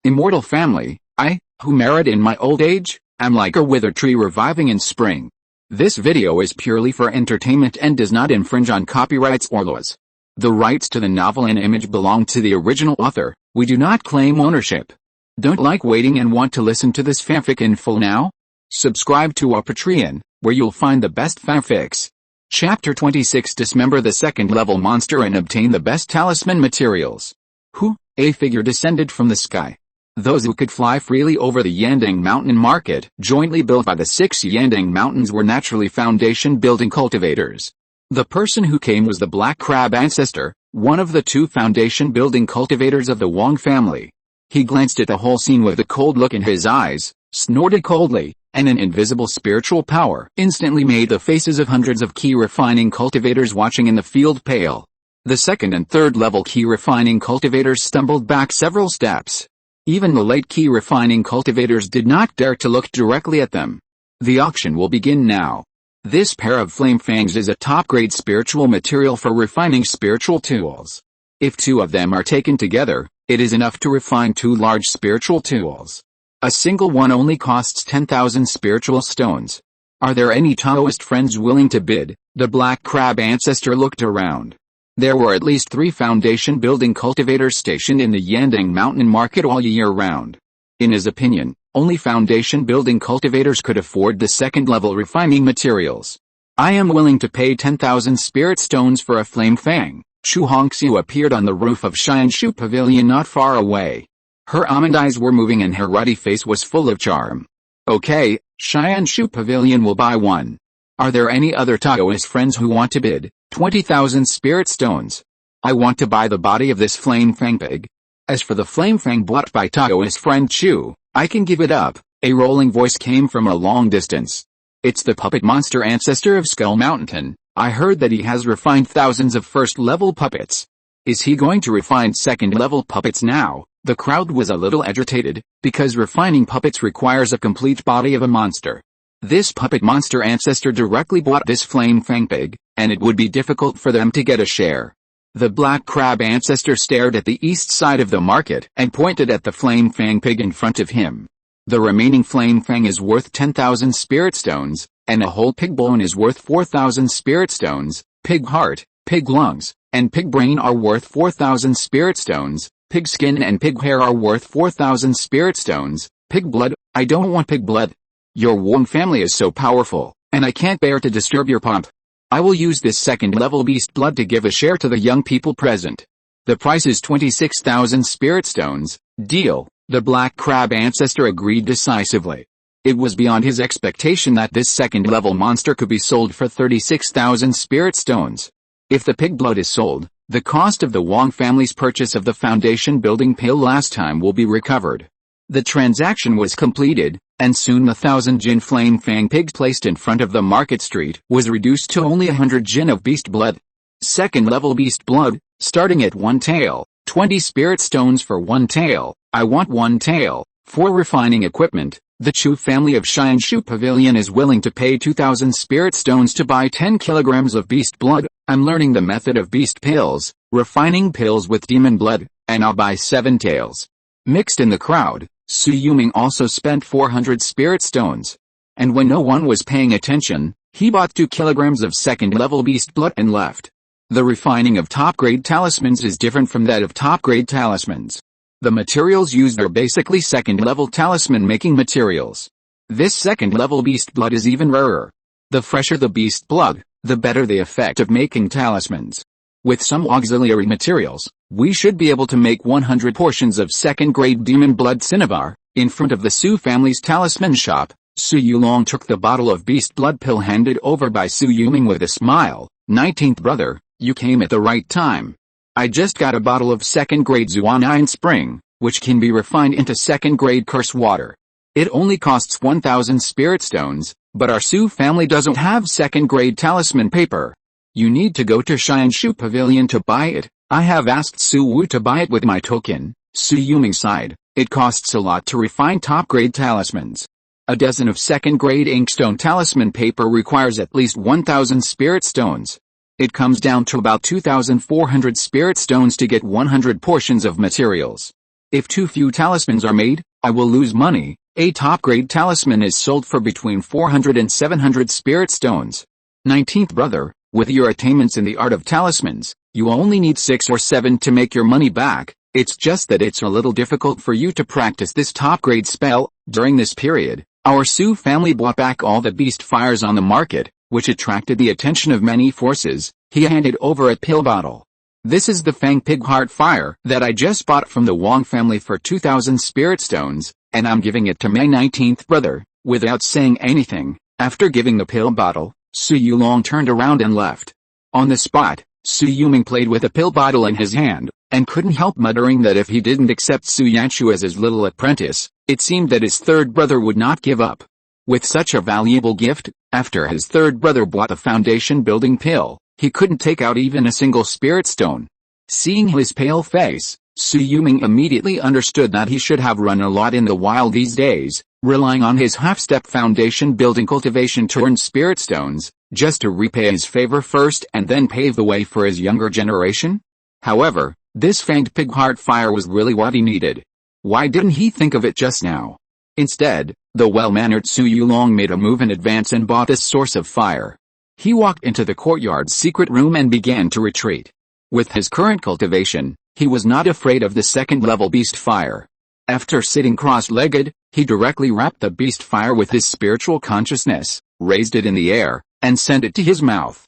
Immortal family, I, who merit in my old age, am like a withered tree reviving in spring. This video is purely for entertainment and does not infringe on copyrights or laws. The rights to the novel and image belong to the original author. We do not claim ownership. Don't like waiting and want to listen to this fanfic in full now? Subscribe to our Patreon, where you'll find the best fanfics. Chapter 26: Dismember the second level monster and obtain the best talisman materials. Who? A figure descended from the sky. Those who could fly freely over the Yandang Mountain market, jointly built by the 6 Yandang Mountains, were naturally foundation-building cultivators. The person who came was the Black Crab ancestor, one of the 2 foundation-building cultivators of the Wong family. He glanced at the whole scene with a cold look in his eyes, snorted coldly, and an invisible spiritual power instantly made the faces of hundreds of Qi refining cultivators watching in the field pale. The second and third level Qi refining cultivators stumbled back several steps. Even the late Qi refining cultivators did not dare to look directly at them. The auction will begin now. This pair of flame fangs is a top-grade spiritual material for refining spiritual tools. If 2 of them are taken together, it is enough to refine 2 large spiritual tools. A single one only costs 10,000 spiritual stones. Are there any Taoist friends willing to bid? The Black Crab ancestor looked around. There were at least 3 foundation-building cultivators stationed in the Yandang Mountain market all year round. In his opinion, only foundation-building cultivators could afford the second-level refining materials. I am willing to pay 10,000 spirit stones for a flame fang. Chu Hongxiu appeared on the roof of Xianshu Pavilion not far away. Her almond eyes were moving and her ruddy face was full of charm. Okay, Xianshu Pavilion will buy 1. Are there any other Taoist friends who want to bid? 20,000 spirit stones. I want to buy the body of this flame fang pig. As for the flame fang bought by Taoist friend Chu, I can give it up. A rolling voice came from a long distance. It's the puppet monster ancestor of Skull Mountain. I heard that he has refined thousands of first-level puppets. Is he going to refine second-level puppets now? The crowd was a little agitated, because refining puppets requires a complete body of a monster. This puppet monster ancestor directly bought this flame fang pig, and it would be difficult for them to get a share. The Black Crab ancestor stared at the east side of the market and pointed at the flame fang pig in front of him. The remaining flame fang is worth 10,000 spirit stones, and a whole pig bone is worth 4,000 spirit stones. Pig heart, pig lungs, and pig brain are worth 4,000 spirit stones. Pig skin and pig hair are worth 4,000 spirit stones. Pig blood, I don't want pig blood. Your Wong family is so powerful, and I can't bear to disturb your pomp. I will use this second-level beast blood to give a share to the young people present. The price is 26,000 spirit stones. Deal. The Black Crab ancestor agreed decisively. It was beyond his expectation that this second-level monster could be sold for 36,000 spirit stones. If the pig blood is sold, the cost of the Wong family's purchase of the foundation building pale last time will be recovered. The transaction was completed, and soon the 1,000 jin flame fang pigs placed in front of the market street was reduced to only 100 jin of beast blood. Second-level beast blood, starting at 1 tael, 20 spirit stones for 1 tael. I want 1 tael. For refining equipment, the Chu family of Xianshu Pavilion is willing to pay 2,000 spirit stones to buy 10 kilograms of beast blood. I'm learning the method of beast pills, refining pills with demon blood, and I'll buy 7 taels. Mixed in the crowd, Su Yuming also spent 400 spirit stones. And when no one was paying attention, he bought 2 kilograms of second-level beast blood and left. The refining of top-grade talismans is different from that of top-grade talismans. The materials used are basically second-level talisman-making materials. This second-level beast blood is even rarer. The fresher the beast blood, the better the effect of making talismans. With some auxiliary materials, we should be able to make 100 portions of second-grade demon blood cinnabar. In front of the Su family's talisman shop, Shui Yulong took the bottle of beast blood pill handed over by Su Yuming with a smile. 19th brother, you came at the right time. I just got a bottle of second-grade Zuanine Spring, which can be refined into second-grade curse water. It only costs 1,000 spirit stones, but our Su family doesn't have second-grade talisman paper. You need to go to Xianshu Pavilion to buy it. I have asked Su Wu to buy it with my token. Su Yuming sighed. It costs a lot to refine top-grade talismans. A dozen of second-grade inkstone talisman paper requires at least 1,000 spirit stones. It comes down to about 2,400 spirit stones to get 100 portions of materials. If too few talismans are made, I will lose money. A top-grade talisman is sold for between 400 and 700 spirit stones. 19th brother, with your attainments in the art of talismans, you only need 6 or 7 to make your money back. It's just that it's a little difficult for you to practice this top-grade spell. During this period, our Su family bought back all the beast fires on the market, which attracted the attention of many forces. He handed over a pill bottle. This is the Fang Pig Heart Fire that I just bought from the Wong family for 2,000 spirit stones, and I'm giving it to my 19th brother, without saying anything. After giving the pill bottle, Shui Yulong turned around and left. On the spot, Shui Yulong played with a pill bottle in his hand, and couldn't help muttering that if he didn't accept Su Yanchu as his little apprentice, it seemed that his third brother would not give up. With such a valuable gift, after his third brother bought the foundation building pill, he couldn't take out even a single spirit stone. Seeing his pale face, Su Yulong immediately understood that he should have run a lot in the wild these days, relying on his half-step foundation building cultivation to earn spirit stones, just to repay his favor first and then pave the way for his younger generation. However, this fanged pig heart fire was really what he needed. Why didn't he think of it just now? Instead, the well-mannered Shui Yulong made a move in advance and bought this source of fire. He walked into the courtyard's secret room and began to retreat. With his current cultivation, he was not afraid of the second-level beast fire. After sitting cross-legged, he directly wrapped the beast fire with his spiritual consciousness, raised it in the air, and sent it to his mouth.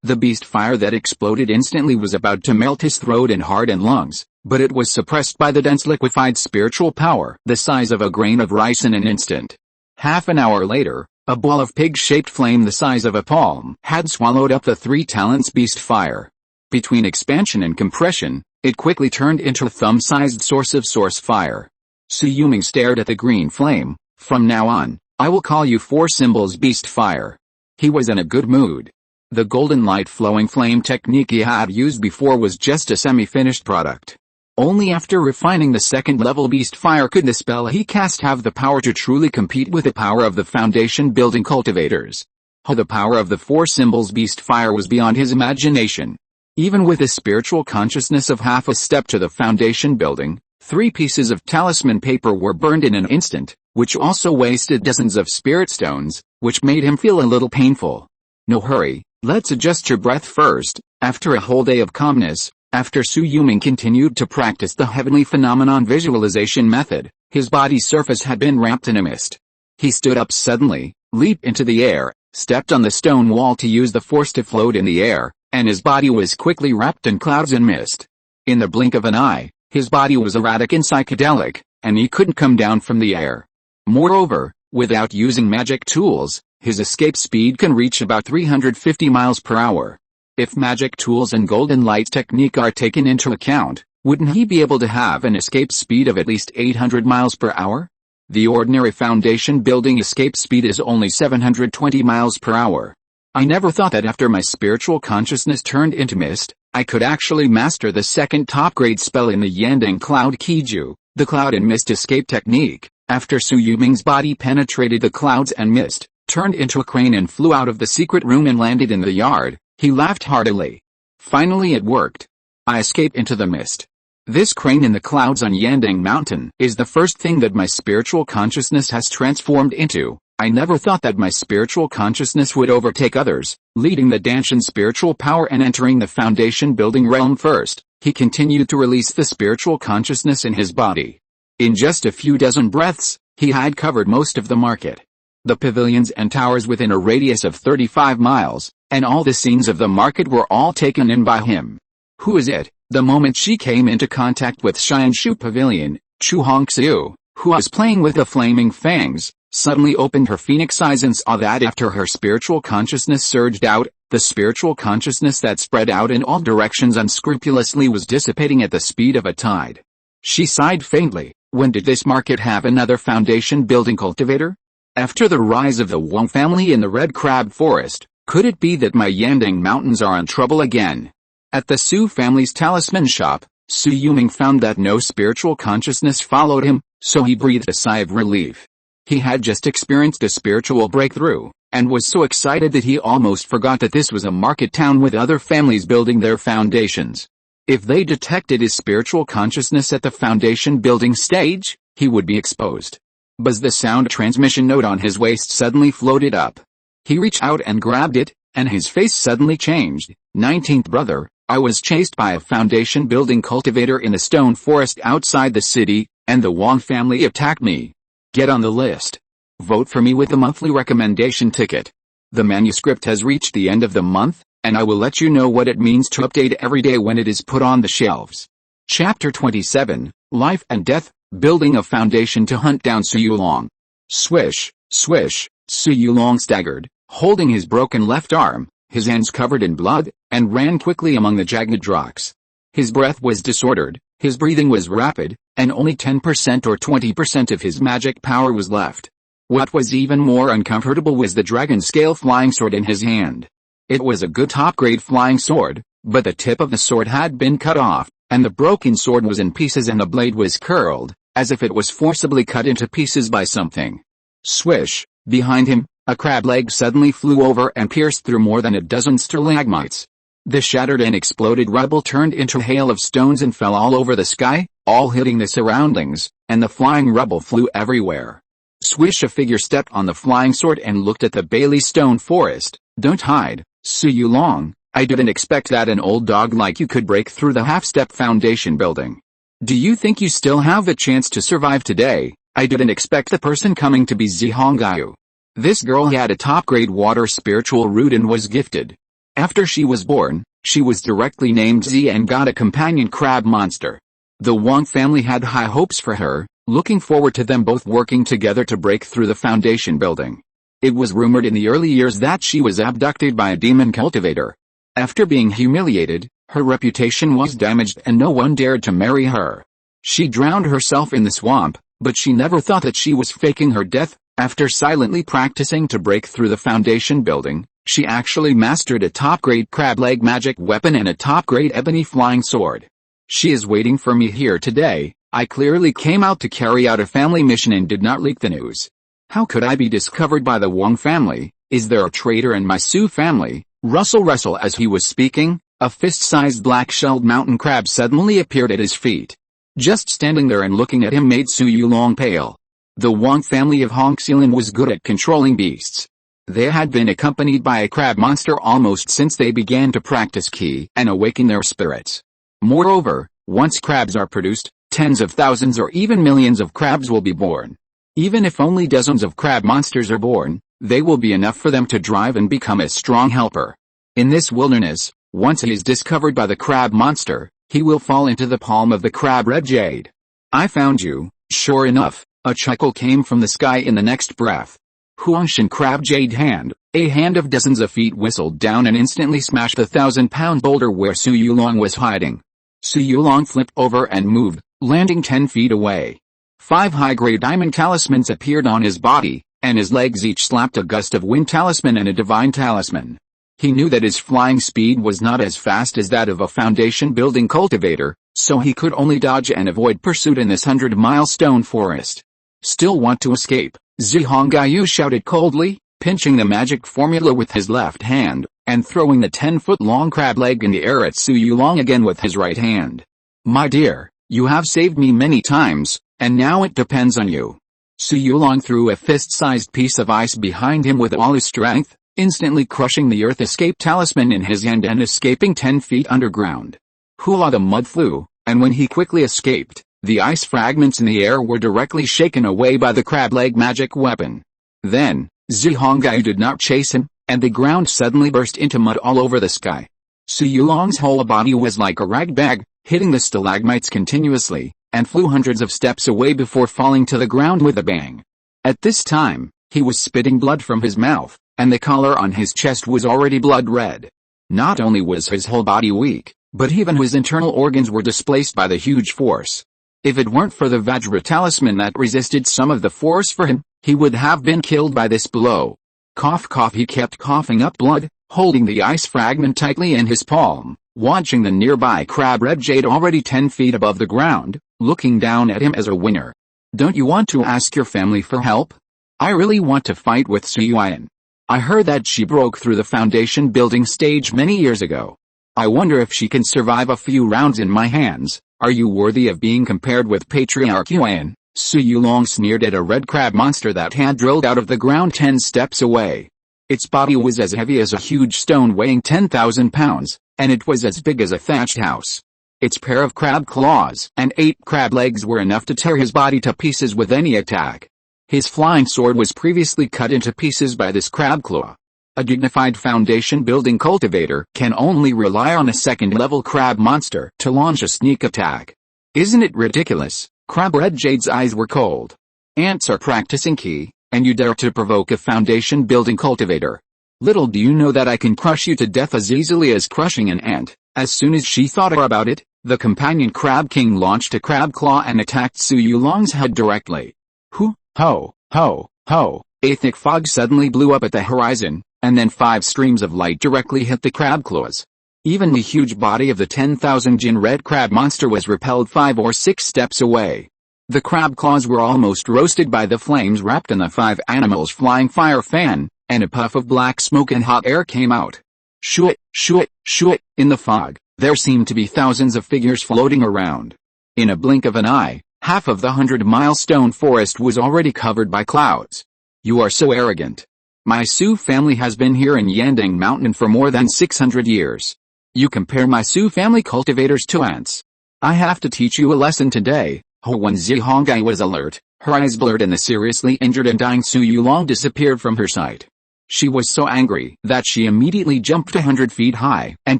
The beast fire that exploded instantly was about to melt his throat and heart and lungs, but it was suppressed by the dense liquefied spiritual power the size of a grain of rice in an instant. Half an hour later, a ball of pig-shaped flame the size of a palm had swallowed up the 3 talents beast fire. Between expansion and compression, it quickly turned into a thumb-sized source of source fire. Su Yulong stared at the green flame. From now on, I will call you 4 symbols beast fire. He was in a good mood. The golden light flowing flame technique he had used before was just a semi-finished product. Only after refining the second-level beast fire could the spell he cast have the power to truly compete with the power of the foundation building cultivators. The power of the 4 symbols beast fire was beyond his imagination. Even with a spiritual consciousness of half a step to the foundation building, 3 pieces of talisman paper were burned in an instant, which also wasted dozens of spirit stones, which made him feel a little painful. No hurry, let's adjust your breath first. After a whole day of calmness, after Su Yulong continued to practice the heavenly phenomenon visualization method, his body's surface had been wrapped in a mist. He stood up suddenly, leaped into the air, stepped on the stone wall to use the force to float in the air, and his body was quickly wrapped in clouds and mist. In the blink of an eye, his body was erratic and psychedelic, and he couldn't come down from the air. Moreover, without using magic tools, his escape speed can reach about 350 miles per hour. If magic tools and golden light technique are taken into account, wouldn't he be able to have an escape speed of at least 800 miles per hour? The ordinary foundation building escape speed is only 720 miles per hour. I never thought that after my spiritual consciousness turned into mist, I could actually master the second top-grade spell in the Yandang Cloud Qiju, the cloud and mist escape technique. After Su Yulong's body penetrated the clouds and mist, turned into a crane and flew out of the secret room and landed in the yard, he laughed heartily. Finally it worked. I escaped into the mist. This crane in the clouds on Yandang Mountain is the first thing that my spiritual consciousness has transformed into. I never thought that my spiritual consciousness would overtake others, leading the Danshan spiritual power and entering the foundation building realm first. He continued to release the spiritual consciousness in his body. In just a few dozen breaths, he had covered most of the market. The pavilions and towers within a radius of 35 miles, and all the scenes of the market were all taken in by him. Who is it? The moment she came into contact with Xianshu Pavilion, Chu Hongxiu, who was playing with the flaming fangs, suddenly opened her phoenix eyes and saw that after her spiritual consciousness surged out, the spiritual consciousness that spread out in all directions unscrupulously was dissipating at the speed of a tide. She sighed faintly. When did this market have another foundation building cultivator? After the rise of the Wong family in the Red Crab Forest, could it be that my Yandang Mountains are in trouble again? At the Su family's talisman shop, Su Yulong found that no spiritual consciousness followed him, so he breathed a sigh of relief. He had just experienced a spiritual breakthrough, and was so excited that he almost forgot that this was a market town with other families building their foundations. If they detected his spiritual consciousness at the foundation building stage, he would be exposed. Buzz, the sound transmission node on his waist suddenly floated up. He reached out and grabbed it, and his face suddenly changed. 19th brother, I was chased by a foundation building cultivator in the stone forest outside the city, and the Wong family attacked me. Get on the list. Vote for me with a monthly recommendation ticket. The manuscript has reached the end of the month, and I will let you know what it means to update every day when it is put on the shelves. Chapter 27, Life and Death, Building a Foundation to Hunt Down Shui Yulong. Swish, swish, Shui Yulong staggered, holding his broken left arm, his hands covered in blood, and ran quickly among the jagged rocks. His breath was disordered, his breathing was rapid, and only 10% or 20% of his magic power was left. What was even more uncomfortable was the dragon-scale flying sword in his hand. It was a good top-grade flying sword, but the tip of the sword had been cut off, and the broken sword was in pieces and the blade was curled, as if it was forcibly cut into pieces by something. Swish, behind him, a crab leg suddenly flew over and pierced through more than a dozen stalagmites. The shattered and exploded rubble turned into a hail of stones and fell all over the sky, all hitting the surroundings, and the flying rubble flew everywhere. Swish, a figure stepped on the flying sword and looked at the Bailey stone forest. Don't hide, Shui Yulong. I didn't expect that an old dog like you could break through the half-step foundation building. Do you think you still have a chance to survive today? I didn't expect the person coming to be Zihongyu. This girl had a top-grade water spiritual root and was gifted. After she was born, she was directly named Z and got a companion crab monster. The Wong family had high hopes for her, looking forward to them both working together to break through the foundation building. It was rumored in the early years that she was abducted by a demon cultivator. After being humiliated, her reputation was damaged and no one dared to marry her. She drowned herself in the swamp, but she never thought that she was faking her death. After silently practicing to break through the foundation building, she actually mastered a top-grade crab leg magic weapon and a top-grade ebony flying sword. She is waiting for me here today. I clearly came out to carry out a family mission and did not leak the news. How could I be discovered by the Wong family? Is there a traitor in my Su family? Rustle as he was speaking, a fist-sized black-shelled mountain crab suddenly appeared at his feet. Just standing there and looking at him made Shui Yulong pale. The Wong family of Hongxilan was good at controlling beasts. They had been accompanied by a crab monster almost since they began to practice Qi and awaken their spirits. Moreover, once crabs are produced, tens of thousands or even millions of crabs will be born. Even if only dozens of crab monsters are born, they will be enough for them to drive and become a strong helper. In this wilderness, once he is discovered by the crab monster, he will fall into the palm of the crab red jade. I found you. Sure enough, a chuckle came from the sky in the next breath. Huangshan crab jade hand, a hand of dozens of feet whistled down and instantly smashed the 1,000-pound boulder where Shui Yulong was hiding. Shui Yulong flipped over and moved, landing 10 feet away. 5 high-grade diamond talismans appeared on his body, and his legs each slapped a gust of wind talisman and a divine talisman. He knew that his flying speed was not as fast as that of a foundation-building cultivator, so he could only dodge and avoid pursuit in this 100-mile stone forest. Still want to escape? Zihongyu shouted coldly, pinching the magic formula with his left hand, and throwing the 10-foot-long crab leg in the air at Shui Yulong again with his right hand. My dear, you have saved me many times, and now it depends on you. Shui Yulong threw a fist-sized piece of ice behind him with all his strength, instantly crushing the earth escape talisman in his hand and escaping 10 feet underground. Hula, the mud flew, and when he quickly escaped, the ice fragments in the air were directly shaken away by the crab leg magic weapon. Then, Zihongyu did not chase him, and the ground suddenly burst into mud all over the sky. Shui Yulong's whole body was like a rag bag, hitting the stalagmites continuously, and flew hundreds of steps away before falling to the ground with a bang. At this time, he was spitting blood from his mouth, and the collar on his chest was already blood red. Not only was his whole body weak, but even his internal organs were displaced by the huge force. If it weren't for the Vajra talisman that resisted some of the force for him, he would have been killed by this blow. Cough cough, he kept coughing up blood, holding the ice fragment tightly in his palm, watching the nearby crab red jade already 10 feet above the ground, looking down at him as a winner. Don't you want to ask your family for help? I really want to fight with Sui Yan. I heard that she broke through the foundation building stage many years ago. I wonder if she can survive a few rounds in my hands. Are you worthy of being compared with Patriarch Yuan? Shui Yulong sneered at a red crab monster that had drilled out of the ground 10 steps away. Its body was as heavy as a huge stone weighing 10,000 pounds, and it was as big as a thatched house. Its pair of crab claws and 8 crab legs were enough to tear his body to pieces with any attack. His flying sword was previously cut into pieces by this crab claw. A dignified foundation-building cultivator can only rely on a second-level crab monster to launch a sneak attack. Isn't it ridiculous? Crab Red Jade's eyes were cold. Ants are practicing Qi, and you dare to provoke a foundation-building cultivator. Little do you know that I can crush you to death as easily as crushing an ant. As soon as she thought about it, the companion Crab King launched a crab claw and attacked Shui Yulong's head directly. Hoo, ho, ho, ho. A thick fog suddenly blew up at the horizon, and then 5 streams of light directly hit the crab claws. Even the huge body of the 10,000 Jin red crab monster was repelled 5 or 6 steps away. The crab claws were almost roasted by the flames wrapped in the 5 animals' flying fire fan, and a puff of black smoke and hot air came out. Shoo-it, shoo-it, shoo-it. In the fog, there seemed to be thousands of figures floating around. In a blink of an eye, half of the 100-mile stone forest was already covered by clouds. You are so arrogant. My Su family has been here in Yandang Mountain for more than 600 years. You compare my Su family cultivators to ants. I have to teach you a lesson today. When Zihongai was alert, her eyes blurred and the seriously injured and dying Shui Yulong disappeared from her sight. She was so angry that she immediately jumped 100 feet high and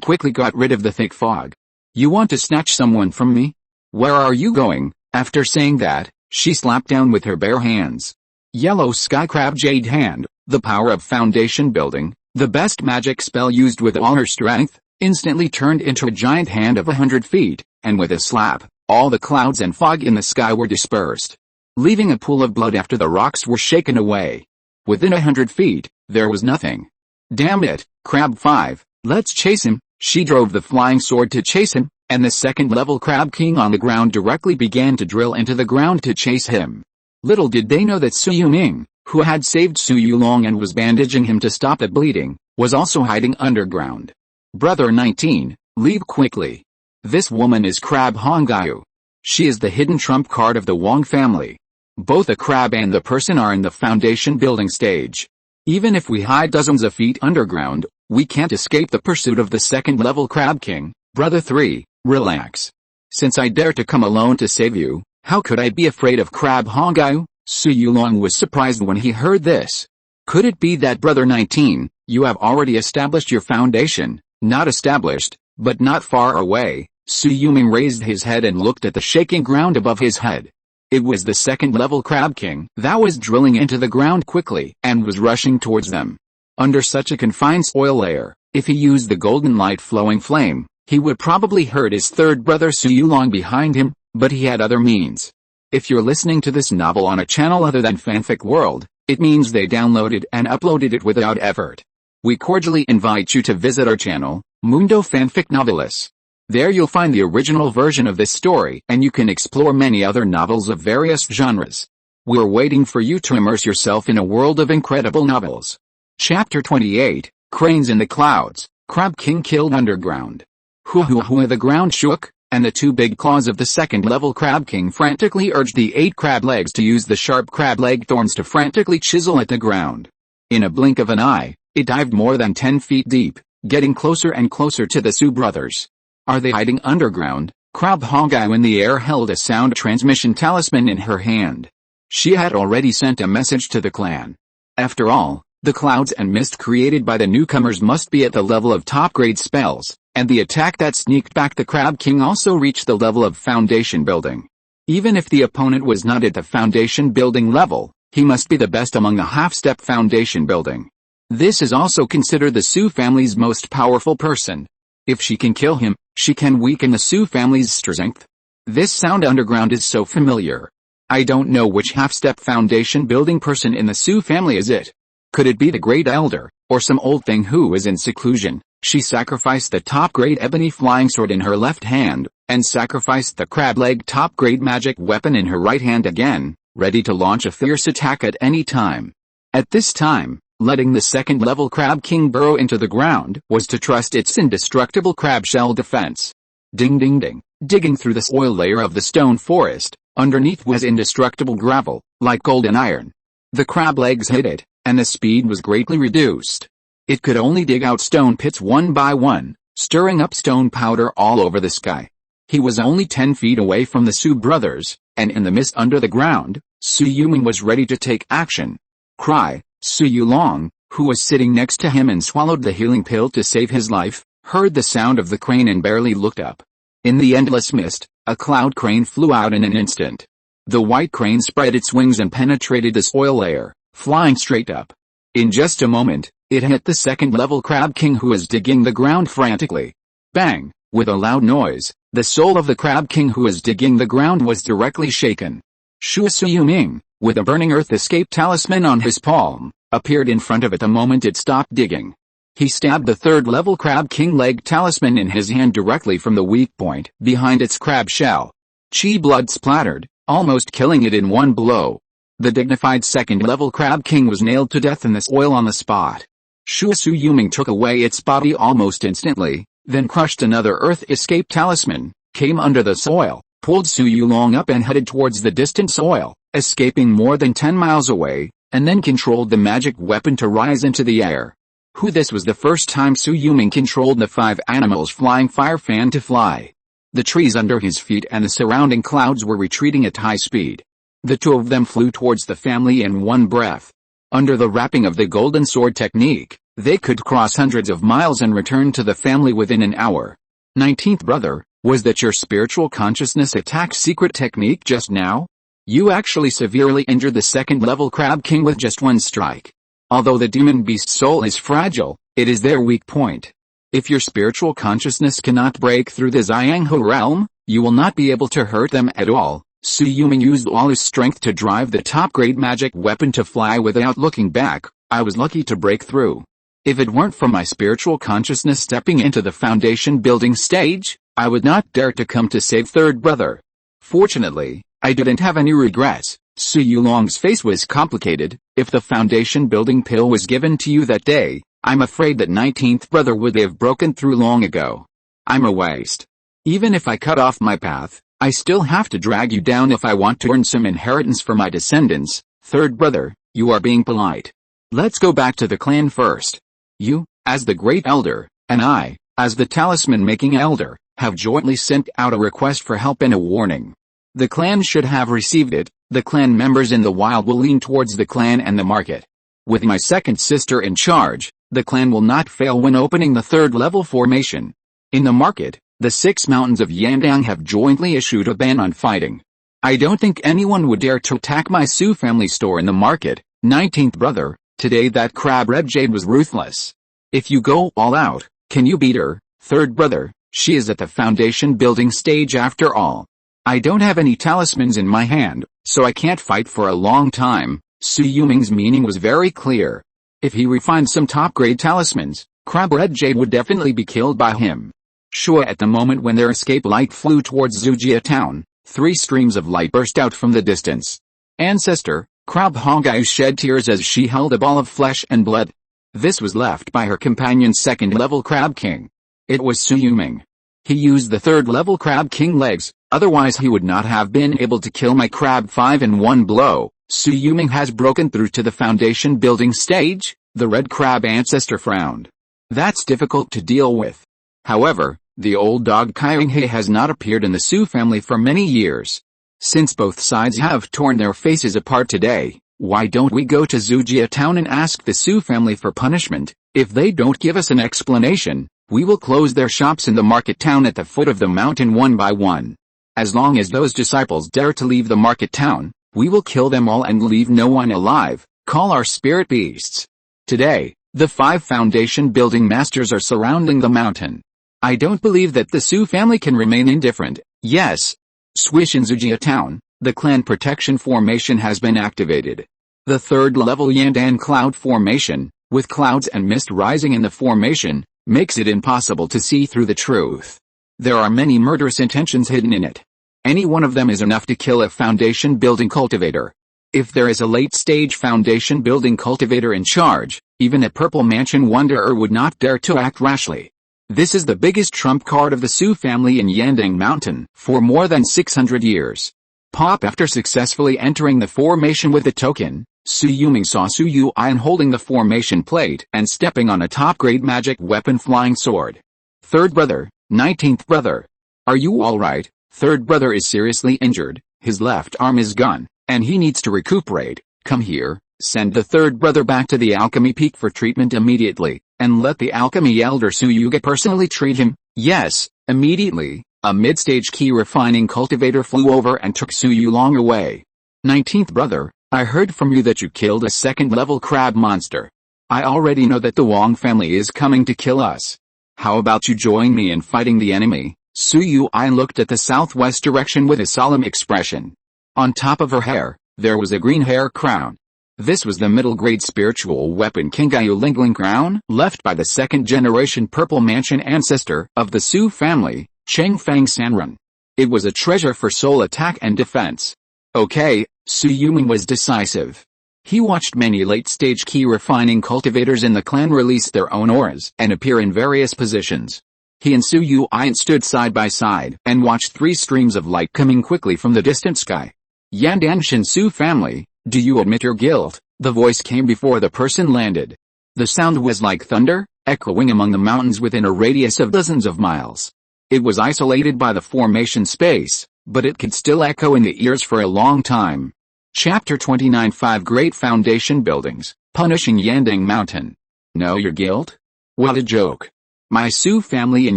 quickly got rid of the thick fog. You want to snatch someone from me? Where are you going? After saying that, she slapped down with her bare hands. Yellow Sky Crab Jade Hand, the power of foundation building, the best magic spell used with all her strength, instantly turned into a giant hand of 100 feet, and with a slap, all the clouds and fog in the sky were dispersed, leaving a pool of blood after the rocks were shaken away. Within 100 feet, there was nothing. Damn it, Crab 5, let's chase him. She drove the flying sword to chase him, and the second-level Crab King on the ground directly began to drill into the ground to chase him. Little did they know that Su Yuning, who had saved Shui Yulong and was bandaging him to stop the bleeding, was also hiding underground. Brother 19, leave quickly. This woman is Crab Hongyu. She is the hidden trump card of the Wong family. Both the crab and the person are in the foundation building stage. Even if we hide dozens of feet underground, we can't escape the pursuit of the second-level Crab King. Brother 3, relax. Since I dare to come alone to save you, how could I be afraid of Crab Hongyu? Shui Yulong was surprised when he heard this. Could it be that Brother 19, you have already established your foundation? Not established, but not far away. Sui Yulong raised his head and looked at the shaking ground above his head. It was the second-level Crab King that was drilling into the ground quickly and was rushing towards them. Under such a confined soil layer, if he used the golden light flowing flame, he would probably hurt his third brother Sui Yulong behind him, but he had other means. If you're listening to this novel on a channel other than Fanfic World, it means they downloaded and uploaded it without effort. We cordially invite you to visit our channel, Mundo Fanfic Novelis. There you'll find the original version of this story and you can explore many other novels of various genres. We're waiting for you to immerse yourself in a world of incredible novels. Chapter 28, Cranes in the Clouds, Crab King Killed Underground. Hoo-hoo-hoo, the ground shook, and the 2 big claws of the second-level Crab King frantically urged the 8 crab legs to use the sharp crab leg thorns to frantically chisel at the ground. In a blink of an eye, it dived more than 10 feet deep, getting closer and closer to the Su brothers. Are they hiding underground? Crab Hongyu in the air held a sound transmission talisman in her hand. She had already sent a message to the clan. After all, the clouds and mist created by the newcomers must be at the level of top-grade spells, and the attack that sneaked back the Crab King also reached the level of foundation building. Even if the opponent was not at the foundation building level, he must be the best among the half-step foundation building. This is also considered the Su family's most powerful person. If she can kill him, she can weaken the Su family's strength. This sound underground is so familiar. I don't know which half-step foundation building person in the Su family is it. Could it be the Great Elder, or some old thing who is in seclusion? She sacrificed the top-grade ebony flying sword in her left hand, and sacrificed the crab-leg top-grade magic weapon in her right hand again, ready to launch a fierce attack at any time. At this time, Letting the second-level Crab King burrow into the ground was to trust its indestructible crab shell defense. Ding ding ding. Digging through the soil layer of the stone forest, underneath was indestructible gravel, like gold and iron. The crab legs hit it, and the speed was greatly reduced. It could only dig out stone pits one by one, stirring up stone powder all over the sky. He was only 10 feet away from the Su brothers, and in the mist under the ground, Shui Yulong was ready to take action. Cry, Shui Yulong, who was sitting next to him and swallowed the healing pill to save his life, heard the sound of the crane and barely looked up. In the endless mist, a cloud crane flew out in an instant. The white crane spread its wings and penetrated the soil layer, flying straight up. In just a moment, it hit the second-level Crab King who was digging the ground frantically. Bang! With a loud noise, the soul of the Crab King who was digging the ground was directly shaken. Shui Yulong, with a burning earth escape talisman on his palm, appeared in front of it the moment it stopped digging. He stabbed the third-level Crab King leg talisman in his hand directly from the weak point behind its crab shell. Qi blood splattered, almost killing it in one blow. The dignified second-level Crab King was nailed to death in the soil on the spot. Shui Yulong took away its body almost instantly, then crushed another earth escape talisman, came under the soil, pulled Shui Yulong up and headed towards the distant soil, escaping more than 10 miles away, and then controlled the magic weapon to rise into the air. This was the first time Shui Yulong controlled the 5 animals flying fire fan to fly. The trees under his feet and the surrounding clouds were retreating at high speed. The 2 of them flew towards the family in one breath. Under the wrapping of the golden sword technique, they could cross hundreds of miles and return to the family within an hour. 19th brother, was that your spiritual consciousness attack secret technique just now? You actually severely injured the second-level Crab King with just one strike. Although the demon beast soul is fragile, it is their weak point. If your spiritual consciousness cannot break through the Xianghu realm, you will not be able to hurt them at all. Shui Yulong used all his strength to drive the top-grade magic weapon to fly without looking back. I was lucky to break through. If it weren't for my spiritual consciousness stepping into the foundation building stage, I would not dare to come to save third brother. Fortunately, I didn't have any regrets. Shui Yulong's face was complicated. If the foundation building pill was given to you that day, I'm afraid that 19th brother would have broken through long ago. I'm a waste. Even if I cut off my path, I still have to drag you down if I want to earn some inheritance for my descendants. Third brother, you are being polite. Let's go back to the clan first. You, as the great elder, and I, as the talisman-making elder, have jointly sent out a request for help and a warning. The clan should have received it. The clan members in the wild will lean towards the clan and the market. With my second sister in charge, the clan will not fail when opening the third-level formation. In the market, the 6 mountains of Yandang have jointly issued a ban on fighting. I don't think anyone would dare to attack my Su family store in the market. 19th brother, today that crab Red Jade was ruthless. If you go all out, can you beat her? Third brother, she is at the foundation building stage after all. I don't have any talismans in my hand, so I can't fight for a long time. Shui Yulong's meaning was very clear. If he refined some top-grade talismans, Crab Red Jade would definitely be killed by him. Sure, at the moment when their escape light flew towards Zujia town, 3 streams of light burst out from the distance. Ancestor, Crab Hongai shed tears as she held a ball of flesh and blood. This was left by her companion's second-level Crab King. It was Shui Yulong. He used the third-level Crab King legs, otherwise he would not have been able to kill my Crab 5 in one blow. Shui Yulong has broken through to the foundation building stage. The red crab ancestor frowned. That's difficult to deal with. However, the old dog Qi has not appeared in the Su family for many years. Since both sides have torn their faces apart today, why don't we go to Zujia town and ask the Su family for punishment? If they don't give us an explanation, we will close their shops in the market town at the foot of the mountain one by one. As long as those disciples dare to leave the market town, we will kill them all and leave no one alive. Call our spirit beasts. Today, the 5 foundation building masters are surrounding the mountain. I don't believe that the Su family can remain indifferent. Yes. Swish in Zujia town, the clan protection formation has been activated. The third-level Yandang cloud formation, with clouds and mist rising in the formation, makes it impossible to see through the truth. There are many murderous intentions hidden in it. Any one of them is enough to kill a foundation building cultivator. If there is a late-stage foundation building cultivator in charge, Even a Purple Mansion wanderer would not dare to act rashly. This is the biggest trump card of the Su family in Yandang Mountain for more than 600 years. Pop. After successfully entering the formation with the token, Su Yuming saw Su Yuan holding the formation plate and stepping on a top-grade magic weapon flying sword. Third brother, 19th brother. Are you alright? Third brother is seriously injured, his left arm is gone, and he needs to recuperate. Come here, send the third brother back to the alchemy peak for treatment immediately, and let the alchemy elder Su Yuga personally treat him. Yes, immediately. A mid-stage Qi refining cultivator flew over and took Su Yulong away. 19th brother, I heard from you that you killed a second-level crab monster. I already know that the Wong family is coming to kill us. How about you join me in fighting the enemy? Su Yuan looked at the southwest direction with a solemn expression. On top of her hair, there was a green hair crown. This was the middle-grade spiritual weapon Qingyu Lingling crown left by the second-generation Purple Mansion ancestor of the Su family, Chengfang Sanrun. It was a treasure for soul attack and defense. Okay, Su Yuming was decisive. He watched many late-stage Qi refining cultivators in the clan release their own auras and appear in various positions. He and Su Yuan stood side by side and watched 3 streams of light coming quickly from the distant sky. Yandanshan Su family, do you admit your guilt? The voice came before the person landed. The sound was like thunder, echoing among the mountains within a radius of dozens of miles. It was isolated by the formation space, but it could still echo in the ears for a long time. Chapter 29. 5 Great Foundation Buildings, Punishing Yandang Mountain. Know your guilt? What a joke. My Su family in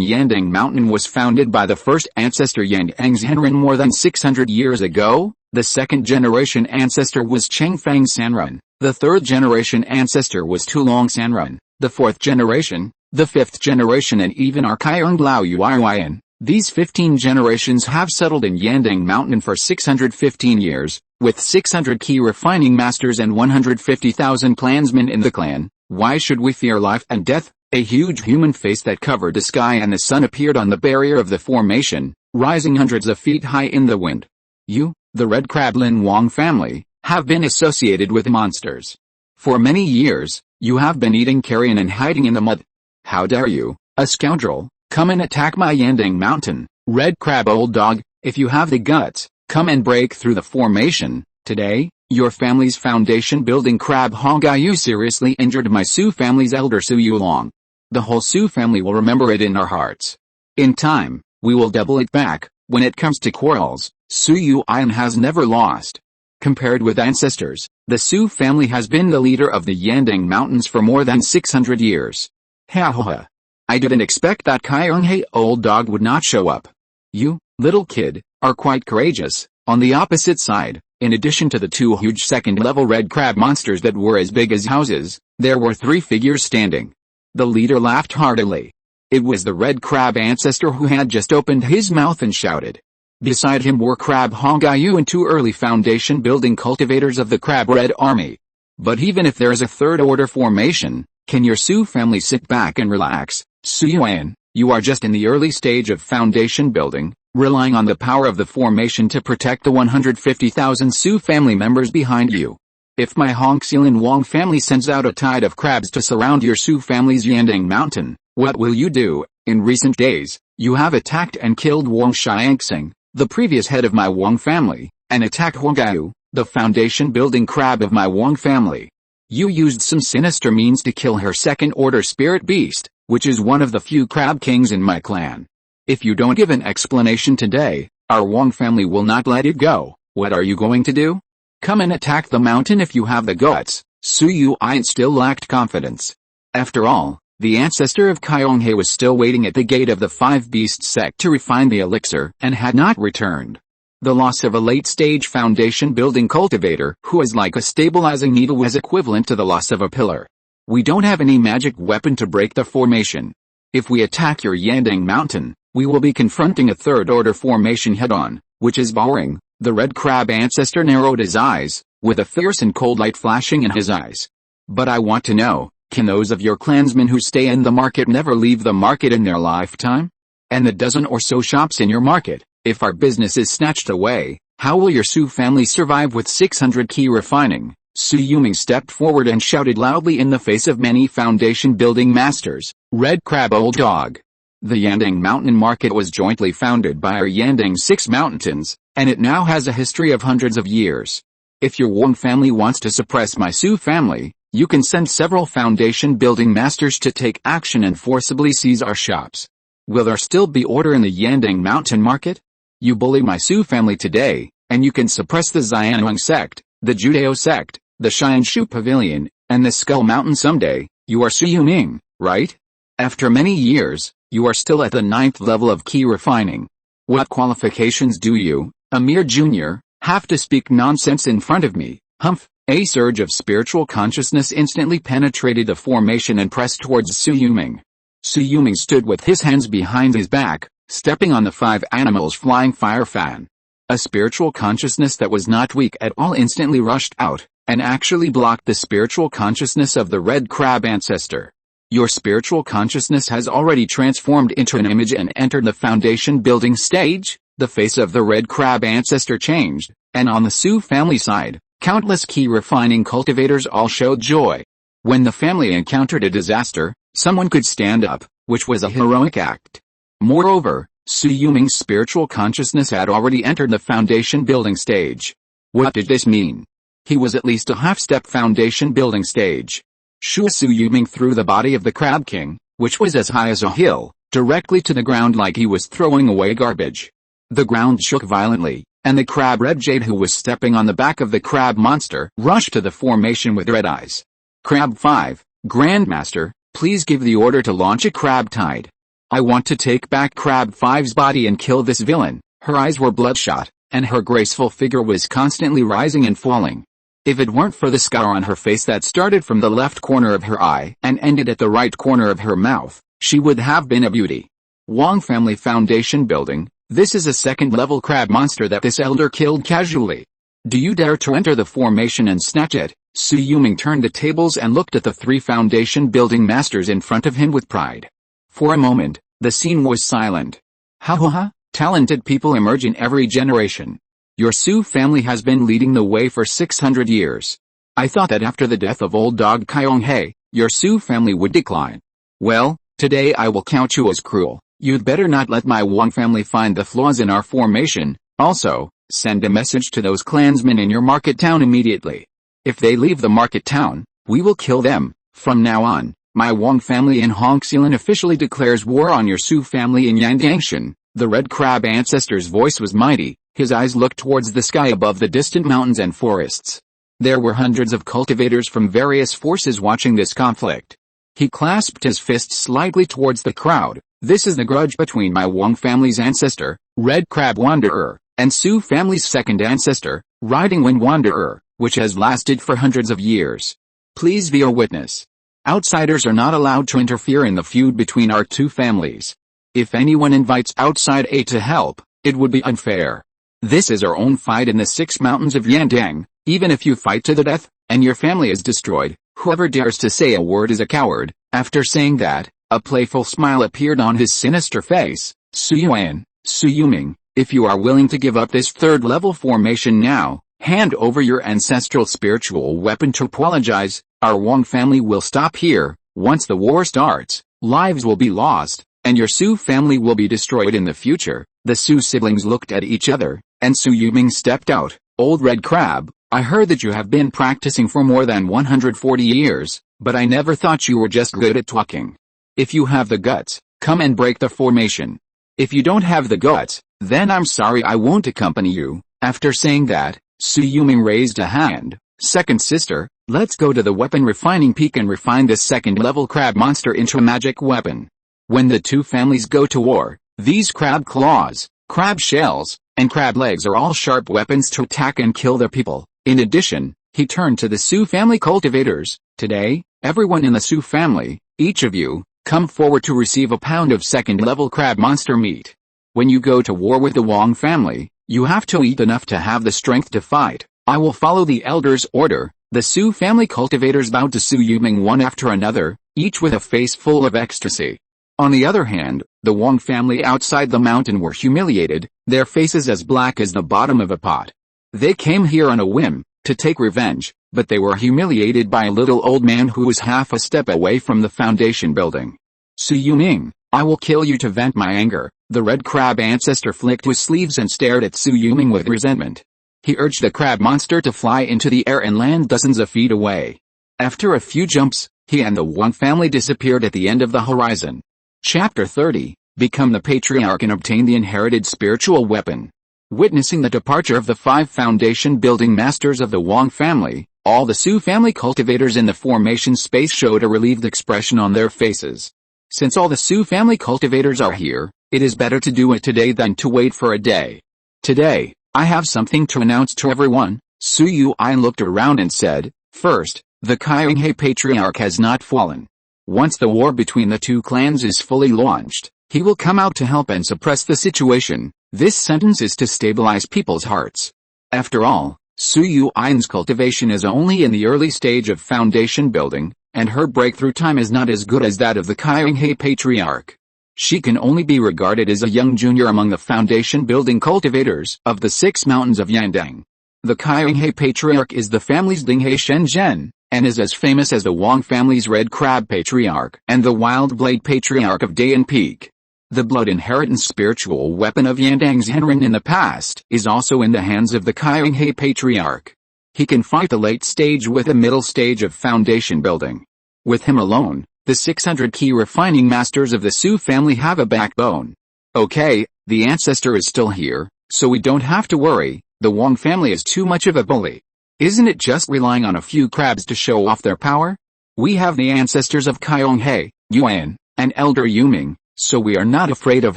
Yandang Mountain was founded by the first ancestor Yandang Zhenren more than 600 years ago. The second-generation ancestor was Chengfang Sanrun. The third-generation ancestor was Tulong Sanrun. The fourth generation, the fifth generation, and even our Qiyong Lao Yuan. These 15 generations have settled in Yandang Mountain for 615 years, with 600 Qi refining masters and 150,000 clansmen in the clan. Why should we fear life and death? A huge human face that covered the sky and the sun appeared on the barrier of the formation, rising hundreds of feet high in the wind. You, the Red Crab Lin Wong family, have been associated with monsters. For many years, you have been eating carrion and hiding in the mud. How dare you, a scoundrel, come and attack my Yandang Mountain, Red Crab old dog. If you have the guts, come and break through the formation. Today, your family's foundation building crab Hongyu seriously injured my Su family's elder Su Yulong. The whole Su family will remember it in our hearts. In time, we will double it back. When it comes to quarrels, Su Yuan has never lost. Compared with ancestors, the Su family has been the leader of the Yandang Mountains for more than 600 years. Ha ha ha. I didn't expect that Qiyong old dog would not show up. You, little kid, are quite courageous. On the opposite side, in addition to the 2 huge second-level red crab monsters that were as big as houses, there were 3 figures standing. The leader laughed heartily. It was the red crab ancestor who had just opened his mouth and shouted. Beside him were Crab Hongyu and 2 early foundation building cultivators of the Crab Red Army. But even if there is a third-order formation, can your Su family sit back and relax? Su Yuan, you are just in the early stage of foundation building, relying on the power of the formation to protect the 150,000 Su family members behind you. If my Hongxian Wong family sends out a tide of crabs to surround your Su family's Yandang Mountain, what will you do? In recent days, you have attacked and killed Wang Xiangxing, the previous head of my Wang family, and attacked Hongyu, the foundation-building crab of my Wang family. You used some sinister means to kill her second-order spirit beast, which is one of the few crab kings in my clan. If you don't give an explanation today, our Wang family will not let it go. What are you going to do? Come and attack the mountain if you have the guts. Su Yuan still lacked confidence. After all, the ancestor of Qiyonghe was still waiting at the gate of the 5 Beast sect to refine the elixir and had not returned. The loss of a late-stage foundation-building cultivator who is like a stabilizing needle was equivalent to the loss of a pillar. We don't have any magic weapon to break the formation. If we attack your Yandang Mountain, we will be confronting a third-order formation head-on, which is boring. The red crab ancestor narrowed his eyes, with a fierce and cold light flashing in his eyes. But I want to know, can those of your clansmen who stay in the market never leave the market in their lifetime? And the dozen or so shops in your market, if our business is snatched away, how will your Su family survive with 600 Qi refining? Shui Yulong stepped forward and shouted loudly in the face of many foundation-building masters, "Red Crab Old Dog!" The Yandang Mountain Market was jointly founded by our Yandang Six Mountains, and it now has a history of hundreds of years. If your Wong family wants to suppress my Su family, you can send several foundation-building masters to take action and forcibly seize our shops. Will there still be order in the Yandang Mountain Market? You bully my Su family today, and you can suppress the Xianwang sect, the Judeo sect, the Xianshu Pavilion, and the Skull Mountain someday. You are Shui Yulong, right? After many years, you are still at the 9th level of Qi Refining. What qualifications do you, a mere junior, have to speak nonsense in front of me? Humph! A surge of spiritual consciousness instantly penetrated the formation and pressed towards Shui Yulong. Shui Yulong stood with his hands behind his back, stepping on the 5 animals' flying fire fan. A spiritual consciousness that was not weak at all instantly rushed out, and actually blocked the spiritual consciousness of the red crab ancestor. Your spiritual consciousness has already transformed into an image and entered the foundation building stage. The face of the red crab ancestor changed, and on the Su family side, countless Qi refining cultivators all showed joy. When the family encountered a disaster, someone could stand up, which was a heroic act. Moreover, Shui Yulong's spiritual consciousness had already entered the foundation building stage. What did this mean? He was at least a half-step foundation building stage. Shui Yulong threw the body of the Crab King, which was as high as a hill, directly to the ground like he was throwing away garbage. The ground shook violently, and the crab Red Jade who was stepping on the back of the crab monster rushed to the formation with red eyes. Crab 5, Grandmaster, please give the order to launch a crab tide. I want to take back Crab 5's body and kill this villain. Her eyes were bloodshot, and her graceful figure was constantly rising and falling. If it weren't for the scar on her face that started from the left corner of her eye and ended at the right corner of her mouth, she would have been a beauty. Wong Family Foundation Building, this is a second-level crab monster that this elder killed casually. Do you dare to enter the formation and snatch it? Shui Yulong turned the tables and looked at the 3 foundation building masters in front of him with pride. For a moment, the scene was silent. Ha! Talented people emerge in every generation. Your Su family has been leading the way for 600 years. I thought that after the death of old dog Kyonghei, your Su family would decline. Well, today I will count you as cruel. You'd better not let my Wong family find the flaws in our formation. Also, send a message to those clansmen in your market town immediately. If they leave the market town, we will kill them. From now on, my Wong family in Hongxilan officially declares war on your Su family in Yandangshan. The red crab ancestor's voice was mighty. His eyes looked towards the sky above the distant mountains and forests. There were hundreds of cultivators from various forces watching this conflict. He clasped his fist slightly towards the crowd. This is the grudge between my Wong family's ancestor, Red Crab Wanderer, and Su family's second ancestor, Riding Wind Wanderer, which has lasted for hundreds of years. Please be a witness. Outsiders are not allowed to interfere in the feud between our 2 families. If anyone invites outside aid to help, it would be unfair. This is our own fight in the 6 mountains of Yandang. Even if you fight to the death, and your family is destroyed, whoever dares to say a word is a coward. After saying that, a playful smile appeared on his sinister face. Shui Yulong, if you are willing to give up this 3rd-level formation now, hand over your ancestral spiritual weapon to apologize. Our Wong family will stop here. Once the war starts, lives will be lost, and your Su family will be destroyed in the future. The Su siblings looked at each other, and Shui Yulong stepped out. Old Red Crab, I heard that you have been practicing for more than 140 years, but I never thought you were just good at talking. If you have the guts, come and break the formation. If you don't have the guts, then I'm sorry I won't accompany you. After saying that, Shui Yulong raised a hand. Second sister, let's go to the weapon refining peak and refine this 2nd-level crab monster into a magic weapon. When the 2 families go to war, these crab claws, crab shells, and crab legs are all sharp weapons to attack and kill their people. In addition, he turned to the Su family cultivators. Today, everyone in the Su family, each of you, come forward to receive a pound of 2nd-level crab monster meat. When you go to war with the Wong family, you have to eat enough to have the strength to fight. I will follow the elder's order. The Su family cultivators bowed to Shui Yulong one after another, each with a face full of ecstasy. On the other hand, the Wong family outside the mountain were humiliated, their faces as black as the bottom of a pot. They came here on a whim, to take revenge, but they were humiliated by a little old man who was half a step away from the foundation building. Su Yuming, I will kill you to vent my anger. The red crab ancestor flicked his sleeves and stared at Su Yuming with resentment. He urged the crab monster to fly into the air and land dozens of feet away. After a few jumps, he and the Wang family disappeared at the end of the horizon. Chapter 30, Become the Patriarch and Obtain the Inherited Spiritual Weapon. Witnessing the departure of the 5 foundation building masters of the Wang family, all the Su family cultivators in the formation space showed a relieved expression on their faces. Since all the Su family cultivators are here, it is better to do it today than to wait for a day. Today, I have something to announce to everyone. Su Yulong looked around and said, first, the Qi Patriarch has not fallen. Once the war between the 2 clans is fully launched, he will come out to help and suppress the situation. This sentence is to stabilize people's hearts. After all, Su Yulong's cultivation is only in the early stage of foundation building, and her breakthrough time is not as good as that of the Qi Patriarch. She can only be regarded as a young junior among the foundation building cultivators of the 6 mountains of Yandang. The Qi Patriarch is the family's Dinghai Shenzhen, and is as famous as the Wang family's Red Crab Patriarch and the Wild Blade Patriarch of Dayan Peak. The blood inheritance spiritual weapon of Yandang's Henren in the past is also in the hands of the Qi Patriarch. He can fight the late stage with the middle stage of foundation building. With him alone, the 600 Qi refining masters of the Su family have a backbone. Okay, the ancestor is still here, so we don't have to worry. The Wang family is too much of a bully. Isn't it just relying on a few crabs to show off their power? We have the ancestors of Qionghai, Yuan, and Elder Yuming, so we are not afraid of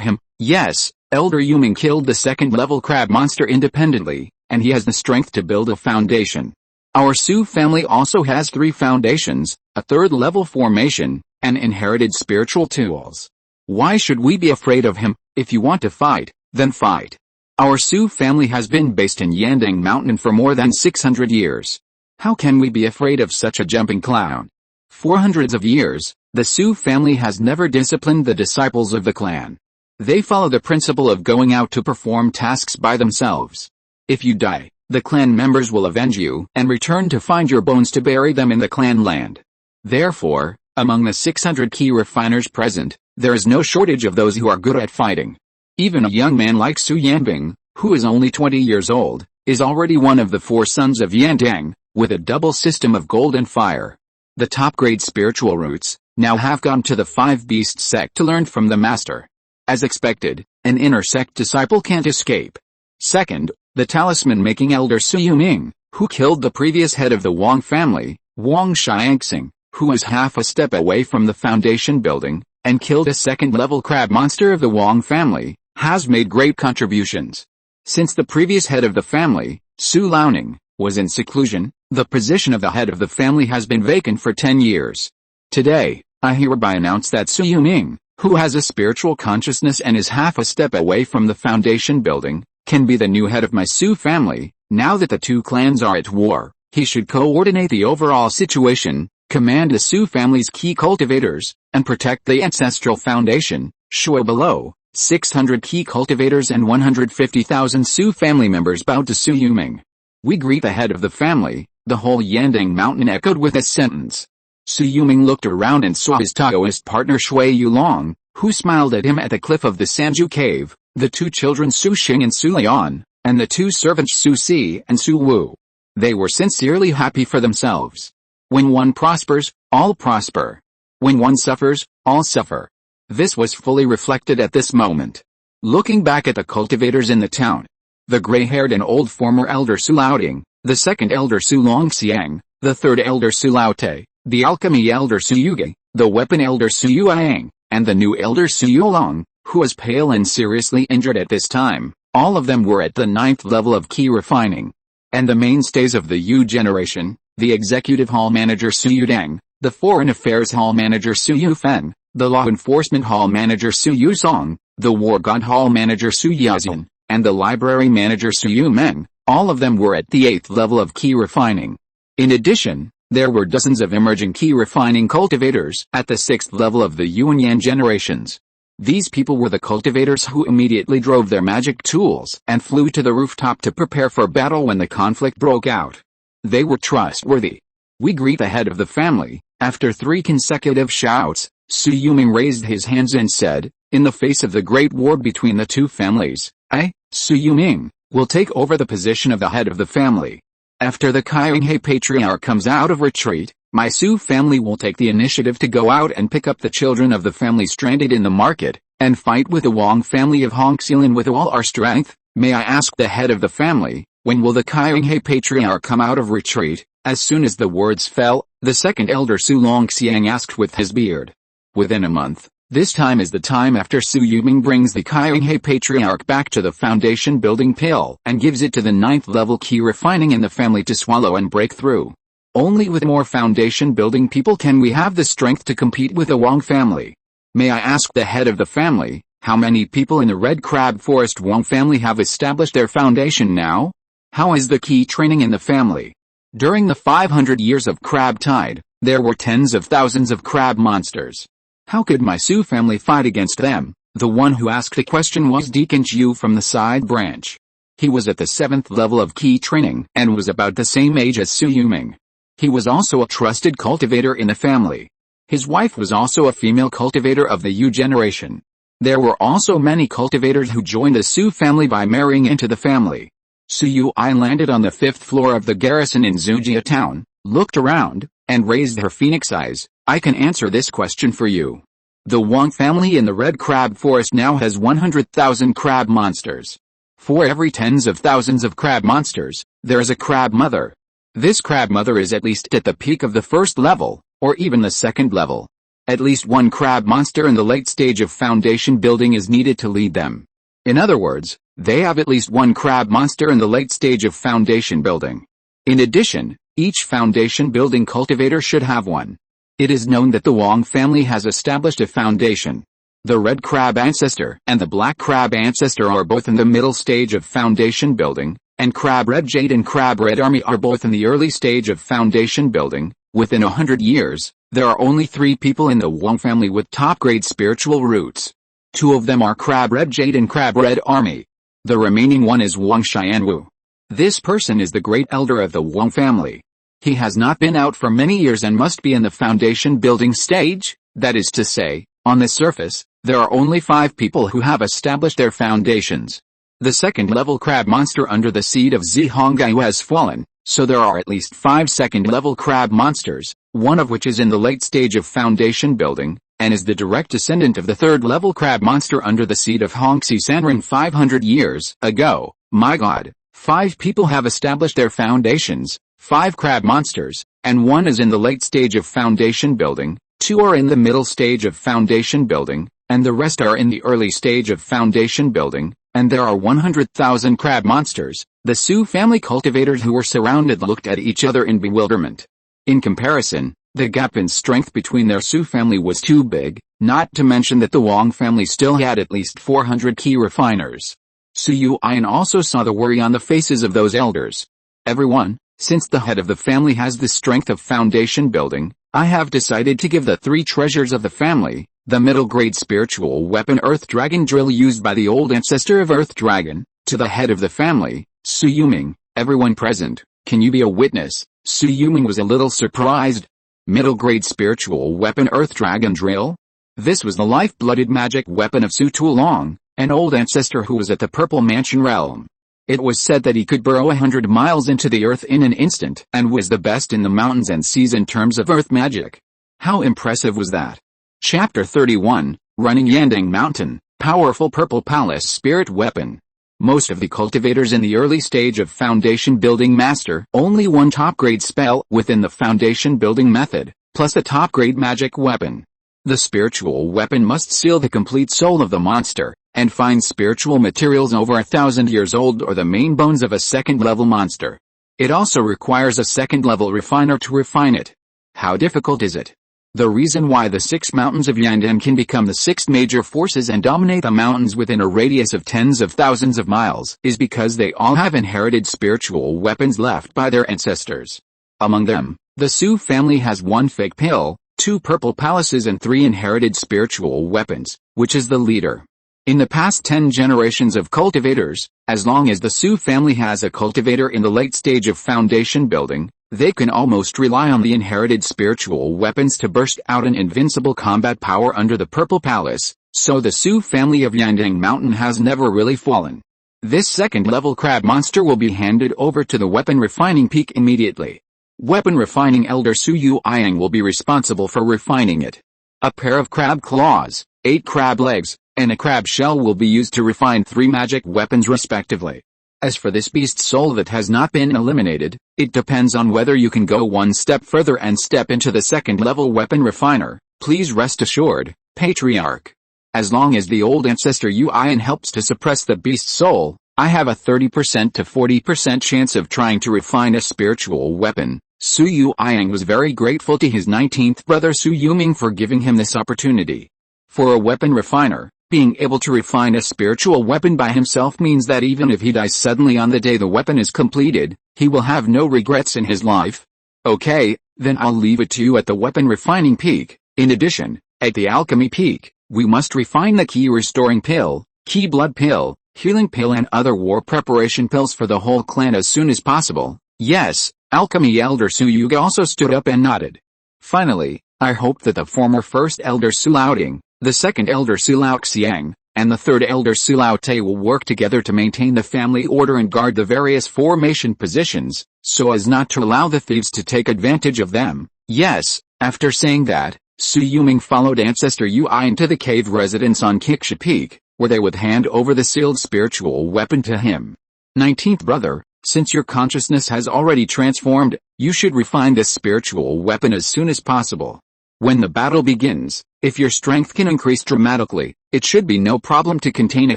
him. Yes, Elder Yuming killed the 2nd level crab monster independently, and he has the strength to build a foundation. Our Su family also has 3 foundations, a 3rd level formation, and inherited spiritual tools. Why should we be afraid of him? If you want to fight, then fight. Our Su family has been based in Yandang Mountain for more than 600 years. How can we be afraid of such a jumping clown? For hundreds of years, the Su family has never disciplined the disciples of the clan. They follow the principle of going out to perform tasks by themselves. If you die, the clan members will avenge you and return to find your bones to bury them in the clan land. Therefore, among the 600 Qi refiners present, there is no shortage of those who are good at fighting. Even a young man like Su Yanbing, who is only 20 years old, is already one of the 4 sons of Yandang, with a double system of gold and fire. The top-grade spiritual roots now have gone to the 5 Beast sect to learn from the master. As expected, an inner sect disciple can't escape. Second, the talisman-making elder Su Yuming, who killed the previous head of the Wang family, Wang Xiangxing, who was half a step away from the foundation building, and killed a 2nd-level crab monster of the Wang family, has made great contributions. Since the previous head of the family, Su Liaoning, was in seclusion, the position of the head of the family has been vacant for 10 years. Today, I hereby announce that Su Yuming, who has a spiritual consciousness and is half a step away from the foundation building, can be the new head of my Su family. Now that the 2 clans are at war, he should coordinate the overall situation, command the Su family's key cultivators, and protect the ancestral foundation. Shui below, 600 key cultivators and 150,000 Su family members bowed to Su Yuming. We greet the head of the family. The whole Yandang Mountain echoed with this sentence. Su Yuming looked around and saw his Taoist partner Shui Yulong, who smiled at him at the cliff of the Sanju cave, the 2 children Su Xing and Su Lian, and the 2 servants Su Si and Su Wu. They were sincerely happy for themselves. When one prospers, all prosper. When one suffers, all suffer. This was fully reflected at this moment. Looking back at the cultivators in the town, the gray-haired and old former elder Su Liaoting, the 2nd elder Su Longxiang, the 3rd elder Su Laote, the alchemy elder Su Yuge, the weapon elder Su Yuang, and the new elder Su Yulong, who was pale and seriously injured at this time, all of them were at the 9th level of Qi refining. And the mainstays of the Yu generation, the executive hall manager Su Yudang, the foreign affairs hall manager Su Yufeng, the law enforcement hall manager Su Yusong, the war god hall manager Su Yazin, and the library manager Su Yumeng, all of them were at the 8th level of Qi refining. In addition, there were dozens of emerging Qi refining cultivators at the 6th level of the Yuan Yan generations. These people were the cultivators who immediately drove their magic tools and flew to the rooftop to prepare for battle when the conflict broke out. They were trustworthy. We greet the head of the family. After 3 consecutive shouts, Shui Yulong raised his hands and said, in the face of the great war between the two families, I, Shui Yulong, will take over the position of the head of the family. After the Qi patriarch comes out of retreat, my Sui family will take the initiative to go out and pick up the children of the family stranded in the market, and fight with the Wang family of Hongxilan with all our strength. May I ask the head of the family, when will the Qi patriarch come out of retreat? As soon as the words fell, the second elder Su Longxiang asked with his beard. Within a month. This time is the time after Shui Yulong brings the Qi patriarch back to the foundation building pill and gives it to the 9th level Qi refining in the family to swallow and break through. Only with more foundation building people can we have the strength to compete with the Wang family. May I ask the head of the family, how many people in the Red Crab Forest Wang family have established their foundation now? How is the Qi training in the family? During the 500 years of crab tide, there were tens of thousands of crab monsters. How could my Sui family fight against them? The one who asked the question was Deacon Yu from the side branch. He was at the 7th level of Qi training and was about the same age as Shui Yulong. He was also a trusted cultivator in the family. His wife was also a female cultivator of the Yu generation. There were also many cultivators who joined the Sui family by marrying into the family. Shui Yulong landed on the 5th floor of the garrison in Zujia town, looked around, and raised her phoenix eyes. I can answer this question for you. The Wang family in the Red Crab Forest now has 100,000 crab monsters. For every tens of thousands of crab monsters, there is a crab mother. This crab mother is at least at the peak of the 1st level, or even the 2nd level. At least one crab monster in the late stage of foundation building is needed to lead them. In other words, they have at least one crab monster in the late stage of foundation building. In addition, each foundation building cultivator should have one. It is known that the Wang family has established a foundation. The red crab ancestor and the black crab ancestor are both in the middle stage of foundation building, and crab red jade and crab red army are both in the early stage of foundation building. Within 100 years, there are only 3 people in the Wang family with top-grade spiritual roots. 2 of them are crab red jade and crab red army. The remaining one is Wang Xianwu. This person is the great elder of the Wang family. He has not been out for many years and must be in the foundation building stage. That is to say, on the surface, there are only 5 people who have established their foundations. The 2nd level crab monster under the seed of Zihongyu has fallen, so there are at least 5 2nd level crab monsters, one of which is in the late stage of foundation building, and is the direct descendant of the 3rd level crab monster under the seed of Hongxi Sanren 500 years ago. My god, 5 people have established their foundations, 5 crab monsters, and 1 is in the late stage of foundation building, 2 are in the middle stage of foundation building, and the rest are in the early stage of foundation building, and there are 100,000 crab monsters. The Sui family cultivators who were surrounded looked at each other in bewilderment. In comparison, the gap in strength between their Sui family was too big, not to mention that the Wang family still had at least 400 Qi refiners. Shui Yulong also saw the worry on the faces of those elders. Everyone, since the head of the family has the strength of foundation building, I have decided to give the 3 treasures of the family, the middle-grade spiritual weapon Earth Dragon Drill used by the old ancestor of Earth Dragon, to the head of the family, Shui Yulong. Everyone present, can you be a witness? Shui Yulong was a little surprised. Middle-grade spiritual weapon Earth Dragon Drill? This was the life-blooded magic weapon of Su Tulong, an old ancestor who was at the Purple Mansion realm. It was said that he could burrow 100 miles into the earth in an instant and was the best in the mountains and seas in terms of earth magic. How impressive was that? Chapter 31, Running Yandang Mountain, Powerful Purple Palace Spirit Weapon. Most of the cultivators in the early stage of foundation building master only one top-grade spell within the foundation building method, plus a top-grade magic weapon. The spiritual weapon must seal the complete soul of the monster, and find spiritual materials over 1,000 years old or the main bones of a 2nd-level monster. It also requires a 2nd-level refiner to refine it. How difficult is it? The reason why the 6 mountains of Yandang can become the 6 major forces and dominate the mountains within a radius of tens of thousands of miles is because they all have inherited spiritual weapons left by their ancestors. Among them, the Sui family has 1 fake pill, 2 purple palaces and 3 inherited spiritual weapons, which is the leader. In the past 10 generations of cultivators, as long as the Su family has a cultivator in the late stage of foundation building, they can almost rely on the inherited spiritual weapons to burst out an invincible combat power under the Purple Palace, so the Su family of Yandang Mountain has never really fallen. This second-level crab monster will be handed over to the weapon refining peak immediately. Weapon refining Elder Su Yulong will be responsible for refining it. A pair of crab claws, 8 crab legs, and a crab shell will be used to refine 3 magic weapons respectively. As for this beast soul that has not been eliminated, it depends on whether you can go one step further and step into the second-level weapon refiner. Please rest assured, Patriarch. As long as the old ancestor Yulong helps to suppress the beast soul, I have a 30% to 40% chance of trying to refine a spiritual weapon. Su Yulong was very grateful to his 19th brother Su Yuming for giving him this opportunity. For a weapon refiner, being able to refine a spiritual weapon by himself means that even if he dies suddenly on the day the weapon is completed, he will have no regrets in his life. Okay, then I'll leave it to you at the weapon refining peak. In addition, at the alchemy peak, we must refine the Qi restoring pill, Qi blood pill, healing pill and other war preparation pills for the whole clan as soon as possible. Yes, alchemy elder Su Yuga also stood up and nodded. Finally, I hope that the former first elder Su Laoting, the second elder Su Lao Xiang, and the third elder Su Lao Te will work together to maintain the family order and guard the various formation positions, so as not to allow the thieves to take advantage of them. Yes, after saying that, Su Yuming followed ancestor Yulong to the cave residence on Qiqi Peak, where they would hand over the sealed spiritual weapon to him. 19th brother, since your consciousness has already transformed, you should refine this spiritual weapon as soon as possible. When the battle begins, if your strength can increase dramatically, it should be no problem to contain a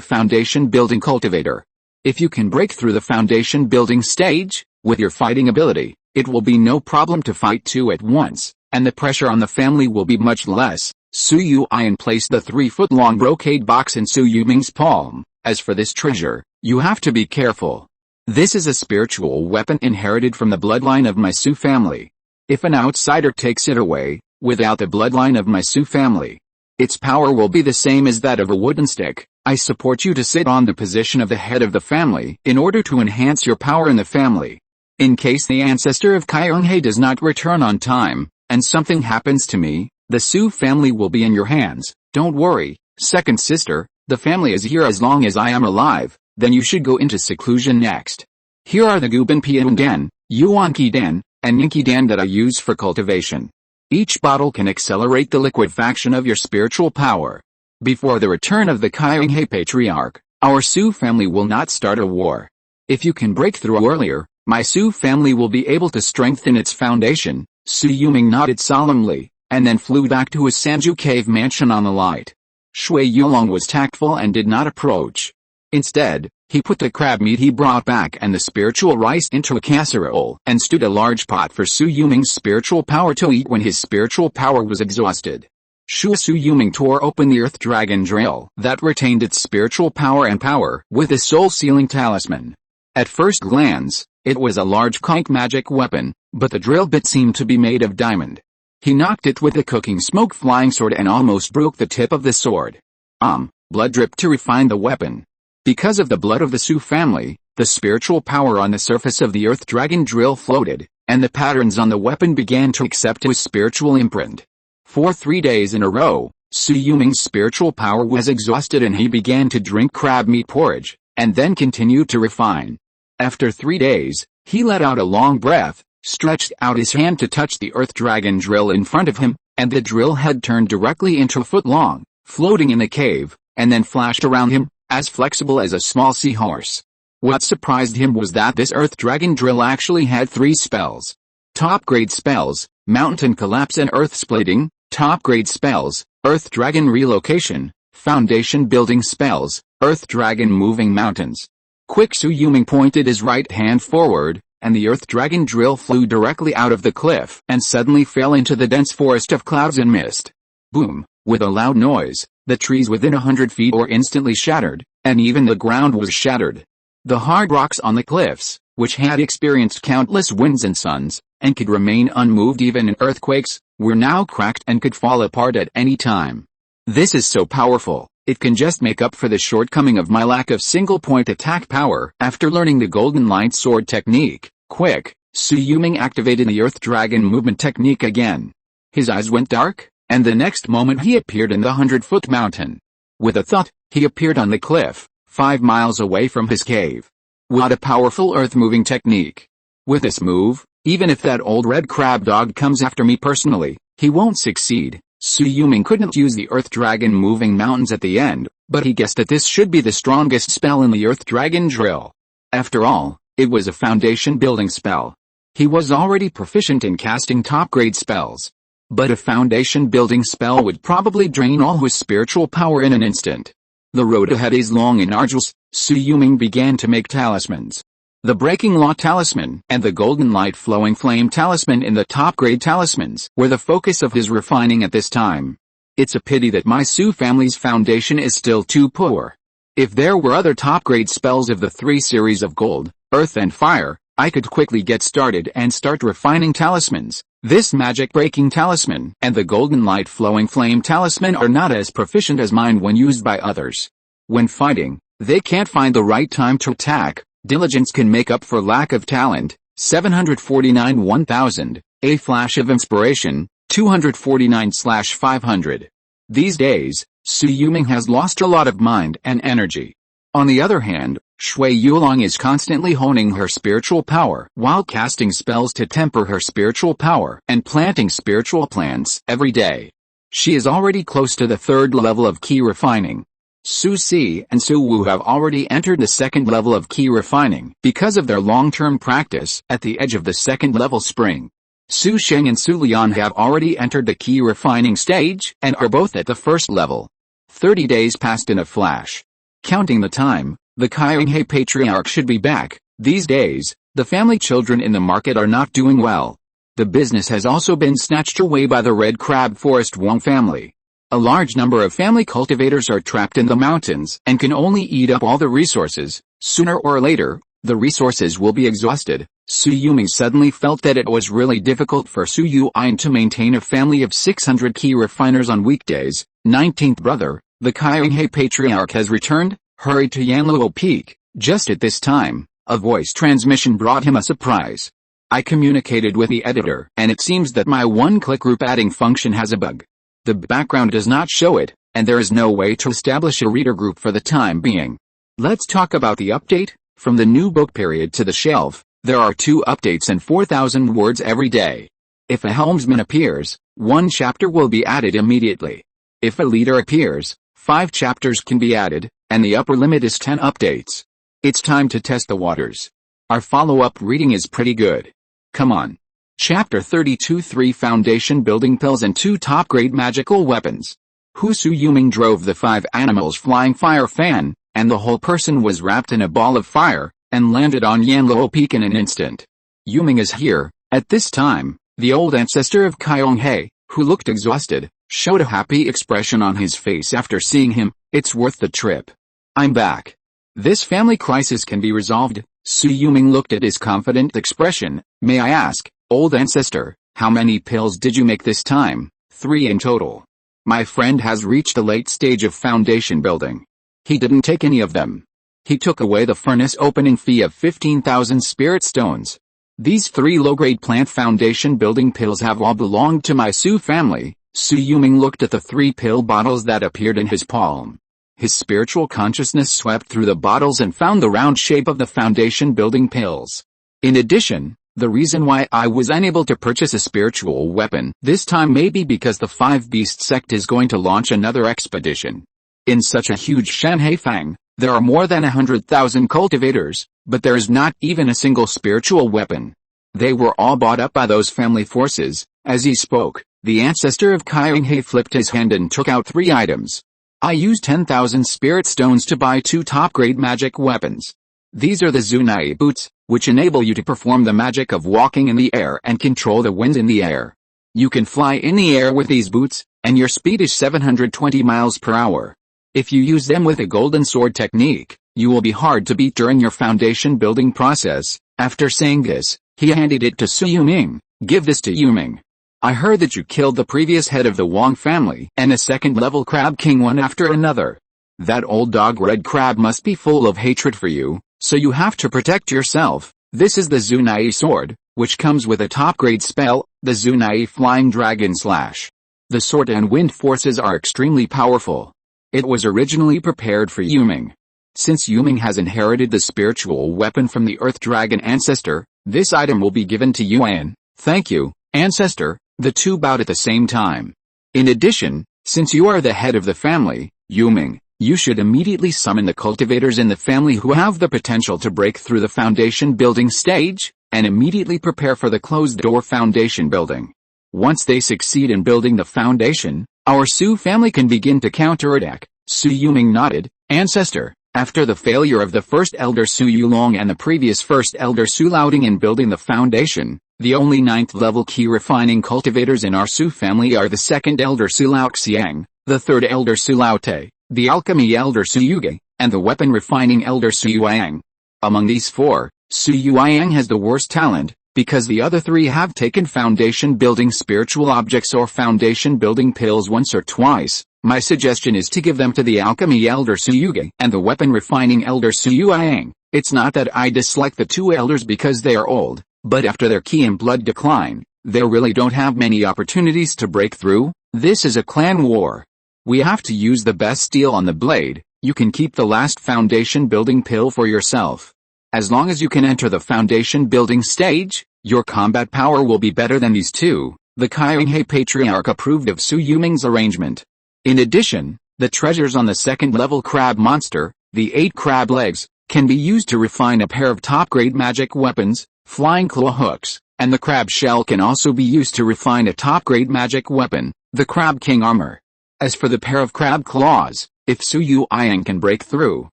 foundation building cultivator. If you can break through the foundation building stage, with your fighting ability, it will be no problem to fight 2 at once, and the pressure on the family will be much less. Su Yulong placed the 3-foot-long brocade box in Su Yuming's palm. As for this treasure, you have to be careful. This is a spiritual weapon inherited from the bloodline of my Su family. If an outsider takes it away, without the bloodline of my Su family, its power will be the same as that of a wooden stick. I support you to sit on the position of the head of the family in order to enhance your power in the family. In case the ancestor of Kyunghae does not return on time, and something happens to me, the Su family will be in your hands. Don't worry, second sister, the family is here as long as I am alive, then you should go into seclusion next. Here are the Guban Piundan, Yuanqi Dan, and Yinqi Dan that I use for cultivation. Each bottle can accelerate the liquefaction of your spiritual power. Before the return of the Kyunghae Patriarch, our Su family will not start a war. If you can break through earlier, my Su family will be able to strengthen its foundation. Su Yuming nodded solemnly, and then flew back to his Sanju cave mansion on the light. Shui Yulong was tactful and did not approach. Instead, he put the crab meat he brought back and the spiritual rice into a casserole and stood a large pot for Su Yuming's spiritual power to eat when his spiritual power was exhausted. Su Yuming tore open the earth dragon drill that retained its spiritual power and power with a soul-sealing talisman. At first glance, it was a large kite magic weapon, but the drill bit seemed to be made of diamond. He knocked it with a cooking smoke flying sword and almost broke the tip of the sword. Blood dripped to refine the weapon. Because of the blood of the Su family, the spiritual power on the surface of the earth dragon drill floated, and the patterns on the weapon began to accept his spiritual imprint. For 3 days in a row, Su Yuming's spiritual power was exhausted and he began to drink crab meat porridge, and then continued to refine. After 3 days, he let out a long breath, stretched out his hand to touch the earth dragon drill in front of him, and the drill head turned directly into a foot long, floating in the cave, and then flashed around him, as flexible as a small seahorse. What surprised him was that this earth dragon drill actually had 3 spells. Top-grade spells, Mountain Collapse and Earth Splitting. Top-grade spells, Earth Dragon Relocation. Foundation building spells, Earth Dragon Moving Mountains. Quick Su Yuming pointed his right hand forward, and the earth dragon drill flew directly out of the cliff and suddenly fell into the dense forest of clouds and mist. Boom! With a loud noise, the trees within 100 feet were instantly shattered, and even the ground was shattered. The hard rocks on the cliffs, which had experienced countless winds and suns, and could remain unmoved even in earthquakes, were now cracked and could fall apart at any time. This is so powerful. It can just make up for the shortcoming of my lack of single-point attack power. After learning the Golden Light Sword technique, quick, Sui Yulong activated the Earth Dragon movement technique again. His eyes went dark, and the next moment he appeared in the 100-foot mountain. With a thud, he appeared on the cliff, 5 miles away from his cave. What a powerful earth-moving technique. With this move, even if that old red crab dog comes after me personally, he won't succeed. Sui Yulong couldn't use the Earth Dragon moving mountains at the end, but he guessed that this should be the strongest spell in the Earth Dragon drill. After all, it was a foundation building spell. He was already proficient in casting top-grade spells. But a foundation building spell would probably drain all his spiritual power in an instant. The road ahead is long and arduous. Sui Yulong began to make talismans. The Breaking Law Talisman and the Golden Light Flowing Flame Talisman in the top-grade talismans were the focus of his refining at this time. It's a pity that my Su family's foundation is still too poor. If there were other top-grade spells of the 3 series of Gold, Earth and Fire, I could quickly get started and start refining talismans. This Magic Breaking Talisman and the Golden Light Flowing Flame Talisman are not as proficient as mine when used by others. When fighting, they can't find the right time to attack. Diligence can make up for lack of talent. 749 1000, a flash of inspiration, 249/500. These days, Sui Yulong has lost a lot of mind and energy. On the other hand, Shui Yulong is constantly honing her spiritual power while casting spells to temper her spiritual power and planting spiritual plants every day. She is already close to the 3rd level of Qi Refining. Su Si and Su Wu have already entered the 2nd level of Qi Refining because of their long-term practice at the edge of the 2nd level spring. Su Sheng and Su Lian have already entered the Qi Refining stage and are both at the 1st level. 30 days passed in a flash. Counting the time, the Qi patriarch should be back. These days, the family children in the market are not doing well. The business has also been snatched away by the Red Crab Forest Wong family. A large number of family cultivators are trapped in the mountains and can only eat up all the resources. Sooner or later, the resources will be exhausted. Sui Yulong suddenly felt that it was really difficult for Su Yuan to maintain a family of 600 Qi refiners on weekdays. 19th brother, the Qi patriarch has returned. Hurried to Yanluo Peak. Just at this time, a voice transmission brought him a surprise. I communicated with the editor, and it seems that my one-click group adding function has a bug. The background does not show it, and there is no way to establish a reader group for the time being. Let's talk about the update. From the new book period to the shelf, there are 2 updates and 4,000 words every day. If a helmsman appears, 1 chapter will be added immediately. If a leader appears, 5 chapters can be added, and the upper limit is 10 updates. It's time to test the waters. Our follow-up reading is pretty good. Come on. Chapter 32 3 Foundation Building Pills and 2 Top-Grade Magical Weapons. Su Yulong drove the 5 animals flying fire fan, and the whole person was wrapped in a ball of fire, and landed on Yanluo Peak in an instant. Yulong is here. At this time, the old ancestor of Qi, who looked exhausted, showed a happy expression on his face after seeing him. It's worth the trip. I'm back. This family crisis can be resolved. Sui Yulong looked at his confident expression. May I ask, old ancestor, how many pills did you make this time? 3 in total. My friend has reached a late stage of foundation building. He didn't take any of them. He took away the furnace opening fee of 15,000 spirit stones. These 3 low-grade plant foundation building pills have all belonged to my Su family. Sui Yulong looked at the 3 pill bottles that appeared in his palm. His spiritual consciousness swept through the bottles and found the round shape of the foundation building pills. In addition, the reason why I was unable to purchase a spiritual weapon this time may be because the 5 Beast sect is going to launch another expedition. In such a huge Shanhaifang, there are more than 100,000 cultivators, but there is not even a single spiritual weapon. They were all bought up by those family forces. As he spoke, the ancestor of Qi flipped his hand and took out 3 items. I used 10,000 spirit stones to buy 2 top-grade magic weapons. These are the Zunai boots, which enable you to perform the magic of walking in the air and control the wind in the air. You can fly in the air with these boots, and your speed is 720 miles per hour. If you use them with a golden sword technique, you will be hard to beat during your foundation building process. After saying this, he handed it to Sui Yulong. Give this to Yulong. I heard that you killed the previous head of the Wong family and a 2nd-level crab king one after another. That old dog red crab must be full of hatred for you, so you have to protect yourself. This is the Zunai sword, which comes with a top-grade spell, the Zunai Flying Dragon Slash. The sword and wind forces are extremely powerful. It was originally prepared for Yuming. Since Yuming has inherited the spiritual weapon from the Earth Dragon ancestor, this item will be given to Yuan. Thank you, ancestor. The two bowed at the same time. In addition, since you are the head of the family, Yuming, you should immediately summon the cultivators in the family who have the potential to break through the foundation building stage, and immediately prepare for the closed-door foundation building. Once they succeed in building the foundation, our Su family can begin to counterattack. Su Yuming nodded. Ancestor, after the failure of the first Elder Su Yulong and the previous first Elder Su Laoding in building the foundation, the only 9th-level Qi refining cultivators in our Su family are the second Elder Su Lao Xiang, the third Elder Su Lao Te, the alchemy Elder Su Yuge, and the weapon refining Elder Su Yuang. Among these four, Su Yuang has the worst talent, because the other three have taken foundation building spiritual objects or foundation building pills once or twice. My suggestion is to give them to the alchemy Elder Su Yuge and the weapon refining Elder Su Yuang. It's not that I dislike the two elders because they are old, but after their Qi and blood decline, they really don't have many opportunities to break through. This is a clan war. We have to use the best steel on the blade. You can keep the last foundation building pill for yourself. As long as you can enter the foundation building stage, your combat power will be better than these two. The Qi Patriarch approved of Su Yuming's arrangement. In addition, the treasures on the second-level crab monster, the 8 crab legs, can be used to refine a pair of top-grade magic weapons, flying claw hooks, and the crab shell can also be used to refine a top-grade magic weapon, the Crab King armor. As for the pair of crab claws, if Su Yuang can break through,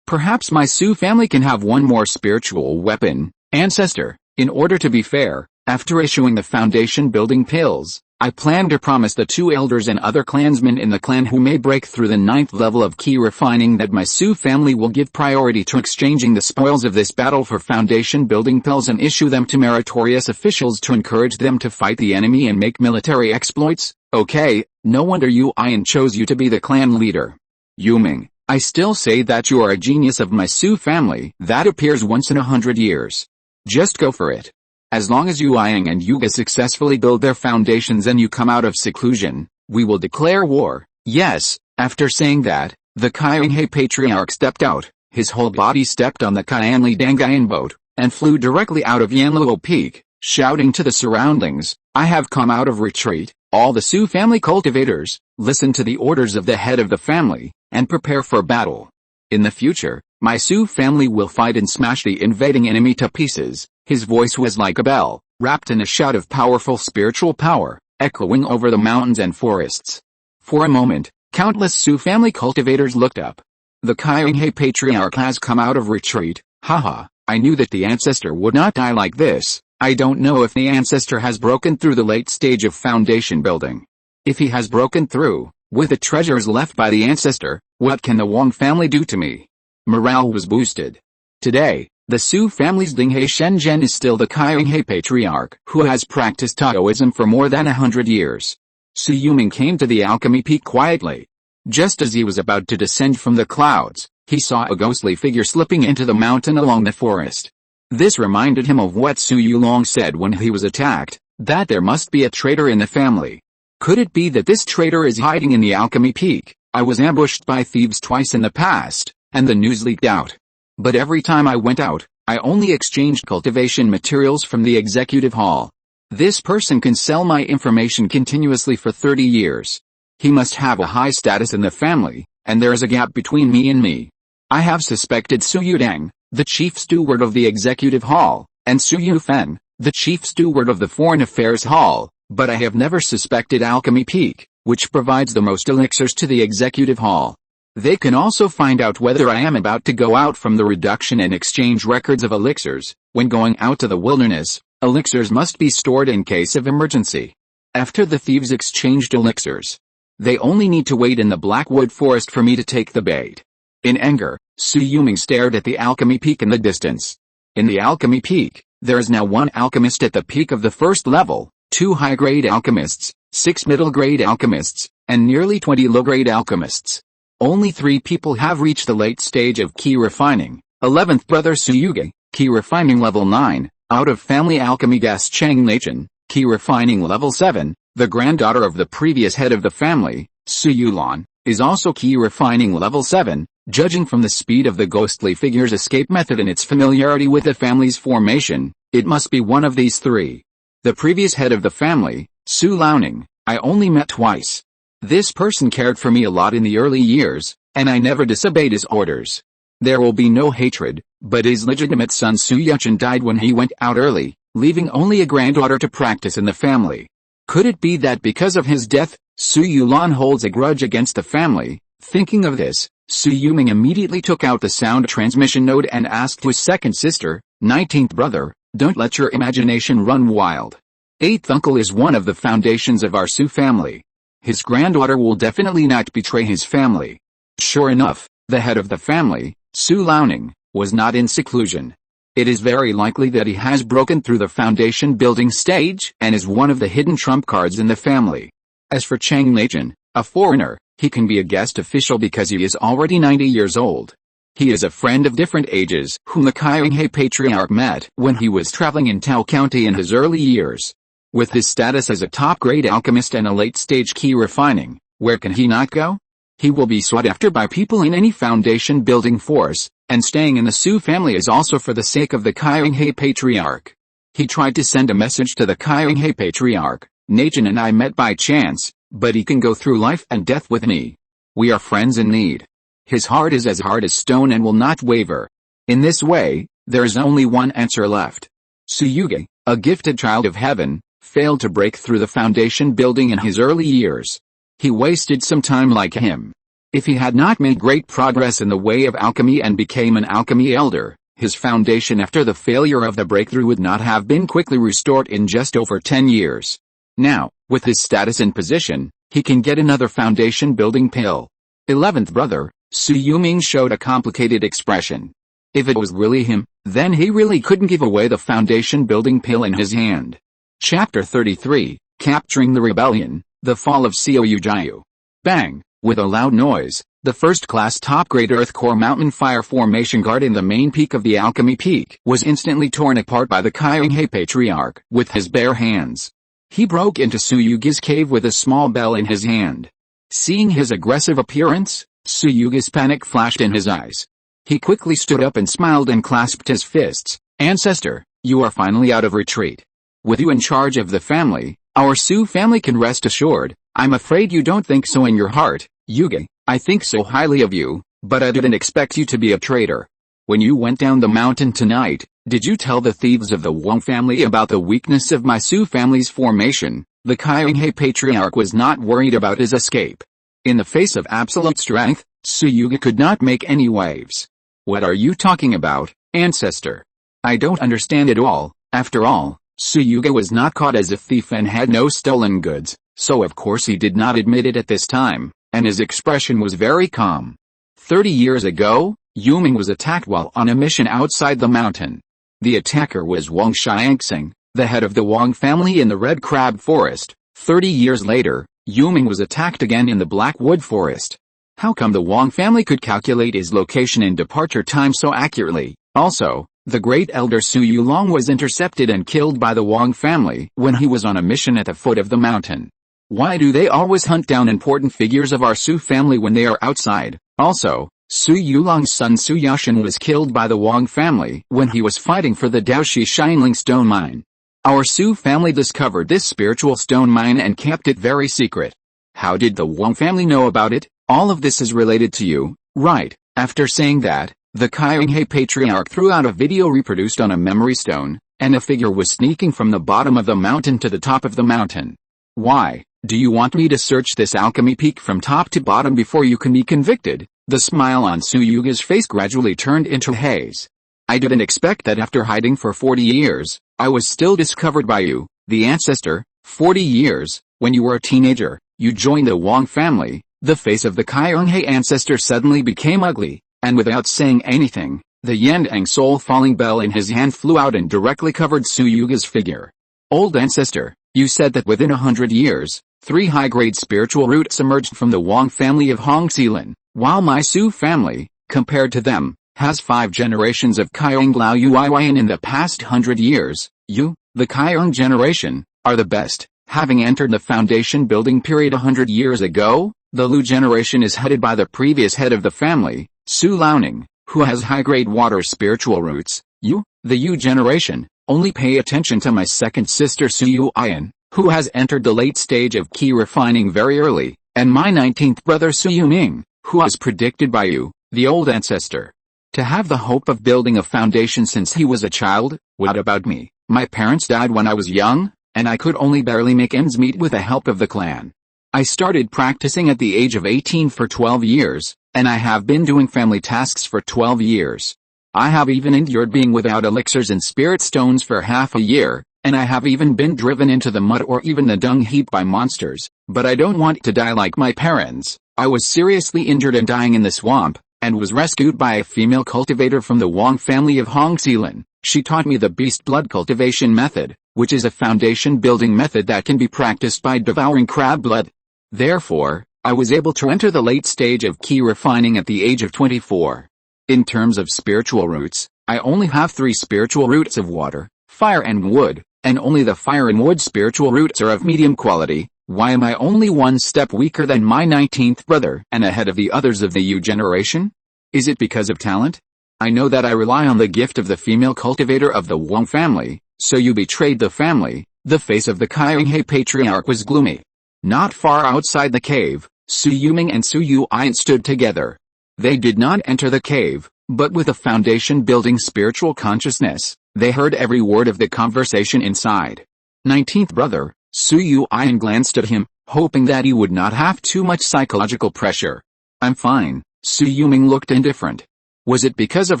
perhaps my Su family can have one more spiritual weapon. Ancestor, in order to be fair, after issuing the foundation building pills, I plan to promise the two elders and other clansmen in the clan who may break through the 9th level of Qi refining that my Su family will give priority to exchanging the spoils of this battle for foundation building pills and issue them to meritorious officials to encourage them to fight the enemy and make military exploits. Okay, no wonder Yuan chose you to be the clan leader. Yuming, I still say that you are a genius of my Su family that appears once in 100 years. Just go for it. As long as Yuang and Yuga successfully build their foundations and you come out of seclusion, we will declare war. Yes. After saying that, the Qi Patriarch stepped out, his whole body stepped on the Qianli Dangayan boat, and flew directly out of Yanluo Peak, shouting to the surroundings, I have come out of retreat. All the Su family cultivators, listen to the orders of the head of the family, and prepare for battle. In the future, my Su family will fight and smash the invading enemy to pieces. His voice was like a bell, wrapped in a shout of powerful spiritual power, echoing over the mountains and forests. For a moment, countless Su family cultivators looked up. The Qi Patriarch has come out of retreat. Haha, I knew that the ancestor would not die like this. I don't know if the ancestor has broken through the late stage of foundation building. If he has broken through, with the treasures left by the ancestor, what can the Wang family do to me? Morale was boosted. Today, the Su family's Dinghe Shenzhen is still the Qi Patriarch, who has practiced Taoism for more than 100 years. Su Yuming came to the alchemy peak quietly. Just as he was about to descend from the clouds, he saw a ghostly figure slipping into the mountain along the forest. This reminded him of what Shui Yulong said when he was attacked, that there must be a traitor in the family. Could it be that this traitor is hiding in the alchemy peak? I was ambushed by thieves twice in the past, and the news leaked out. But every time I went out, I only exchanged cultivation materials from the executive hall. This person can sell my information continuously for 30 years. He must have a high status in the family, and there is a gap between me and me. I have suspected Su Yudang, the chief steward of the executive hall, and Su Yufeng, the chief steward of the foreign affairs hall, but I have never suspected Alchemy Peak, which provides the most elixirs to the executive hall. They can also find out whether I am about to go out from the reduction and exchange records of elixirs. When going out to the wilderness, elixirs must be stored in case of emergency. After the thieves exchanged elixirs, they only need to wait in the Blackwood Forest for me to take the bait. In anger, Su Yuming stared at the alchemy peak in the distance. In the alchemy peak, there is now 1 alchemist at the peak of the first level, 2 high-grade alchemists, 6 middle-grade alchemists, and nearly 20 low-grade alchemists. Only 3 people have reached the late stage of Qi refining. 11th brother Suyuge, Qi refining level 9, out of family alchemy guest Chang Nachan, Qi refining level 7, the granddaughter of the previous head of the family, Shui Yulong, is also Qi refining level 7, judging from the speed of the ghostly figure's escape method and its familiarity with the family's formation, it must be one of these 3. The previous head of the family, Su Liaoning, I only met twice. This person cared for me a lot in the early years, and I never disobeyed his orders. There will be no hatred, but his legitimate son Su Yuchen died when he went out early, leaving only a granddaughter to practice in the family. Could it be that because of his death, Su Yulong holds a grudge against the family? Thinking of this, Su Yuming immediately took out the sound transmission node and asked his second sister, 19th brother, don't let your imagination run wild. 8th uncle is one of the foundations of our Su family. His granddaughter will definitely not betray his family. Sure enough, the head of the family, Su Liaoning, was not in seclusion. It is very likely that he has broken through the foundation building stage and is one of the hidden trump cards in the family. As for Chang Nachan, a foreigner, he can be a guest official because he is already 90 years old. He is a friend of different ages whom the Qi patriarch met when he was traveling in Tao County in his early years. With his status as a top-grade alchemist and a late-stage Qi refining, where can he not go? He will be sought after by people in any foundation-building force, and staying in the Su family is also for the sake of the Qi patriarch. He tried to send a message to the Qi patriarch, Nachan and I met by chance, but he can go through life and death with me. We are friends in need. His heart is as hard as stone and will not waver. In this way, there is only one answer left. Suyuge, a gifted child of heaven, failed to break through the foundation building in his early years. He wasted some time like him. If he had not made great progress in the way of alchemy and became an alchemy elder, his foundation after the failure of the breakthrough would not have been quickly restored in just over 10 years. Now, with his status and position, he can get another foundation building pill. 11th brother, Su Yuming showed a complicated expression. If it was really him, then he really couldn't give away the foundation building pill in his hand. Chapter 33, Capturing the Rebellion, The Fall of Xiao Jiu. Bang! With a loud noise, the first-class top-grade earth core mountain fire formation guard in the main peak of the alchemy peak was instantly torn apart by the Qi patriarch with his bare hands. He broke into Suyuge's cave with a small bell in his hand. Seeing his aggressive appearance, Suyuge's panic flashed in his eyes. He quickly stood up and smiled and clasped his fists. Ancestor, you are finally out of retreat. With you in charge of the family, our Su family can rest assured. I'm afraid you don't think so in your heart, Yuge. I think so highly of you, but I didn't expect you to be a traitor. When you went down the mountain tonight, did you tell the thieves of the Wang family about the weakness of my Su family's formation? The Qi patriarch was not worried about his escape. In the face of absolute strength, Suyuge could not make any waves. What are you talking about, ancestor? I don't understand at all. After all, Suyuge was not caught as a thief and had no stolen goods, so of course he did not admit it at this time, and his expression was very calm. 30 years ago, Yuming was attacked while on a mission outside the mountain. The attacker was Wang Xiangxing, the head of the Wang family in the Red Crab Forest. 30 years later, Yuming was attacked again in the Blackwood Forest. How come the Wang family could calculate his location and departure time so accurately? Also, the great elder Shui Yulong was intercepted and killed by the Wang family when he was on a mission at the foot of the mountain. Why do they always hunt down important figures of our Su family when they are outside? Also, Shui Yulong's son Su Yashan was killed by the Wang family when he was fighting for the Daoshi Shineling stone mine. Our Su family discovered this spiritual stone mine and kept it very secret. How did the Wang family know about it? All of this is related to you, right? After saying that, the Qi patriarch threw out a video reproduced on a memory stone, and a figure was sneaking from the bottom of the mountain to the top of the mountain. Why, do you want me to search this alchemy peak from top to bottom before you can be convicted? The smile on Suyuge's face gradually turned into haze. I didn't expect that after hiding for 40 years, I was still discovered by you, the ancestor. 40 years, when you were a teenager, you joined the Wang family. The face of the Qi ancestor suddenly became ugly, and without saying anything, the Yandang soul-falling bell in his hand flew out and directly covered Suyuge's figure. Old ancestor, you said that within 100 years, 3 high-grade spiritual roots emerged from the Wang family of Hongxilan. While my Su family, compared to them, has 5 generations of Kyong Lao Uiyan in the past 100 years, you, the Kyong generation, are the best. Having entered the foundation building period 100 years ago, the Lu generation is headed by the previous head of the family, Su Laoning, who has high-grade water spiritual roots. You, the Yu generation, only pay attention to my second sister Su Yuan, who has entered the late stage of Qi refining very early, and my 19th brother Su Yuming, who was predicted by you, the old ancestor, to have the hope of building a foundation since he was a child. What about me? My parents died when I was young, and I could only barely make ends meet with the help of the clan. I started practicing at the age of 18 for 12 years, and I have been doing family tasks for 12 years. I have even endured being without elixirs and spirit stones for half a year, and I have even been driven into the mud or even the dung heap by monsters, but I don't want to die like my parents. I was seriously injured and dying in the swamp, and was rescued by a female cultivator from the Wang family of Hongxilan. She taught me the beast blood cultivation method, which is a foundation building method that can be practiced by devouring crab blood. Therefore, I was able to enter the late stage of Qi refining at the age of 24. In terms of spiritual roots, I only have 3 spiritual roots of water, fire and wood, and only the fire and wood spiritual roots are of medium quality. Why am I only 1 step weaker than my 19th brother and ahead of the others of the Yu generation? Is it because of talent? I know that I rely on the gift of the female cultivator of the Wang family, so you betrayed the family. The face of the Kyonghae patriarch was gloomy. Not far outside the cave, Su Yuming and Su Yuan stood together. They did not enter the cave, but with a foundation building spiritual consciousness, they heard every word of the conversation inside. 19th brother, Su Yuan glanced at him, hoping that he would not have too much psychological pressure. I'm fine. Su Yuming looked indifferent. Was it because of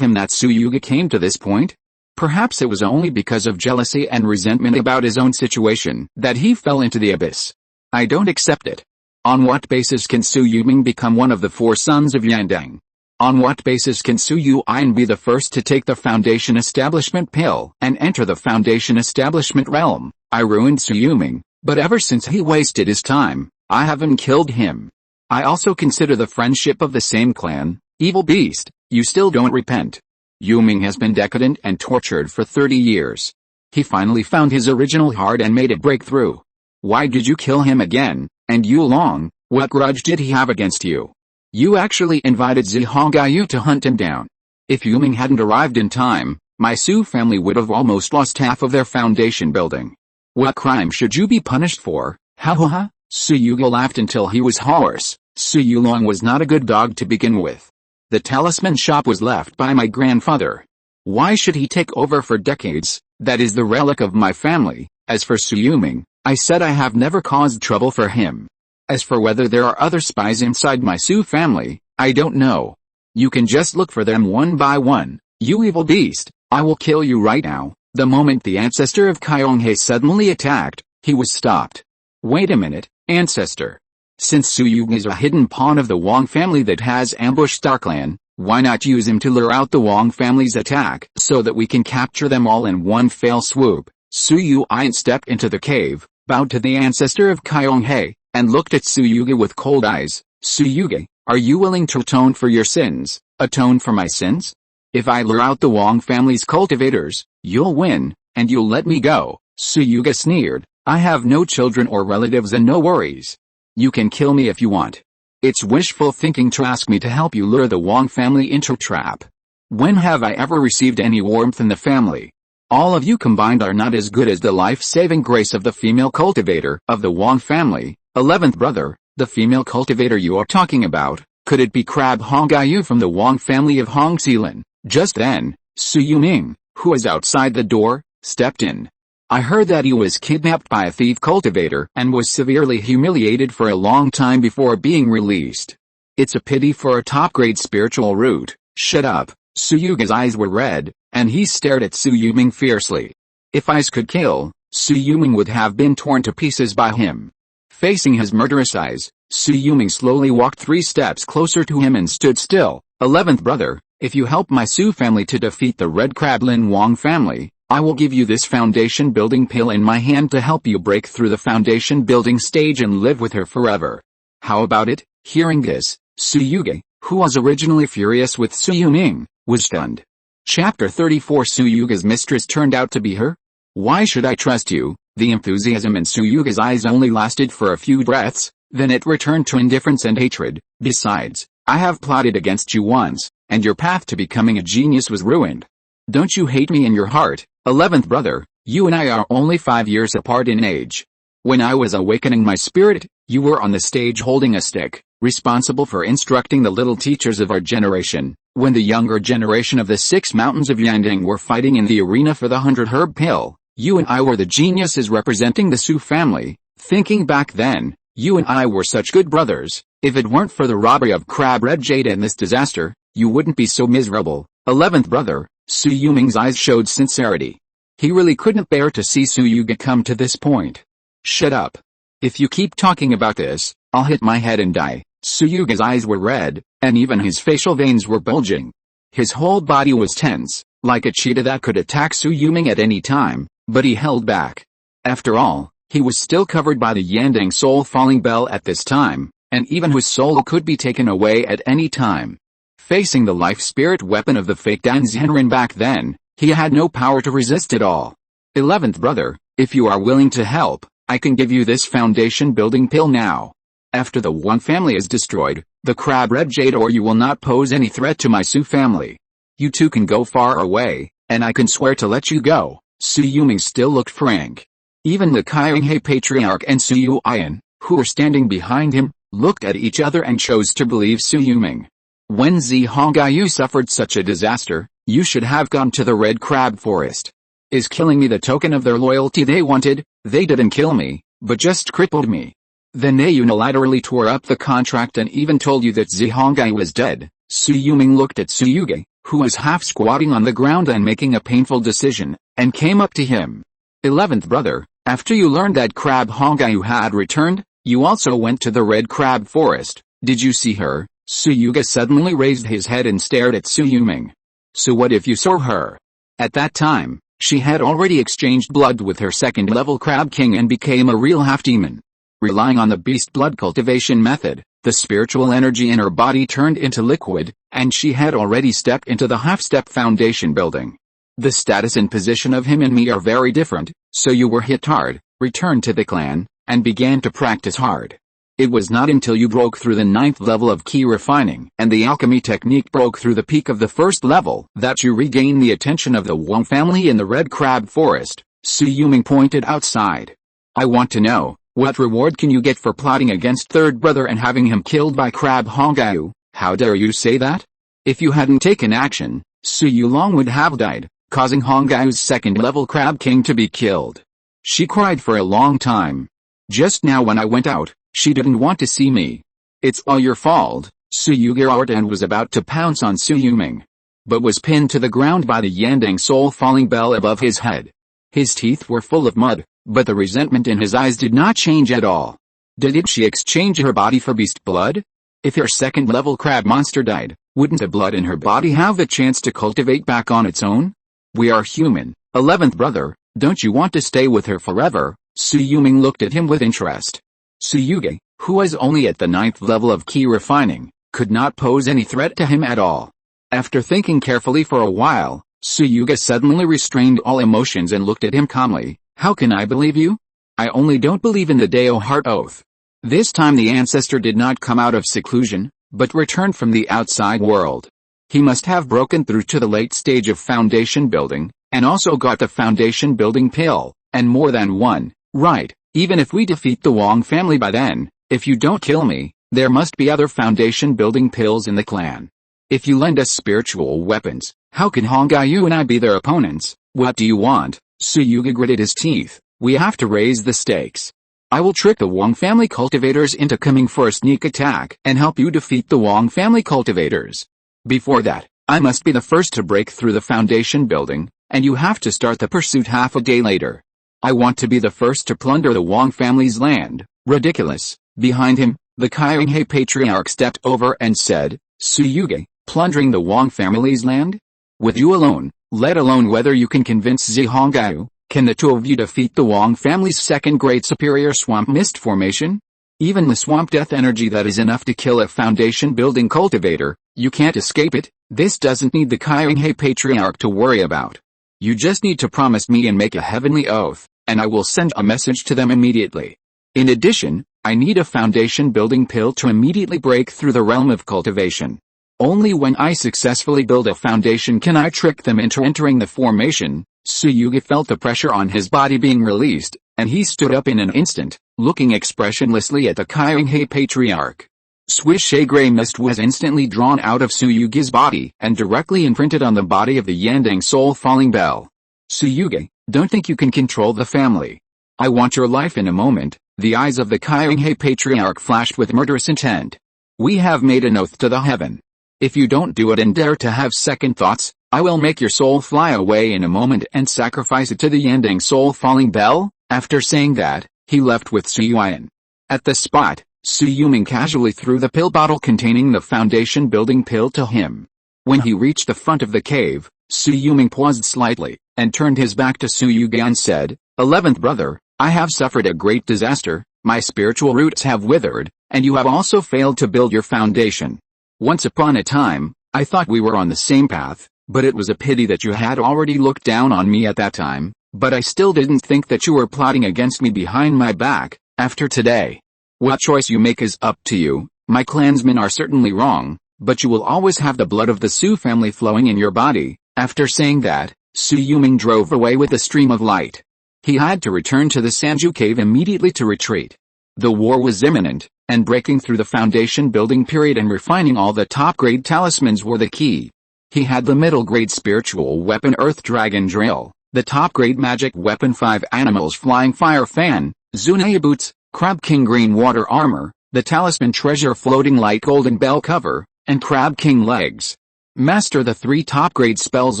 him that Su Yuga came to this point? Perhaps it was only because of jealousy and resentment about his own situation that he fell into the abyss. I don't accept it. On what basis can Su Yuming become one of the 4 sons of Yandang? On what basis can Su Yuan be the first to take the foundation establishment pill and enter the foundation establishment realm? I ruined Su Yuming, but ever since he wasted his time, I haven't killed him. I also consider the friendship of the same clan. Evil beast, you still don't repent. Yuming has been decadent and tortured for 30 years. He finally found his original heart and made it break through. Why did you kill him again? And Yulong, what grudge did he have against you? You actually invited Zihongaiyu to hunt him down. If Yuming hadn't arrived in time, my Su family would have almost lost half of their foundation building. What crime should you be punished for? Ha ha ha. Su Yuga laughed until he was hoarse. Su Yulong was not a good dog to begin with. The talisman shop was left by my grandfather. Why should he take over for decades? That is the relic of my family. As for Su Yuming, I said I have never caused trouble for him. As for whether there are other spies inside my Su family, I don't know. You can just look for them one by one. You evil beast, I will kill you right now. The moment the ancestor of Kyonghae suddenly attacked, he was stopped. Wait a minute, ancestor. Since Su Yuga is a hidden pawn of the Wang family that has ambushed our clan, why not use him to lure out the Wang family's attack so that we can capture them all in one fell swoop? Su Yuan stepped into the cave, bowed to the ancestor of Kyonghae, and looked at Su Yuga with cold eyes. Su Yuga, are you willing to atone for your sins? Atone for my sins? If I lure out the Wang family's cultivators, you'll win, and you'll let me go. Su Yuga sneered. I have no children or relatives and no worries. You can kill me if you want. It's wishful thinking to ask me to help you lure the Wang family into a trap. When have I ever received any warmth in the family? All of you combined are not as good as the life-saving grace of the female cultivator of the Wang family. 11th brother, the female cultivator you are talking about, could it be Crab Hongaiyu from the Wang family of Hongxilan? Just then, Su Yuming, who was outside the door, stepped in. I heard that he was kidnapped by a thief cultivator and was severely humiliated for a long time before being released. It's a pity for a top-grade spiritual root. Shut up. Su Yuga's eyes were red, and he stared at Su Yuming fiercely. If ice could kill, Su Yuming would have been torn to pieces by him. Facing his murderous eyes, Su Yuming slowly walked 3 steps closer to him and stood still. 11th brother, if you help my Su family to defeat the Red Crablin Wang family, I will give you this foundation building pill in my hand to help you break through the foundation building stage and live with her forever. How about it? Hearing this, Su Yuga, who was originally furious with Su Yuming, was stunned. Chapter 34 Su Yuga's mistress turned out to be her? Why should I trust you? The enthusiasm in Su Yuga's eyes only lasted for a few breaths, then it returned to indifference and hatred. Besides, I have plotted against you once, and your path to becoming a genius was ruined. Don't you hate me in your heart? 11th brother, you and I are only 5 years apart in age. When I was awakening my spirit, you were on the stage holding a stick, responsible for instructing the little teachers of our generation, when the younger generation of the 6 mountains of Yandang were fighting in the arena for the 100-herb pill. You and I were the geniuses representing the Su family. Thinking back then, you and I were such good brothers. If it weren't for the robbery of Crab Red Jade and this disaster, you wouldn't be so miserable. 11th brother, Su Yuming's eyes showed sincerity. He really couldn't bear to see Su Yuga come to this point. Shut up. If you keep talking about this, I'll hit my head and die. Su Yuga's eyes were red, and even his facial veins were bulging. His whole body was tense, like a cheetah that could attack Su Yuming at any time, but he held back. After all, he was still covered by the Yandang soul falling bell at this time, and even his soul could be taken away at any time. Facing the life-spirit weapon of the fake Dan Xianren back then, he had no power to resist it all. 11th brother, if you are willing to help, I can give you this foundation building pill now. After the Wang family is destroyed, the Crab Red Jade or you will not pose any threat to my Su family. You two can go far away, and I can swear to let you go. Su Yuming still looked frank. Even the Qi patriarch and Su Yuan, who were standing behind him, looked at each other and chose to believe Su Yuming. When Zihongaiyu suffered such a disaster, you should have gone to the Red Crab Forest. Is killing me the token of their loyalty they wanted? They didn't kill me, but just crippled me. Then they unilaterally tore up the contract and even told you that Zihongaiyu was dead. Su Yuming looked at Su Yuga, who was half squatting on the ground and making a painful decision, and came up to him. 11th brother, after you learned that Crab Hongaiyu had returned, you also went to the Red Crab Forest. Did you see her? Su Yuga suddenly raised his head and stared at Su Yuming. So what if you saw her? At that time, she had already exchanged blood with her second-level Crab King and became a real half-demon. Relying on the beast blood cultivation method, the spiritual energy in her body turned into liquid, and she had already stepped into the half-step foundation building. The status and position of him and me are very different, so you were hit hard, returned to the clan, and began to practice hard. It was not until you broke through the 9th level of Qi Refining and the alchemy technique broke through the peak of the 1st level that you regained the attention of the Wang family in the Red Crab Forest. Su Yuming pointed outside. I want to know, what reward can you get for plotting against 3rd brother and having him killed by Crab Hongaiyu? How dare you say that? If you hadn't taken action, Shui Yulong would have died, causing Hongaiu's 2nd-level Crab King to be killed. She cried for a long time. Just now when I went out, she didn't want to see me. It's all your fault. Su Yuga and was about to pounce on Su Yuming, but was pinned to the ground by the Yandang soul falling bell above his head. His teeth were full of mud, but the resentment in his eyes did not change at all. Did she exchange her body for beast blood? If her 2nd-level crab monster died, wouldn't the blood in her body have the chance to cultivate back on its own? We are human. 11th brother, don't you want to stay with her forever? Su Yuming looked at him with interest. Su Yuga, who was only at the 9th level of Qi Refining, could not pose any threat to him at all. After thinking carefully for a while, Su Yuga suddenly restrained all emotions and looked at him calmly. How can I believe you? I only don't believe in the Dao Heart Oath. This time the ancestor did not come out of seclusion, but returned from the outside world. He must have broken through to the late stage of foundation building, and also got the foundation building pill, and more than one. Right, even if we defeat the Wang family by then, if you don't kill me, there must be other foundation building pills in the clan. If you lend us spiritual weapons, how can Hongaiyu and I be their opponents? What do you want? Su Yuga gritted his teeth. We have to raise the stakes. I will trick the Wang family cultivators into coming for a sneak attack and help you defeat the Wang family cultivators. Before that, I must be the first to break through the foundation building, and you have to start the pursuit half a day later. I want to be the first to plunder the Wang family's land. Ridiculous. Behind him, the Qi patriarch stepped over and said, Su Yuga, plundering the Wang family's land? With you alone, let alone whether you can convince Zihongaiyu, can the two of you defeat the Wang family's 2nd great superior swamp mist formation? Even the swamp death energy that is enough to kill a foundation-building cultivator, you can't escape it. This doesn't need the Qi Patriarch to worry about. You just need to promise me and make a heavenly oath, and I will send a message to them immediately. In addition, I need a foundation-building pill to immediately break through the realm of cultivation. Only when I successfully build a foundation can I trick them into entering the formation. Suyugi felt the pressure on his body being released, and he stood up in an instant, looking expressionlessly at the Qi Patriarch. Swish, a gray mist was instantly drawn out of Suyugi's body and directly imprinted on the body of the Yandang soul falling bell. Suyugi, don't think you can control the family. I want your life in a moment. The eyes of the Qi Patriarch flashed with murderous intent. We have made an oath to the heaven. If you don't do it and dare to have second thoughts, I will make your soul fly away in a moment and sacrifice it to the Yandang soul falling bell. After saying that, he left with Su Yuan. At the spot, Su Yuming casually threw the pill bottle containing the foundation building pill to him. When he reached the front of the cave, Su Yuming paused slightly, and turned his back to Su Yugi and said, 11th brother, I have suffered a great disaster, my spiritual roots have withered, and you have also failed to build your foundation. Once upon a time, I thought we were on the same path, but it was a pity that you had already looked down on me at that time, but I still didn't think that you were plotting against me behind my back. After today, what choice you make is up to you. My clansmen are certainly wrong, but you will always have the blood of the Su family flowing in your body. After saying that, Su Yuming drove away with a stream of light. He had to return to the Sanju cave immediately to retreat. The war was imminent, and breaking through the foundation building period and refining all the top-grade talismans were the key. He had the middle-grade spiritual weapon Earth Dragon Drill, the top-grade magic weapon 5 Animals Flying Fire Fan, Zunaya Boots, Crab King Green Water Armor, the Talisman Treasure Floating Light Golden Bell Cover, and Crab King Legs. Master the 3 top-grade spells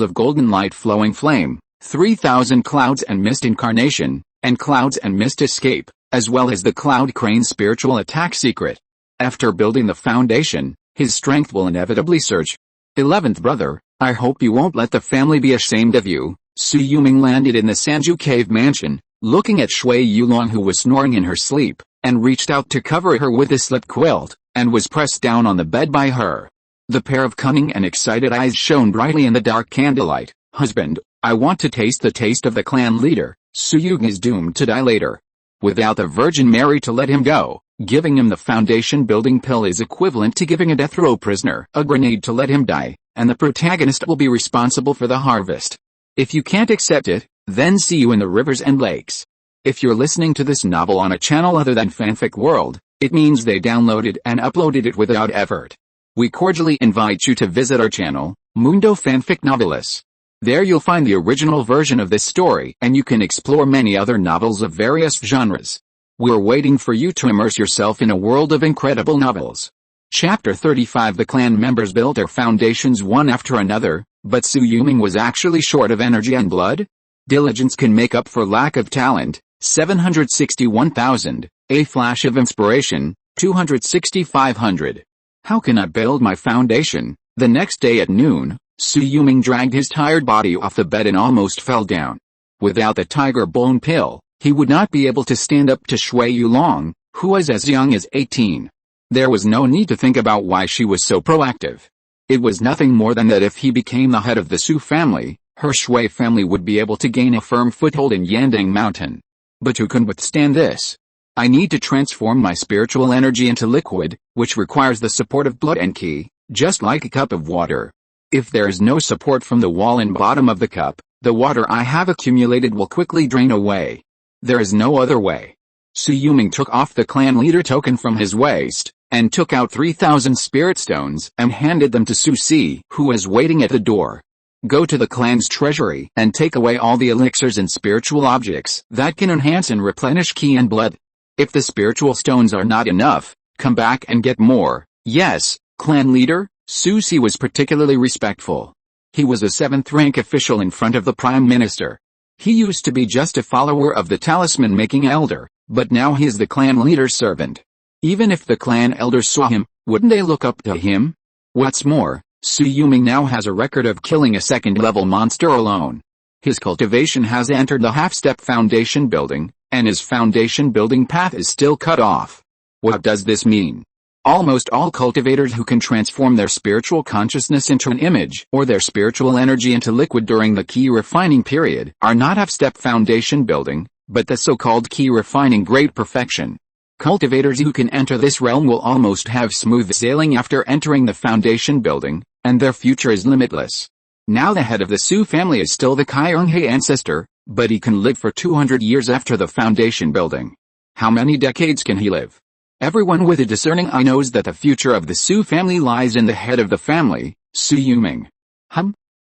of Golden Light Flowing Flame, 3000 Clouds and Mist Incarnation, and Clouds and Mist Escape, as well as the Cloud Crane Spiritual Attack Secret. After building the foundation, his strength will inevitably surge. 11th brother, I hope you won't let the family be ashamed of you. Su Yuming landed in the Sanju cave mansion, looking at Shui Yulong who was snoring in her sleep, and reached out to cover her with a slip quilt, and was pressed down on the bed by her. The pair of cunning and excited eyes shone brightly in the dark candlelight. Husband, I want to taste the taste of the clan leader. Su Yulong is doomed to die later. Without the Virgin Mary to let him go, giving him the foundation building pill is equivalent to giving a death row prisoner a grenade to let him die, and the protagonist will be responsible for the harvest. If you can't accept it, then see you in the rivers and lakes. If you're listening to this novel on a channel other than Fanfic World, it means they downloaded and uploaded it without effort. We cordially invite you to visit our channel, Mundo Fanfic Novelis. There you'll find the original version of this story and you can explore many other novels of various genres. We're waiting for you to immerse yourself in a world of incredible novels. Chapter 35 The clan members built their foundations one after another, but Su Yuming was actually short of energy and blood? Diligence can make up for lack of talent, 761,000, a flash of inspiration, 26500. How can I build my foundation? The next day at noon, Su Yuming dragged his tired body off the bed and almost fell down. Without the tiger bone pill, he would not be able to stand up to Shui Yulong, who was as young as 18. There was no need to think about why she was so proactive. It was nothing more than that if he became the head of the Su family, her Shui family would be able to gain a firm foothold in Yandang Mountain. But who can withstand this? I need to transform my spiritual energy into liquid, which requires the support of blood and Qi, just like a cup of water. If there is no support from the wall and bottom of the cup, the water I have accumulated will quickly drain away. There is no other way. Su Yuming took off the clan leader token from his waist, and took out 3,000 spirit stones and handed them to Su Si, who was waiting at the door. Go to the clan's treasury and take away all the elixirs and spiritual objects that can enhance and replenish Qi and blood. If the spiritual stones are not enough, come back and get more. Yes, clan leader. Su Si was particularly respectful. He was a 7th-rank official in front of the prime minister. He used to be just a follower of the talisman-making elder, but now he is the clan leader's servant. Even if the clan elders saw him, wouldn't they look up to him? What's more, Su Yuming now has a record of killing a 2nd-level monster alone. His cultivation has entered the half-step foundation building, and his foundation building path is still cut off. What does this mean? Almost all cultivators who can transform their spiritual consciousness into an image or their spiritual energy into liquid during the Qi refining period are not half-step foundation building, but the so-called Qi refining great perfection. Cultivators who can enter this realm will almost have smooth sailing after entering the foundation building, and their future is limitless. Now the head of the Su family is still the Qi ancestor, but he can live for 200 years after the foundation building. How many decades can he live? Everyone with a discerning eye knows that the future of the Su family lies in the head of the family, Su Yuming.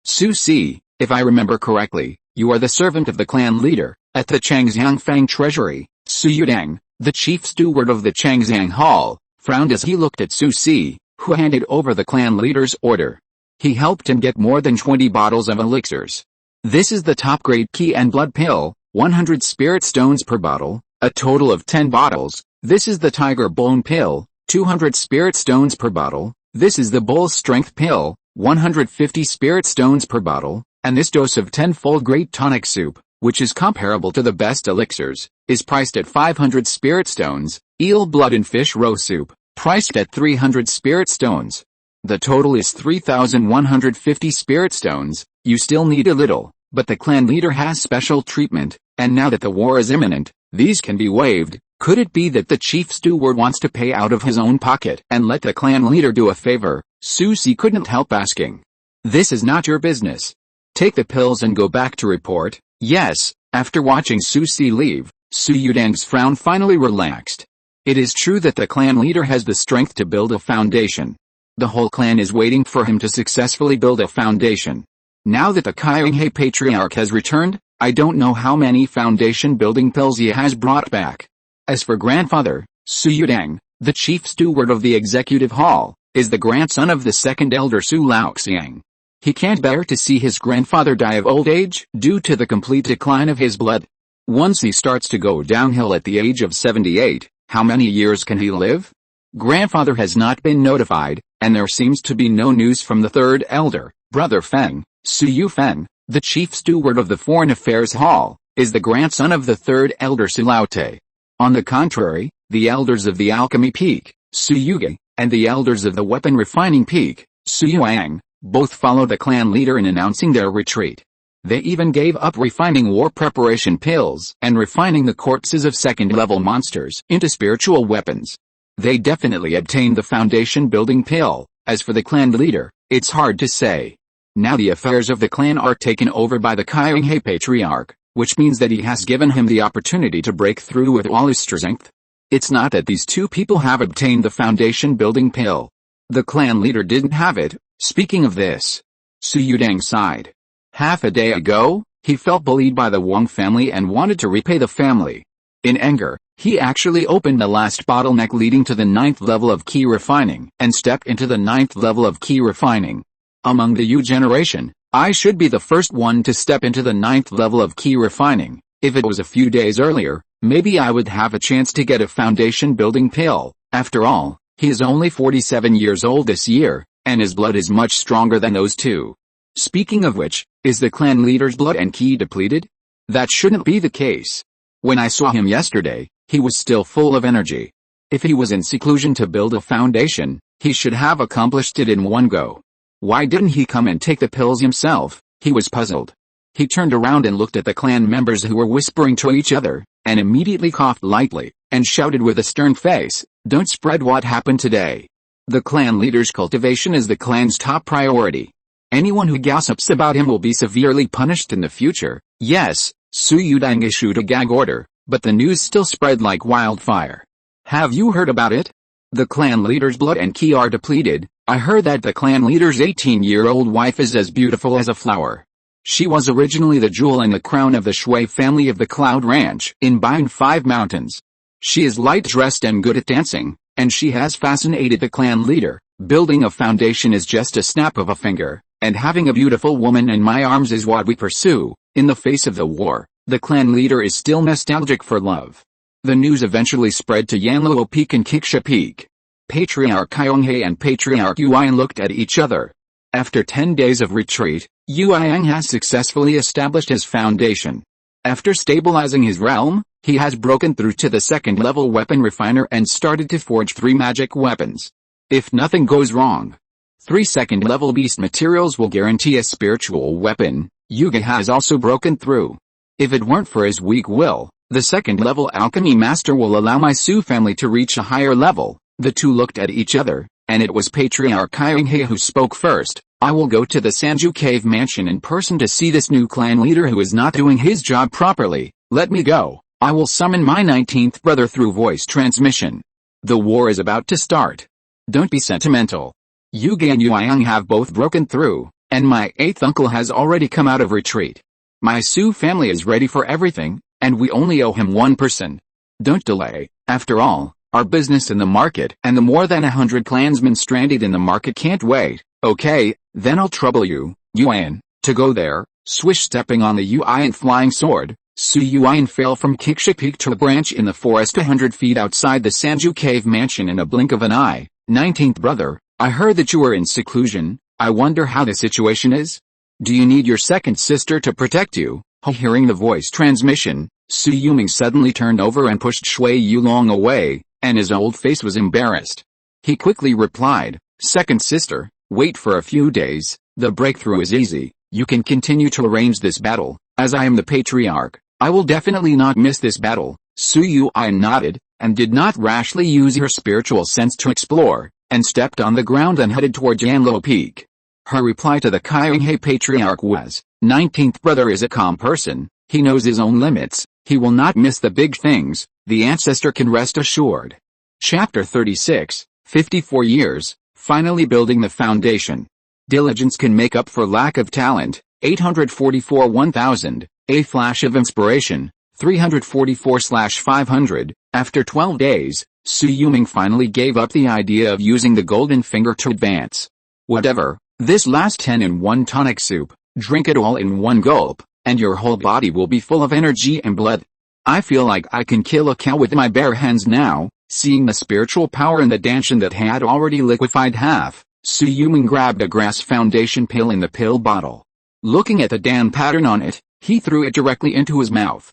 Su Si, if I remember correctly, you are the servant of the clan leader, at the Changjiangfang treasury. Su Yudang, the chief steward of the Changjiang Hall, frowned as he looked at Su Si, who handed over the clan leader's order. He helped him get more than 20 bottles of elixirs. This is the top-grade Qi and blood pill, 100 spirit stones per bottle, a total of 10 bottles. This is the tiger bone pill, 200 spirit stones per bottle. This is the bull's strength pill, 150 spirit stones per bottle, and this dose of 10-fold great tonic soup, which is comparable to the best elixirs, is priced at 500 spirit stones. Eel blood and fish roe soup, priced at 300 spirit stones. The total is 3,150 spirit stones. You still need a little, but the clan leader has special treatment, and now that the war is imminent, these can be waived. Could it be that the chief steward wants to pay out of his own pocket and let the clan leader do a favor? Su Si couldn't help asking. This is not your business. Take the pills and go back to report. Yes. After watching Su Si leave, Su Yudang's frown finally relaxed. It is true that the clan leader has the strength to build a foundation. The whole clan is waiting for him to successfully build a foundation. Now that the Qi patriarch has returned, I don't know how many foundation building pills he has brought back. As for grandfather, Su Yudang, the chief steward of the executive hall, is the grandson of the second elder Su Laoxiang. He can't bear to see his grandfather die of old age due to the complete decline of his blood. Once he starts to go downhill at the age of 78, how many years can he live? Grandfather has not been notified, and there seems to be no news from the third elder, brother Feng. Su Yufeng, the chief steward of the Foreign Affairs Hall, is the grandson of the third elder Su Laote. On the contrary, the elders of the Alchemy Peak, Su Yuge, and the elders of the Weapon Refining Peak, Su Yuang, both follow the clan leader in announcing their retreat. They even gave up refining war preparation pills and refining the corpses of second-level monsters into spiritual weapons. They definitely obtained the foundation building pill. As for the clan leader, it's hard to say. Now the affairs of the clan are taken over by the Qi patriarch, which means that he has given him the opportunity to break through with all his strength. It's not that these two people have obtained the foundation building pill. The clan leader didn't have it. Speaking of this, Su Yudang sighed. Half a day ago, he felt bullied by the Wang family and wanted to repay the family. In anger, he actually opened the last bottleneck leading to the 9th level of Qi refining and stepped into the 9th level of Qi refining. Among the Yu generation, I should be the first one to step into the 9th level of Qi refining. If it was a few days earlier, maybe I would have a chance to get a foundation building pill. After all, he is only 47 years old this year, and his blood is much stronger than those two. Speaking of which, is the clan leader's blood and Qi depleted? That shouldn't be the case. When I saw him yesterday, he was still full of energy. If he was in seclusion to build a foundation, he should have accomplished it in one go. Why didn't he come and take the pills himself? He was puzzled. He turned around and looked at the clan members who were whispering to each other, and immediately coughed lightly, and shouted with a stern face, "Don't spread what happened today." The clan leader's cultivation is the clan's top priority. Anyone who gossips about him will be severely punished in the future. Yes, Su Yudang issued a gag order, but the news still spread like wildfire. Have you heard about it? The clan leader's blood and Qi are depleted. I heard that the clan leader's 18-year-old wife is as beautiful as a flower. She was originally the jewel in the crown of the Shui family of the Cloud Ranch in Yandang 5 Mountains. She is light-dressed and good at dancing, and she has fascinated the clan leader. Building a foundation is just a snap of a finger, and having a beautiful woman in my arms is what we pursue. In the face of the war, the clan leader is still nostalgic for love. The news eventually spread to Yanluo Peak and Qiqia Peak. Patriarch Qionghe and Patriarch Yuan looked at each other. After 10 days of retreat, Yuan has successfully established his foundation. After stabilizing his realm, He has broken through to the second-level weapon refiner and started to forge 3 magic weapons. If nothing goes wrong, 3 second-level beast materials will guarantee a spiritual weapon. Yuga has also broken through. If it weren't for his weak will, the second-level alchemy master will allow my Su family to reach a higher level. The two looked at each other, and it was Patriarch Qi who spoke first. I will go to the Sanju Cave Mansion in person to see this new clan leader who is not doing his job properly. Let me go. I will summon my 19th brother through voice transmission. The war is about to start. Don't be sentimental. Yuga and Yueyang have both broken through, and my 8th uncle has already come out of retreat. My Su family is ready for everything, and we only owe him one person. Don't delay. After all, our business in the market and the more than 100 clansmen stranded in the market can't wait. Okay, then I'll trouble you, Yuan, to go there. Swish stepping on the Yuan flying sword. Su Yuan fell from Qixia Peak to a branch in the forest 100 feet outside the Sanju Cave Mansion in a blink of an eye. 19th brother, I heard that you were in seclusion. I wonder how the situation is? Do you need your second sister to protect you? Hearing the voice transmission, Su Yuming suddenly turned over and pushed Shui Yulong away, and his old face was embarrassed. He quickly replied, Second sister, wait for a few days. The breakthrough is easy. You can continue to arrange this battle. As I am the patriarch, I will definitely not miss this battle. Su Yuan nodded, and did not rashly use her spiritual sense to explore, and stepped on the ground and headed toward Yanlo Peak. Her reply to the Qi patriarch was, 19th brother is a calm person, he knows his own limits, he will not miss the big things, the ancestor can rest assured. Chapter 36, 54 years, finally building the foundation. Diligence can make up for lack of talent. 844 1000, a flash of inspiration, 344/500, after 12 days, Su Yuming finally gave up the idea of using the golden finger to advance. Whatever, this last 10 in 1 tonic soup, drink it all in one gulp, and your whole body will be full of energy and blood. I feel like I can kill a cow with my bare hands now. Seeing the spiritual power in the danshan that had already liquefied half, Su Yuming grabbed a grass foundation pill in the pill bottle. Looking at the Dan pattern on it, he threw it directly into his mouth.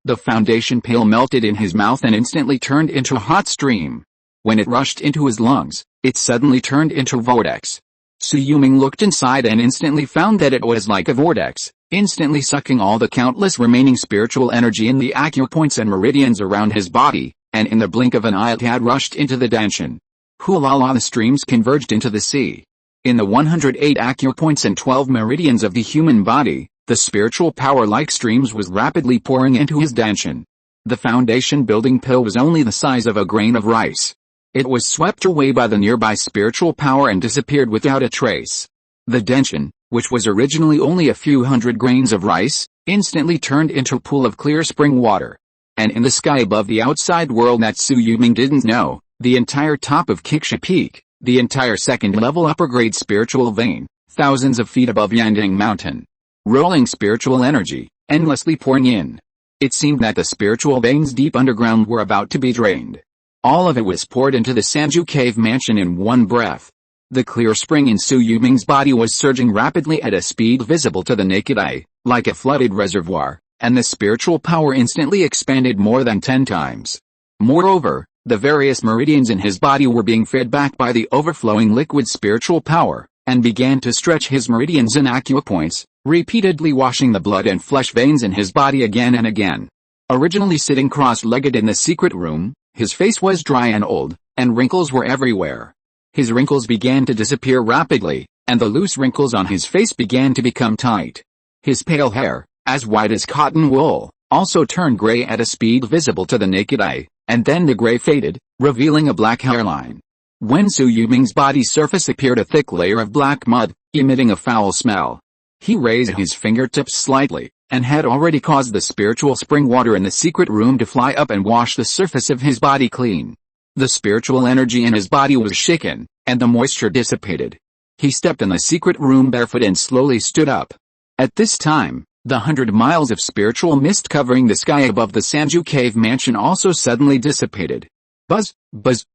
The foundation pill melted in his mouth and instantly turned into a hot stream. When it rushed into his lungs, it suddenly turned into vortex. Su Yuming looked inside and instantly found that it was like a vortex, instantly sucking all the countless remaining spiritual energy in the acupoints and meridians around his body, and in the blink of an eye it had rushed into the danshan. Hulala, the streams converged into the sea. In the 108 acupoints and 12 meridians of the human body, the spiritual power like streams was rapidly pouring into his danshan. The foundation building pill was only the size of a grain of rice. It was swept away by the nearby spiritual power and disappeared without a trace. The danshan, which was originally only a few hundred grains of rice, instantly turned into a pool of clear spring water. And in the sky above the outside world that Su Yuming didn't know, the entire top of Qixia Peak, the entire second-level upper-grade spiritual vein, thousands of feet above Yandang Mountain. Rolling spiritual energy, endlessly pouring in. It seemed that the spiritual veins deep underground were about to be drained. All of it was poured into the Sanju Cave Mansion in one breath. The clear spring in Su Yuming's body was surging rapidly at a speed visible to the naked eye, like a flooded reservoir, and the spiritual power instantly expanded more than 10 times. Moreover, the various meridians in his body were being fed back by the overflowing liquid spiritual power, and began to stretch his meridians and acupoints, repeatedly washing the blood and flesh veins in his body again and again. Originally sitting cross-legged in the secret room, his face was dry and old, and wrinkles were everywhere. His wrinkles began to disappear rapidly, and the loose wrinkles on his face began to become tight. His pale hair, as white as cotton wool, also turned gray at a speed visible to the naked eye, and then the gray faded, revealing a black hairline. When Su Yuming's body surface appeared a thick layer of black mud, emitting a foul smell. He raised his fingertips slightly, and had already caused the spiritual spring water in the secret room to fly up and wash the surface of his body clean. The spiritual energy in his body was shaken, and the moisture dissipated. He stepped in the secret room barefoot and slowly stood up. At this time, the 100 miles of spiritual mist covering the sky above the Sanju Cave Mansion also suddenly dissipated. Buzz,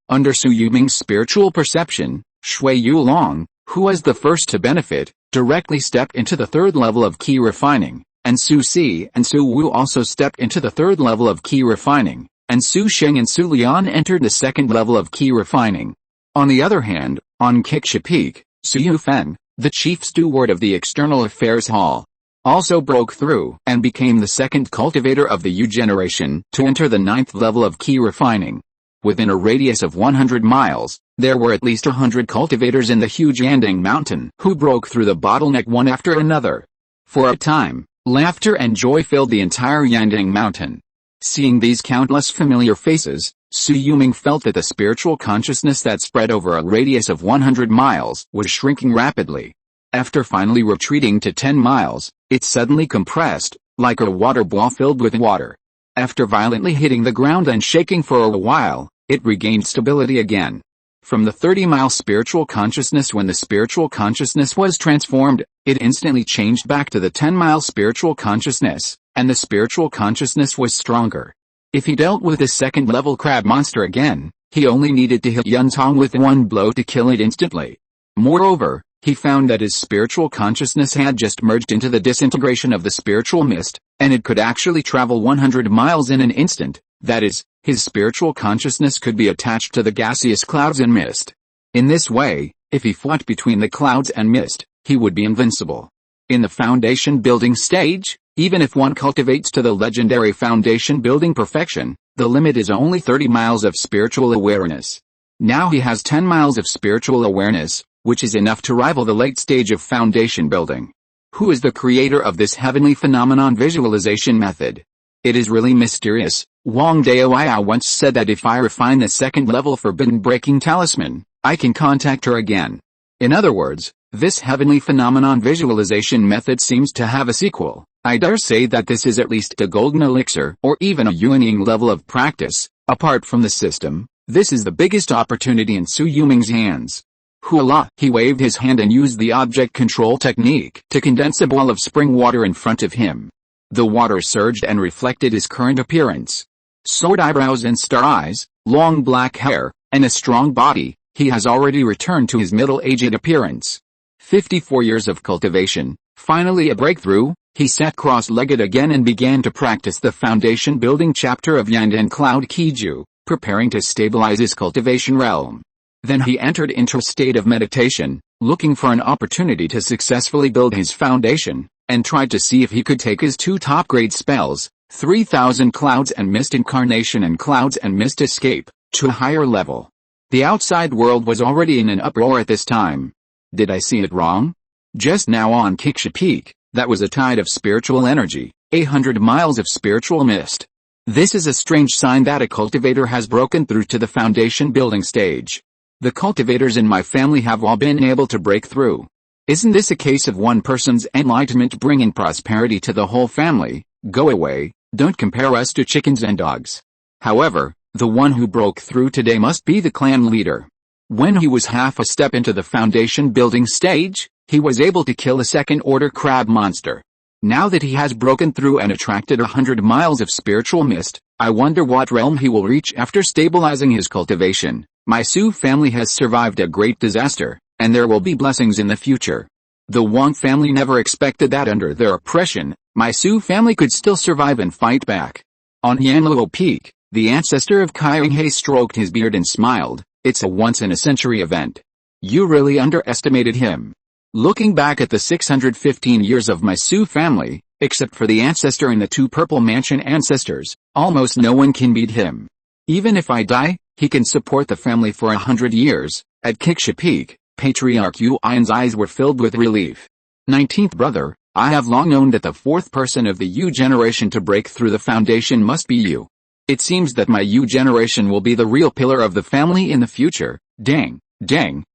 under Su Yuming's spiritual perception, Shui Yulong, who was the first to benefit, directly stepped into the third level of Qi Refining, and Su Si and Su Wu also stepped into the third level of Qi Refining, and Su Sheng and Su Lian entered the second level of Qi Refining. On the other hand, on Qixia Peak, Su Yufeng, the chief steward of the External Affairs Hall, also broke through and became the second cultivator of the Yu generation to enter the ninth level of Qi Refining. Within a radius of 100 miles, there were at least 100 cultivators in the huge Yandang Mountain who broke through the bottleneck one after another. For a time, laughter and joy filled the entire Yandang Mountain. Seeing these countless familiar faces, Su Yuming felt that the spiritual consciousness that spread over a radius of 100 miles was shrinking rapidly. After finally retreating to 10 miles, it suddenly compressed, like a water ball filled with water. After violently hitting the ground and shaking for a while, it regained stability again. From the 30-mile spiritual consciousness when the spiritual consciousness was transformed, it instantly changed back to the 10-mile spiritual consciousness, and the spiritual consciousness was stronger. If he dealt with the second-level crab monster again, he only needed to hit Yuntong with one blow to kill it instantly. Moreover, he found that his spiritual consciousness had just merged into the disintegration of the spiritual mist, and it could actually travel 100 miles in an instant. That is, his spiritual consciousness could be attached to the gaseous clouds and mist. In this way, if he fought between the clouds and mist, he would be invincible. In the foundation building stage, even if one cultivates to the legendary foundation building perfection, the limit is only 30 miles of spiritual awareness. Now he has 10 miles of spiritual awareness, which is enough to rival the late stage of foundation building. Who is the creator of this heavenly phenomenon visualization method? It is really mysterious. Wang Daoyao once said that if I refine the second level forbidden breaking talisman, I can contact her again. In other words, this heavenly phenomenon visualization method seems to have a sequel. I dare say that this is at least a golden elixir or even a Yuanying level of practice. Apart from the system, this is the biggest opportunity in Su Yuming's hands. Hula! He waved his hand and used the object control technique to condense a ball of spring water in front of him. The water surged and reflected his current appearance. Sword eyebrows and star eyes, long black hair, and a strong body, he has already returned to his middle-aged appearance. 54 years of cultivation, finally a breakthrough. He sat cross-legged again and began to practice the foundation building chapter of Yandang Cloud Qiju, preparing to stabilize his cultivation realm. Then he entered into a state of meditation, looking for an opportunity to successfully build his foundation, and tried to see if he could take his two top-grade spells, 3000 Clouds and Mist Incarnation and Clouds and Mist Escape, to a higher level. The outside world was already in an uproar at this time. Did I see it wrong? Just now on Qixia Peak, that was a tide of spiritual energy, 800 miles of spiritual mist. This is a strange sign that a cultivator has broken through to the foundation building stage. The cultivators in my family have all been able to break through. Isn't this a case of one person's enlightenment bringing prosperity to the whole family? Go away, don't compare us to chickens and dogs. However, the one who broke through today must be the clan leader. When he was half a step into the foundation building stage, he was able to kill a second-order crab monster. Now that he has broken through and attracted 100 miles of spiritual mist, I wonder what realm he will reach after stabilizing his cultivation. My Su family has survived a great disaster, and there will be blessings in the future. The Wang family never expected that under their oppression, my Su family could still survive and fight back. On Yanluo Peak, the ancestor of Qinghe stroked his beard and smiled. It's a once-in-a-century event. You really underestimated him. Looking back at the 615 years of my Su family, except for the ancestor and the two Purple Mansion ancestors, almost no one can beat him. Even if I die, he can support the family for 100 years. At Qixia Peak, Patriarch Yuan's eyes were filled with relief. 19th brother, I have long known that the fourth person of the Yu generation to break through the foundation must be you. It seems that my Yu generation will be the real pillar of the family in the future. Dang.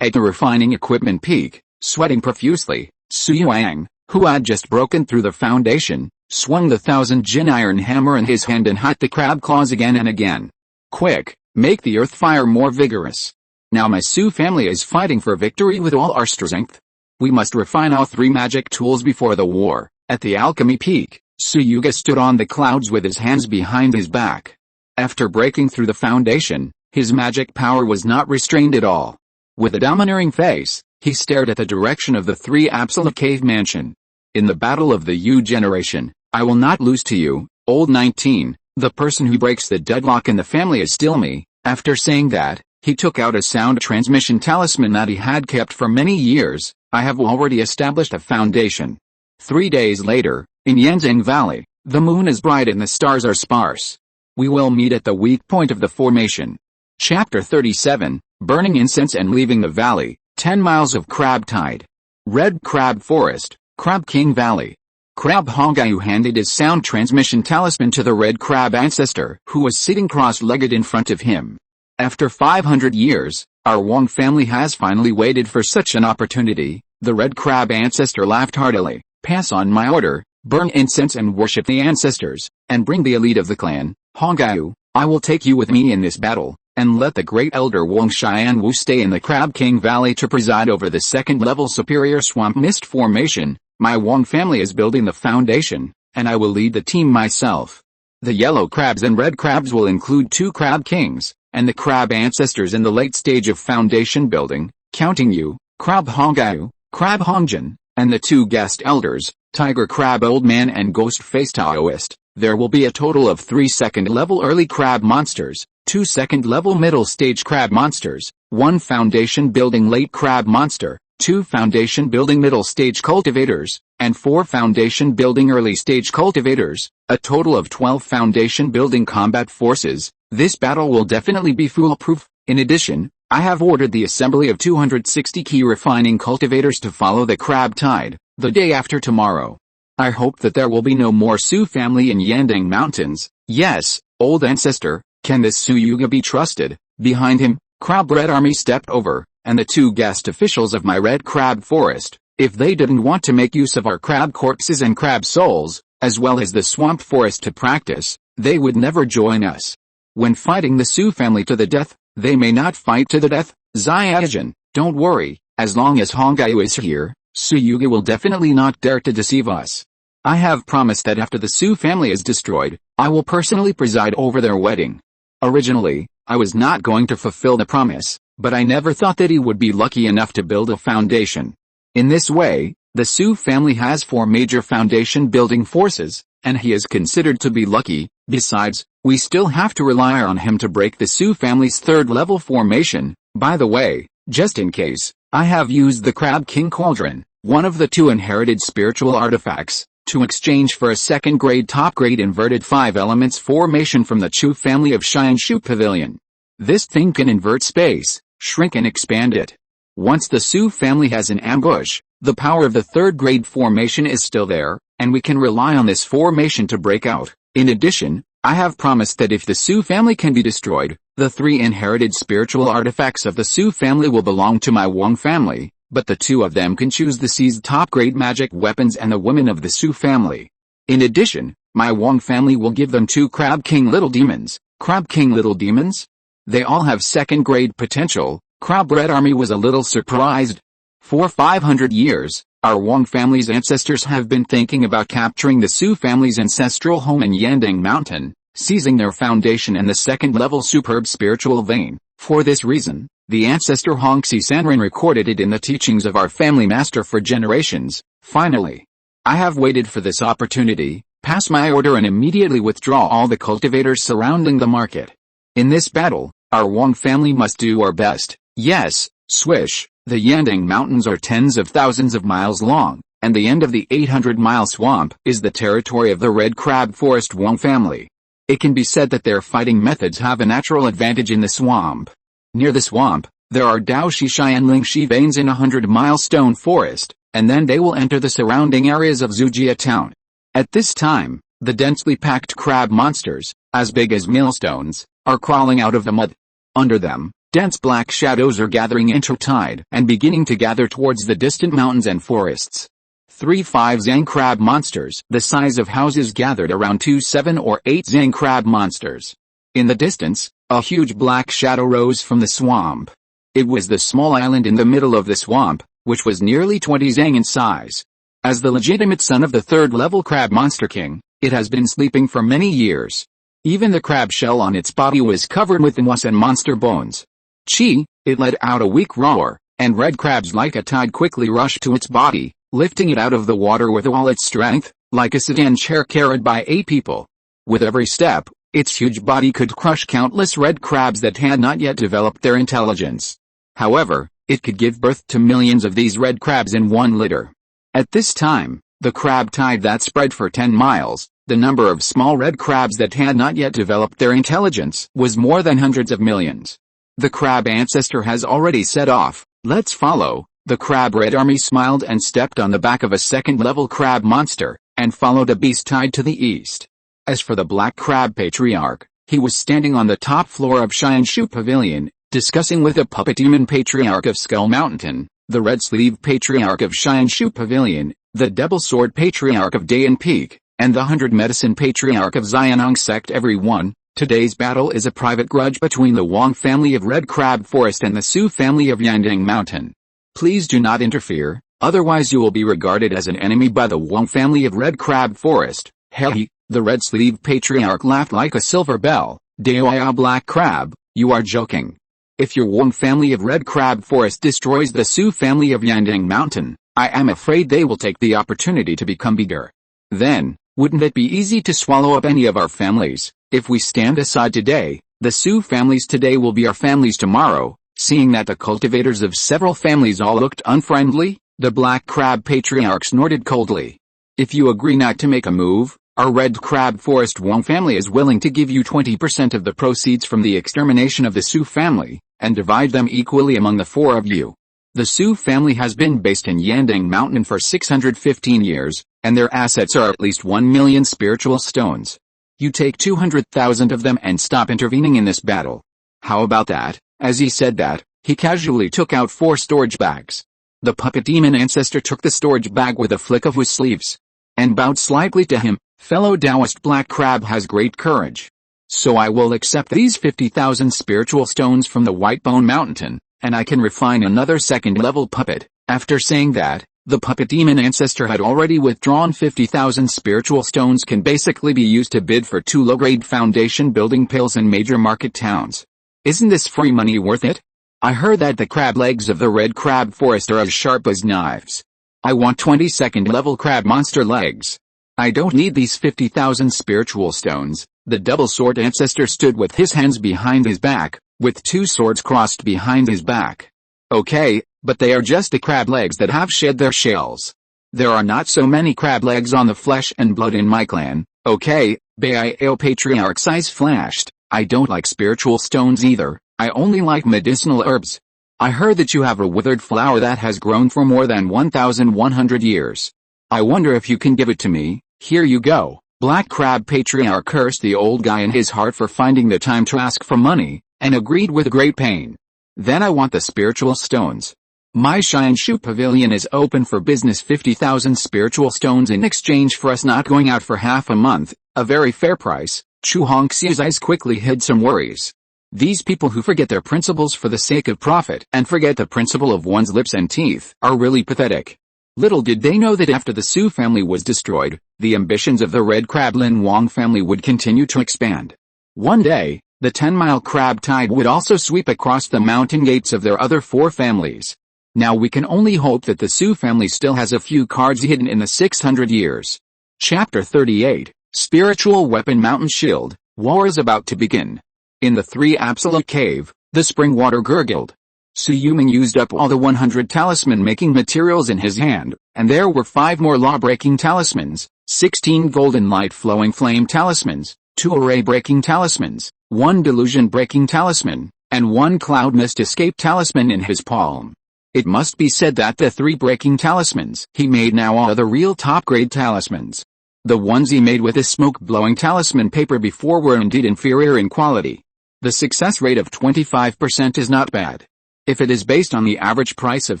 At the refining equipment peak, sweating profusely, Su Yuang, who had just broken through the foundation, swung the 1000 Jin iron hammer in his hand and hit the crab claws again and again. Quick, make the earth fire more vigorous. Now my Su family is fighting for victory with all our strength. We must refine all three magic tools before the war. At the alchemy peak, Su Yuga stood on the clouds with his hands behind his back. After breaking through the foundation, his magic power was not restrained at all. With a domineering face, he stared at the direction of the three absolute cave mansion. In the battle of the U generation, I will not lose to you, old 19, the person who breaks the deadlock in the family is still me. After saying that, he took out a sound transmission talisman that he had kept for many years. I have already established a foundation. 3 days later, in Yandang Valley, the moon is bright and the stars are sparse. We will meet at the weak point of the formation. Chapter 37, Burning Incense and Leaving the Valley, 10 miles of Crab Tide. Red Crab Forest, Crab King Valley. Crab Hongayu handed his sound transmission talisman to the Red Crab ancestor, who was sitting cross-legged in front of him. After 500 years, our Wong family has finally waited for such an opportunity. The Red Crab ancestor laughed heartily. Pass on my order, burn incense and worship the ancestors, and bring the elite of the clan. Hongayu, I will take you with me in this battle, and let the great elder Wong Xian Wu stay in the Crab King Valley to preside over the second-level superior swamp mist formation. My Wong family is building the foundation, and I will lead the team myself. The yellow crabs and red crabs will include 2 crab kings, and the crab ancestors in the late stage of foundation building, counting you, Crab Hongayu, Crab Hongjin, and the 2 guest elders, Tiger Crab Old Man and Ghost-Faced Taoist. There will be a total of 3 second-level early crab monsters, 2 second-level middle-stage crab monsters, 1 foundation-building late crab monster, 2 foundation-building middle-stage cultivators, and 4 foundation-building early-stage cultivators, a total of 12 foundation-building combat forces. This battle will definitely be foolproof. In addition, I have ordered the assembly of 260 Qi refining cultivators to follow the Crab Tide, the day after tomorrow. I hope that there will be no more Su family in Yandang Mountains. Yes, old ancestor, can this Su Yuga be trusted? Behind him, Crab Red Army stepped over, and the 2 guest officials of my Red Crab Forest. If they didn't want to make use of our crab corpses and crab souls, as well as the swamp forest to practice, they would never join us. When fighting the Su family to the death, they may not fight to the death. Xiaojin, don't worry, as long as Hongayu is here, Su Yuga will definitely not dare to deceive us. I have promised that after the Su family is destroyed, I will personally preside over their wedding. Originally, I was not going to fulfill the promise, but I never thought that he would be lucky enough to build a foundation. In this way, the Su family has 4 major foundation building forces, and he is considered to be lucky. Besides, we still have to rely on him to break the Su family's 3rd level formation. By the way, just in case, I have used the Crab King Cauldron, one of the 2 inherited spiritual artifacts, to exchange for a 2nd grade top grade inverted 5 elements formation from the Chu family of Shianshu Pavilion. This thing can invert space, shrink and expand it. Once the Su family has an ambush, the power of the 3rd grade formation is still there, and we can rely on this formation to break out. In addition, I have promised that if the Su family can be destroyed, the 3 inherited spiritual artifacts of the Su family will belong to my Wong family, but the 2 of them can choose the seized top-grade magic weapons and the women of the Su family. In addition, my Wong family will give them 2 Crab King Little Demons. Crab King Little Demons? They all have 2nd grade potential. Crab Red Army was a little surprised. For 500 years, our Wong family's ancestors have been thinking about capturing the Su family's ancestral home in Yandang Mountain, seizing their foundation and the 2nd-level superb spiritual vein. For this reason, the ancestor Hongxi Sanren recorded it in the teachings of our family master for generations. Finally, I have waited for this opportunity, pass my order and immediately withdraw all the cultivators surrounding the market. In this battle, our Wong family must do our best. Yes, swish. The Yandang Mountains are tens of thousands of miles long, and the end of the 800-mile swamp is the territory of the Red Crab Forest Wong family. It can be said that their fighting methods have a natural advantage in the swamp. Near the swamp, there are Daoshi Shi and Lingxi veins in a 100-mile stone forest, and then they will enter the surrounding areas of Zujia town. At this time, the densely packed crab monsters, as big as millstones, are crawling out of the mud. Under them, dense black shadows are gathering intertide and beginning to gather towards the distant mountains and forests. 3 5 Zang crab monsters, the size of houses, gathered around 2 7 or 8 Zang crab monsters. In the distance, a huge black shadow rose from the swamp. It was the small island in the middle of the swamp, which was nearly 20 Zang in size. As the legitimate son of the 3rd-level crab monster king, it has been sleeping for many years. Even the crab shell on its body was covered with moss and monster bones. Qi, it let out a weak roar, and red crabs like a tide quickly rushed to its body, lifting it out of the water with all its strength, like a sedan chair carried by 8 people. With every step, its huge body could crush countless red crabs that had not yet developed their intelligence. However, it could give birth to millions of these red crabs in one litter. At this time, the crab tide that spread for 10 miles, the number of small red crabs that had not yet developed their intelligence was more than hundreds of millions. The crab ancestor has already set off. Let's follow. The crab red army smiled and stepped on the back of a second-level crab monster, and followed a beast tied to the east. As for the black crab patriarch, he was standing on the top floor of Shui Pavilion, discussing with the puppet demon patriarch of Skull Mountain, the red sleeve patriarch of Shui Pavilion, the double sword patriarch of Dayan Peak, and the 100 medicine patriarch of Xianong Sect. Everyone, today's battle is a private grudge between the Wang family of Red Crab Forest and the Su family of Yandang Mountain. Please do not interfere, otherwise you will be regarded as an enemy by the Wang family of Red Crab Forest. Hey, the red sleeve patriarch laughed like a silver bell. Deoya Black Crab, you are joking. If your Wang family of Red Crab Forest destroys the Su family of Yandang Mountain, I am afraid they will take the opportunity to become bigger. Then, wouldn't it be easy to swallow up any of our families? If we stand aside today, the Su families today will be our families tomorrow. Seeing that the cultivators of several families all looked unfriendly, the Black Crab Patriarch snorted coldly. If you agree not to make a move, our Red Crab Forest Wang family is willing to give you 20% of the proceeds from the extermination of the Su family, and divide them equally among the 4 of you. The Su family has been based in Yandang Mountain for 615 years, and their assets are at least 1 million spiritual stones. You take 200,000 of them and stop intervening in this battle. How about that? As he said that, he casually took out 4 storage bags. The puppet demon ancestor took the storage bag with a flick of his sleeves, and bowed slightly to him. Fellow Taoist Black Crab has great courage. So I will accept these 50,000 spiritual stones from the Whitebone Mountain, and I can refine another second-level puppet. After saying that, the puppet demon ancestor had already withdrawn 50,000 spiritual stones can basically be used to bid for 2 low-grade foundation building pills in major market towns. Isn't this free money worth it? I heard that the crab legs of the Red Crab Forest are as sharp as knives. I want 20 second-level crab monster legs. I don't need these 50,000 spiritual stones. The double sword ancestor stood with his hands behind his back, with 2 swords crossed behind his back. Okay, but they are just the crab legs that have shed their shells. There are not so many crab legs on the flesh and blood in my clan. Okay, Baio Patriarch's eyes flashed. I don't like spiritual stones either. I only like medicinal herbs. I heard that you have a withered flower that has grown for more than 1,100 years. I wonder if you can give it to me. Here you go. Black Crab Patriarch cursed the old guy in his heart for finding the time to ask for money, and agreed with great pain. Then I want the spiritual stones. My Shui Pavilion is open for business. 50,000 spiritual stones in exchange for us not going out for half a month, a very fair price. Chu Hongxia's eyes quickly hid some worries. These people who forget their principles for the sake of profit and forget the principle of one's lips and teeth are really pathetic. Little did they know that after the Su family was destroyed, the ambitions of the Red Crab Lin Wang family would continue to expand. One day, the 10-mile crab tide would also sweep across the mountain gates of their other 4 families. Now we can only hope that the Su family still has a few cards hidden in the 600 years. Chapter 38, Spiritual Weapon Mountain Shield. War is about to begin. In the 3 Absolute Cave, the spring water gurgled. Su Yuming used up all the 100 talisman-making materials in his hand, and there were 5 more law-breaking talismans, 16 golden light-flowing flame talismans, 2 array-breaking talismans, 1 delusion-breaking talisman, and 1 cloud mist escape talisman in his palm. It must be said that the 3 breaking talismans he made now are the real top-grade talismans. The ones he made with his smoke-blowing talisman paper before were indeed inferior in quality. The success rate of 25% is not bad. If it is based on the average price of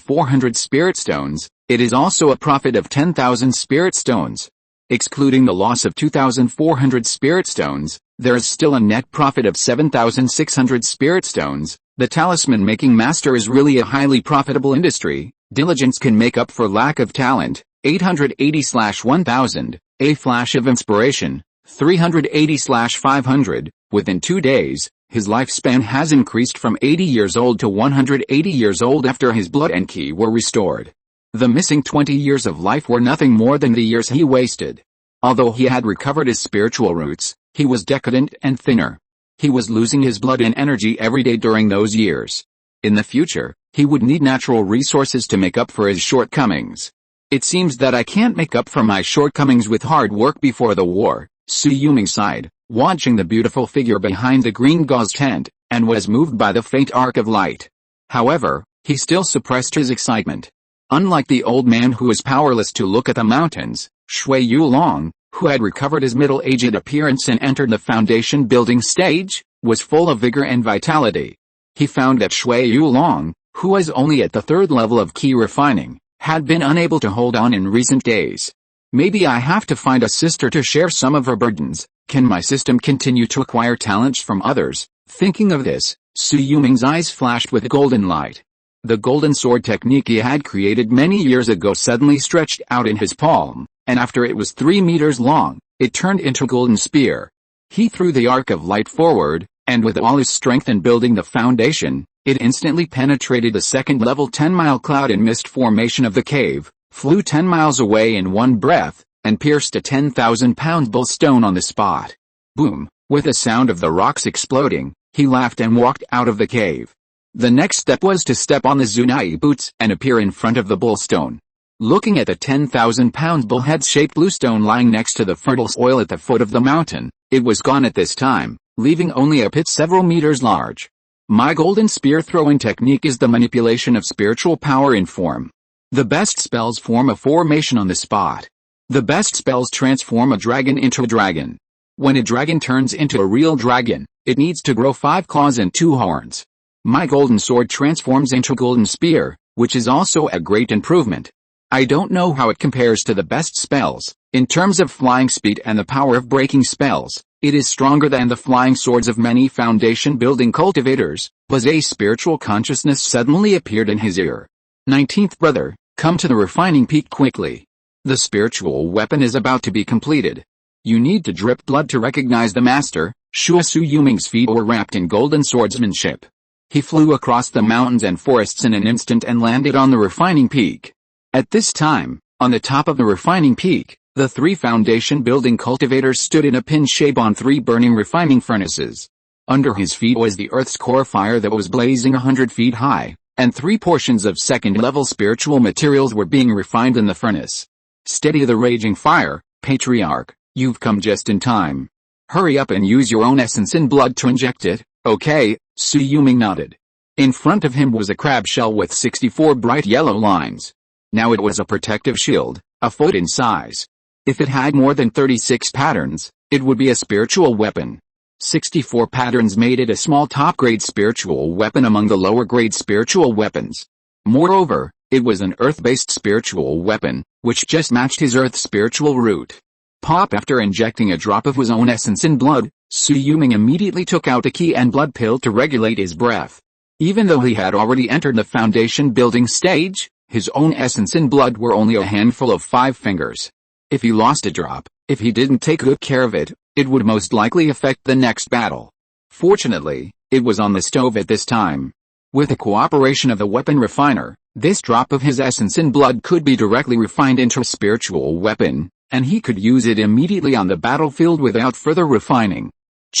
400 spirit stones, it is also a profit of 10,000 spirit stones. Excluding the loss of 2,400 spirit stones, there is still a net profit of 7,600 spirit stones. The talisman-making master is really a highly profitable industry. Diligence can make up for lack of talent. 880/1000, a flash of inspiration. 380/500, within 2 days. His lifespan has increased from 80 years old to 180 years old after his blood and Qi were restored. The missing 20 years of life were nothing more than the years he wasted. Although he had recovered his spiritual roots, he was decadent and thinner. He was losing his blood and energy every day during those years. In the future, he would need natural resources to make up for his shortcomings. It seems that I can't make up for my shortcomings with hard work before the war, Shui Yulong sighed, watching the beautiful figure behind the green gauze tent, and was moved by the faint arc of light. However, he still suppressed his excitement. Unlike the old man who was powerless to look at the mountains, Shui Yulong, who had recovered his middle-aged appearance and entered the foundation building stage, was full of vigor and vitality. He found that Shui Yulong, who was only at the 3rd level of Qi Refining, had been unable to hold on in recent days. Maybe I have to find a sister to share some of her burdens. Can my system continue to acquire talents from others? Thinking of this, Shui Yulong's eyes flashed with golden light. The golden sword technique he had created many years ago suddenly stretched out in his palm, and after it was 3 meters long, it turned into a golden spear. He threw the arc of light forward, and with all his strength in building the foundation, it instantly penetrated the 2nd level 10-mile cloud and mist formation of the cave, flew 10 miles away in one breath, and pierced a 10,000-pound bull stone on the spot. Boom! With the sound of the rocks exploding, he laughed and walked out of the cave. The next step was to step on the Zunai boots and appear in front of the bull stone. Looking at the 10,000-pound bullhead-shaped blue stone lying next to the fertile soil at the foot of the mountain, it was gone at this time, leaving only a pit several meters large. My golden spear throwing technique is the manipulation of spiritual power in form. The best spells form a formation on the spot. The best spells transform a dragon into a dragon. When a dragon turns into a real dragon, it needs to grow 5 claws and 2 horns. My golden sword transforms into a golden spear, which is also a great improvement. I don't know how it compares to the best spells. In terms of flying speed and the power of breaking spells, it is stronger than the flying swords of many foundation-building cultivators. Was a spiritual consciousness suddenly appeared in his ear. 19th brother, come to the refining peak quickly. The spiritual weapon is about to be completed. You need to drip blood to recognize the master. Shui Yulong's feet were wrapped in golden swordsmanship. He flew across the mountains and forests in an instant and landed on the refining peak. At this time, on the top of the refining peak, the 3 foundation-building cultivators stood in a pin shape on 3 burning refining furnaces. Under his feet was the earth's core fire that was blazing 100 feet high, and 3 portions of 2nd-level spiritual materials were being refined in the furnace. Steady the raging fire, Patriarch, you've come just in time. Hurry up and use your own essence and blood to inject it, okay? Shui Yulong nodded. In front of him was a crab shell with 64 bright yellow lines. Now it was a protective shield, a foot in size. If it had more than 36 patterns, it would be a spiritual weapon. 64 patterns made it a small top-grade spiritual weapon among the lower-grade spiritual weapons. Moreover, it was an earth-based spiritual weapon, which just matched his earth spiritual root. Pop! After injecting a drop of his own essence in blood, Shui Yulong immediately took out a Qi and blood pill to regulate his breath. Even though he had already entered the foundation-building stage, his own essence and blood were only a handful of 5 fingers. If he lost a drop, if he didn't take good care of it, it would most likely affect the next battle. Fortunately, it was on the stove at this time. With the cooperation of the weapon refiner, this drop of his essence and blood could be directly refined into a spiritual weapon, and he could use it immediately on the battlefield without further refining.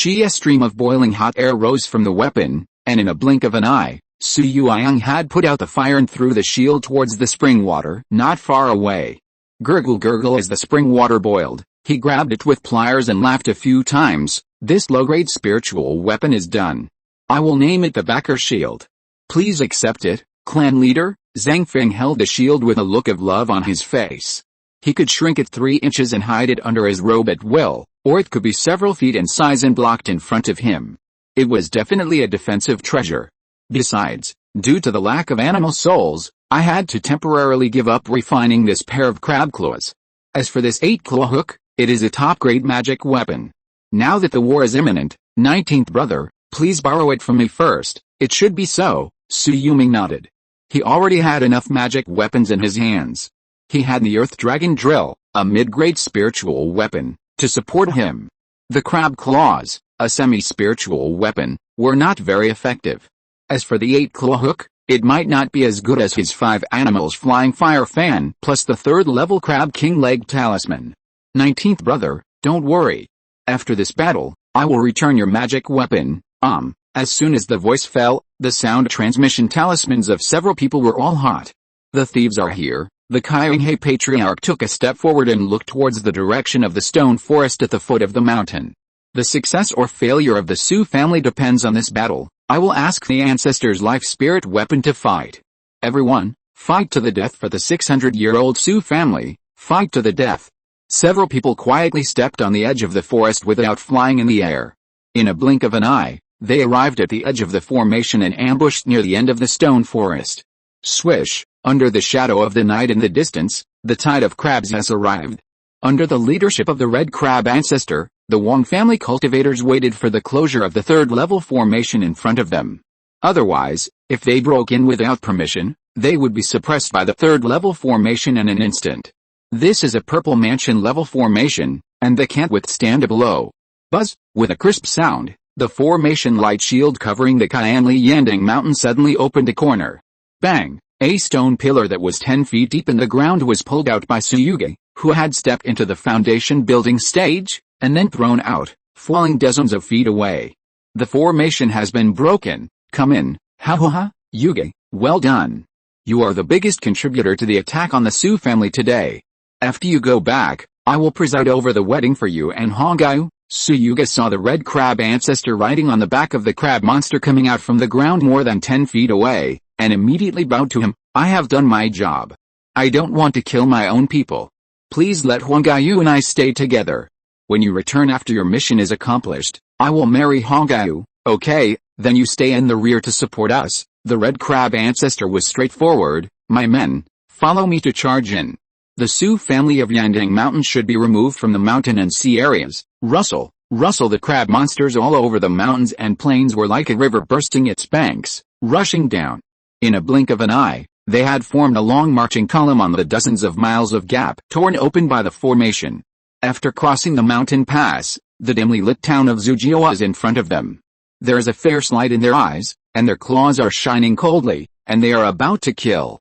A stream of boiling hot air rose from the weapon, and in a blink of an eye, Shui Yulong had put out the fire and threw the shield towards the spring water not far away. Gurgle gurgle as the spring water boiled, he grabbed it with pliers and laughed a few times. This low-grade spiritual weapon is done. I will name it the Backer Shield. Please accept it, clan leader. Zhang Feng held the shield with a look of love on his face. He could shrink it 3 inches and hide it under his robe at will, or it could be several feet in size and blocked in front of him. It was definitely a defensive treasure. Besides, due to the lack of animal souls, I had to temporarily give up refining this pair of crab claws. As for this 8-claw hook, it is a top-grade magic weapon. Now that the war is imminent, 19th brother, please borrow it from me first. It should be so. Shui Yulong nodded. He already had enough magic weapons in his hands. He had the Earth Dragon Drill, a mid-grade spiritual weapon, to support him. The crab claws, a semi-spiritual weapon, were not very effective. As for the 8-claw hook, It might not be as good as his 5 animals flying fire fan plus the 3rd level crab king leg talisman. 19th brother, don't worry. After this battle, I will return your magic weapon. As soon as the voice fell, the sound transmission talismans of several people were all hot. The thieves are here. The Qi patriarch took a step forward and looked towards the direction of the stone forest at the foot of the mountain. The success or failure of the Su family depends on this battle. I will ask the ancestors' life spirit weapon to fight. Everyone, fight to the death for the 600-year-old Su family, fight to the death. Several people quietly stepped on the edge of the forest without flying in the air. In a blink of an eye, they arrived at the edge of the formation and ambushed near the end of the stone forest. Swish, under the shadow of the night in the distance, the tide of crabs has arrived. Under the leadership of the red crab ancestor, the Wong family cultivators waited for the closure of the 3rd level formation in front of them. Otherwise, if they broke in without permission, they would be suppressed by the 3rd level formation in an instant. This is a purple mansion level formation, and they can't withstand a blow. Buzz, with a crisp sound, the formation light shield covering the Yandang Mountains suddenly opened a corner. Bang! A stone pillar that was 10 feet deep in the ground was pulled out by Suyuge, who had stepped into the foundation building stage, and then thrown out, falling dozens of feet away. The formation has been broken. Come in, ha, Yuge, well done. You are the biggest contributor to the attack on the Su family today. After you go back, I will preside over the wedding for you and Hongayu. Suyuge saw the red crab ancestor riding on the back of the crab monster coming out from the ground more than 10 feet away, and immediately bowed to him. I have done my job. I don't want to kill my own people. Please let Hongayu and I stay together. When you return after your mission is accomplished, I will marry Hongayu. Okay, then you stay in the rear to support us. The red crab ancestor was straightforward. My men, follow me to charge in. The Su family of Yandang Mountains should be removed from the mountain and sea areas. Rustle, the crab monsters all over the mountains and plains were like a river bursting its banks, rushing down. In a blink of an eye, they had formed a long marching column on the dozens of miles of gap torn open by the formation. After crossing the mountain pass, the dimly lit town of Zujio is in front of them. There is a fierce light in their eyes, and their claws are shining coldly, and they are about to kill.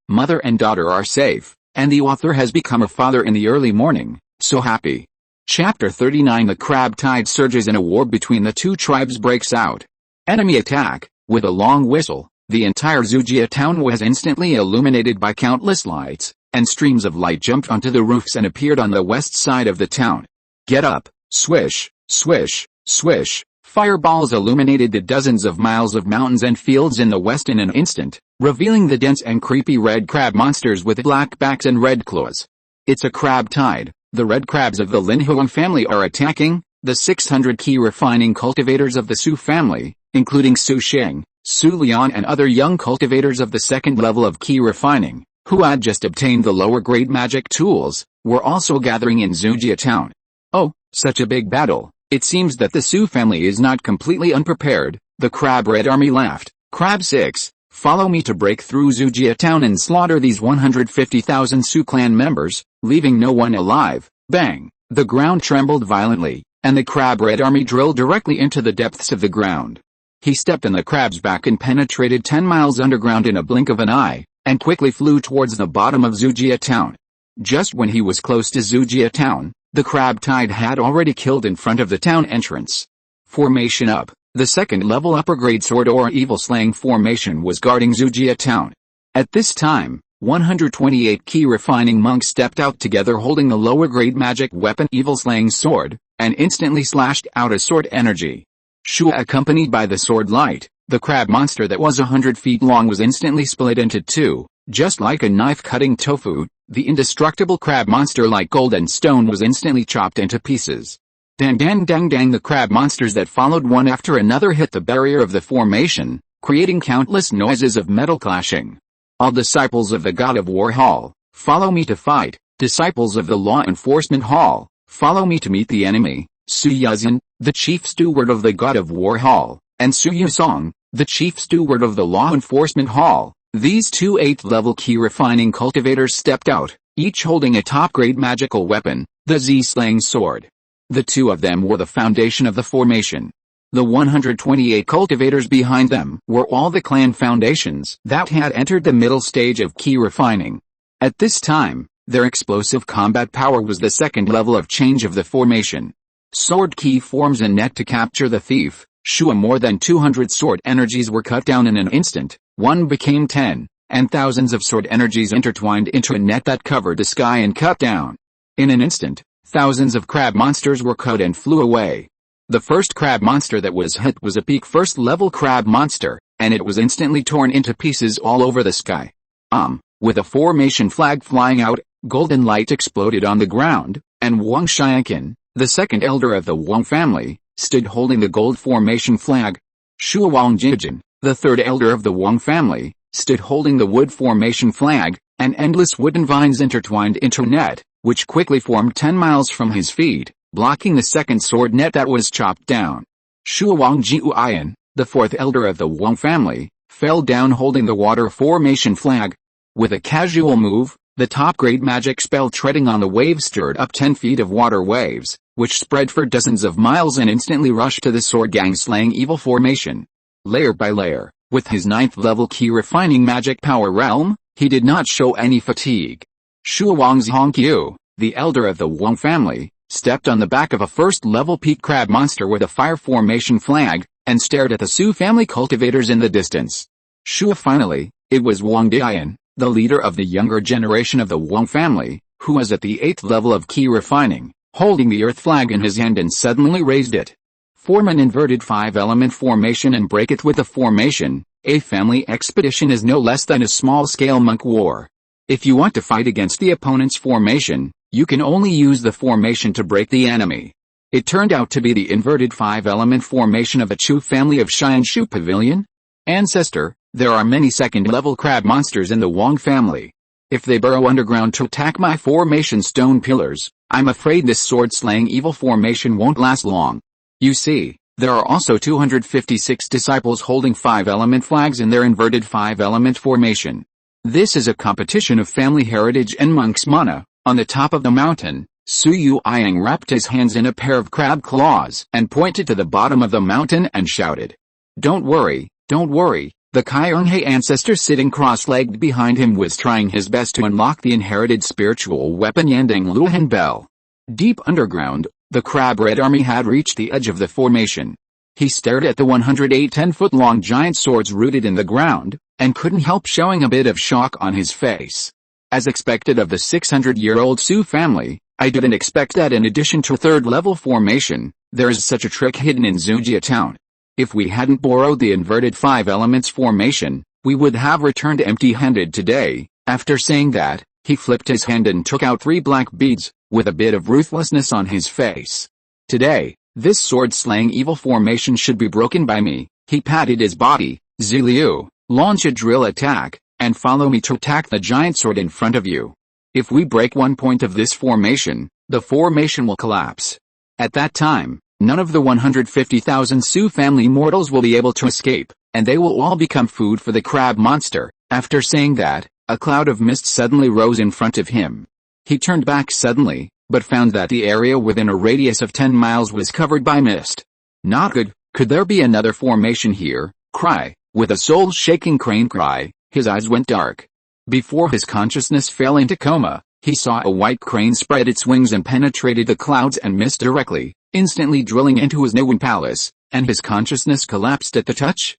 Mother and daughter are safe, and the author has become a father in the early morning, so happy. Chapter 39 The crab tide surges and a war between the two tribes breaks out. Enemy attack. With a long whistle, the entire Zujia town was instantly illuminated by countless lights, and streams of light jumped onto the roofs and appeared on the west side of the town. Get up, swish, swish, swish. Fireballs illuminated the dozens of miles of mountains and fields in the west in an instant, revealing the dense and creepy red crab monsters with black backs and red claws. It's a crab tide. The red crabs of the Linhuang family are attacking the 600 Qi refining cultivators of the Su family, including Su Xing, Su Lian and other young cultivators of the 2nd level of Qi refining, who had just obtained the lower grade magic tools, were also gathering in Zujia town. Oh, such a big battle. It seems that the Su family is not completely unprepared. The crab red army laughed. Crab 6, follow me to break through Zujia town and slaughter these 150,000 Su clan members, leaving no one alive. Bang! The ground trembled violently, and the crab red army drilled directly into the depths of the ground. He stepped on the crab's back and penetrated 10 miles underground in a blink of an eye, and quickly flew towards the bottom of Zujia town. Just when he was close to Zujia town, the crab tide had already killed in front of the town entrance. Formation up. The 2nd level upper grade sword or evil slaying formation was guarding Zujia town. At this time, 128 Qi refining monks stepped out together holding the lower grade magic weapon evil slaying sword, and instantly slashed out a sword energy. Shui accompanied by the sword light, the crab monster that was 100 feet long was instantly split into two, just like a knife cutting tofu. The indestructible crab monster like gold and stone was instantly chopped into pieces. Dang dang dang dang the crab monsters that followed one after another hit the barrier of the formation, creating countless noises of metal clashing. All disciples of the God of War Hall, follow me to fight. Disciples of the Law Enforcement Hall, follow me to meet the enemy. Su Yazan, the chief steward of the God of War Hall, and Su Yusong, the chief steward of the Law Enforcement Hall. These two 8th level Qi refining cultivators stepped out, each holding a top-grade magical weapon, the Z-slaying sword. The two of them were the foundation of the formation. The 128 cultivators behind them were all the clan foundations that had entered the middle stage of Qi refining. At this time, their explosive combat power was the second level of change of the formation. Sword Qi forms a net to capture the thief. More than 200 sword energies were cut down in an instant, one became 10, and thousands of sword energies intertwined into a net that covered the sky and cut down. In an instant, thousands of crab monsters were cut and flew away. The first crab monster that was hit was a peak first level crab monster, and it was instantly torn into pieces all over the sky. With a formation flag flying out, golden light exploded on the ground, and Wang Xianqin, the second elder of the Wang family, stood holding the gold formation flag. Shu Wang Jijin, the third elder of the Wang family, stood holding the wood formation flag, and endless wooden vines intertwined into a net, which quickly formed 10 miles from his feet, blocking the second sword net that was chopped down. Shu Wang Jiuyan, the fourth elder of the Wang family, fell down holding the water formation flag. With a casual move, the top-grade magic spell treading on the waves stirred up 10 feet of water waves, which spread for dozens of miles and instantly rushed to the sword gang slaying evil formation. Layer by layer, with his 9th level Qi refining magic power realm, he did not show any fatigue. Shu Wang Zhongqiu, the elder of the Wang family, stepped on the back of a first-level peak crab monster with a fire formation flag, and stared at the Su family cultivators in the distance. Finally, it was Wang Dian, the leader of the younger generation of the Wang family, who was at the 8th level of Qi refining, holding the earth flag in his hand and suddenly raised it. Form an inverted 5-element formation and break it with the formation. A family expedition is no less than a small-scale monk war. If you want to fight against the opponent's formation, you can only use the formation to break the enemy. It turned out to be the inverted 5-element formation of the Chu family of Xianshu Pavilion. Ancestor, there are many second-level crab monsters in the Wang family. If they burrow underground to attack my formation stone pillars, I'm afraid this sword-slaying evil formation won't last long. You see, there are also 256 disciples holding 5-element flags in their inverted 5-element formation. This is a competition of family heritage and monks' mana. On the top of the mountain, Su Yulong wrapped his hands in a pair of crab claws and pointed to the bottom of the mountain and shouted. Don't worry, don't worry. The Qi ancestor sitting cross-legged behind him was trying his best to unlock the inherited spiritual weapon Yandang Mountains bell. Deep underground, the crab red army had reached the edge of the formation. He stared at the 108 10-foot-long giant swords rooted in the ground, and couldn't help showing a bit of shock on his face. As expected of the 600-year-old Su family, I didn't expect that in addition to third-level formation, there is such a trick hidden in Zujia town. If we hadn't borrowed the inverted 5 elements formation, we would have returned empty-handed today. After saying that, he flipped his hand and took out 3 black beads, with a bit of ruthlessness on his face. Today, this sword-slaying evil formation should be broken by me. He patted his body. Ziliu, launch a drill attack, and follow me to attack the giant sword in front of you. If we break one point of this formation, the formation will collapse. At that time, none of the 150,000 Su family mortals will be able to escape, and they will all become food for the crab monster. After saying that, a cloud of mist suddenly rose in front of him. He turned back suddenly, but found that the area within a radius of 10 miles was covered by mist. Not good. Could there be another formation here? Cry. With a soul-shaking crane cry, his eyes went dark. Before his consciousness fell into coma, he saw a white crane spread its wings and penetrated the clouds and mist directly, instantly drilling into his Niwen palace, and his consciousness collapsed at the touch.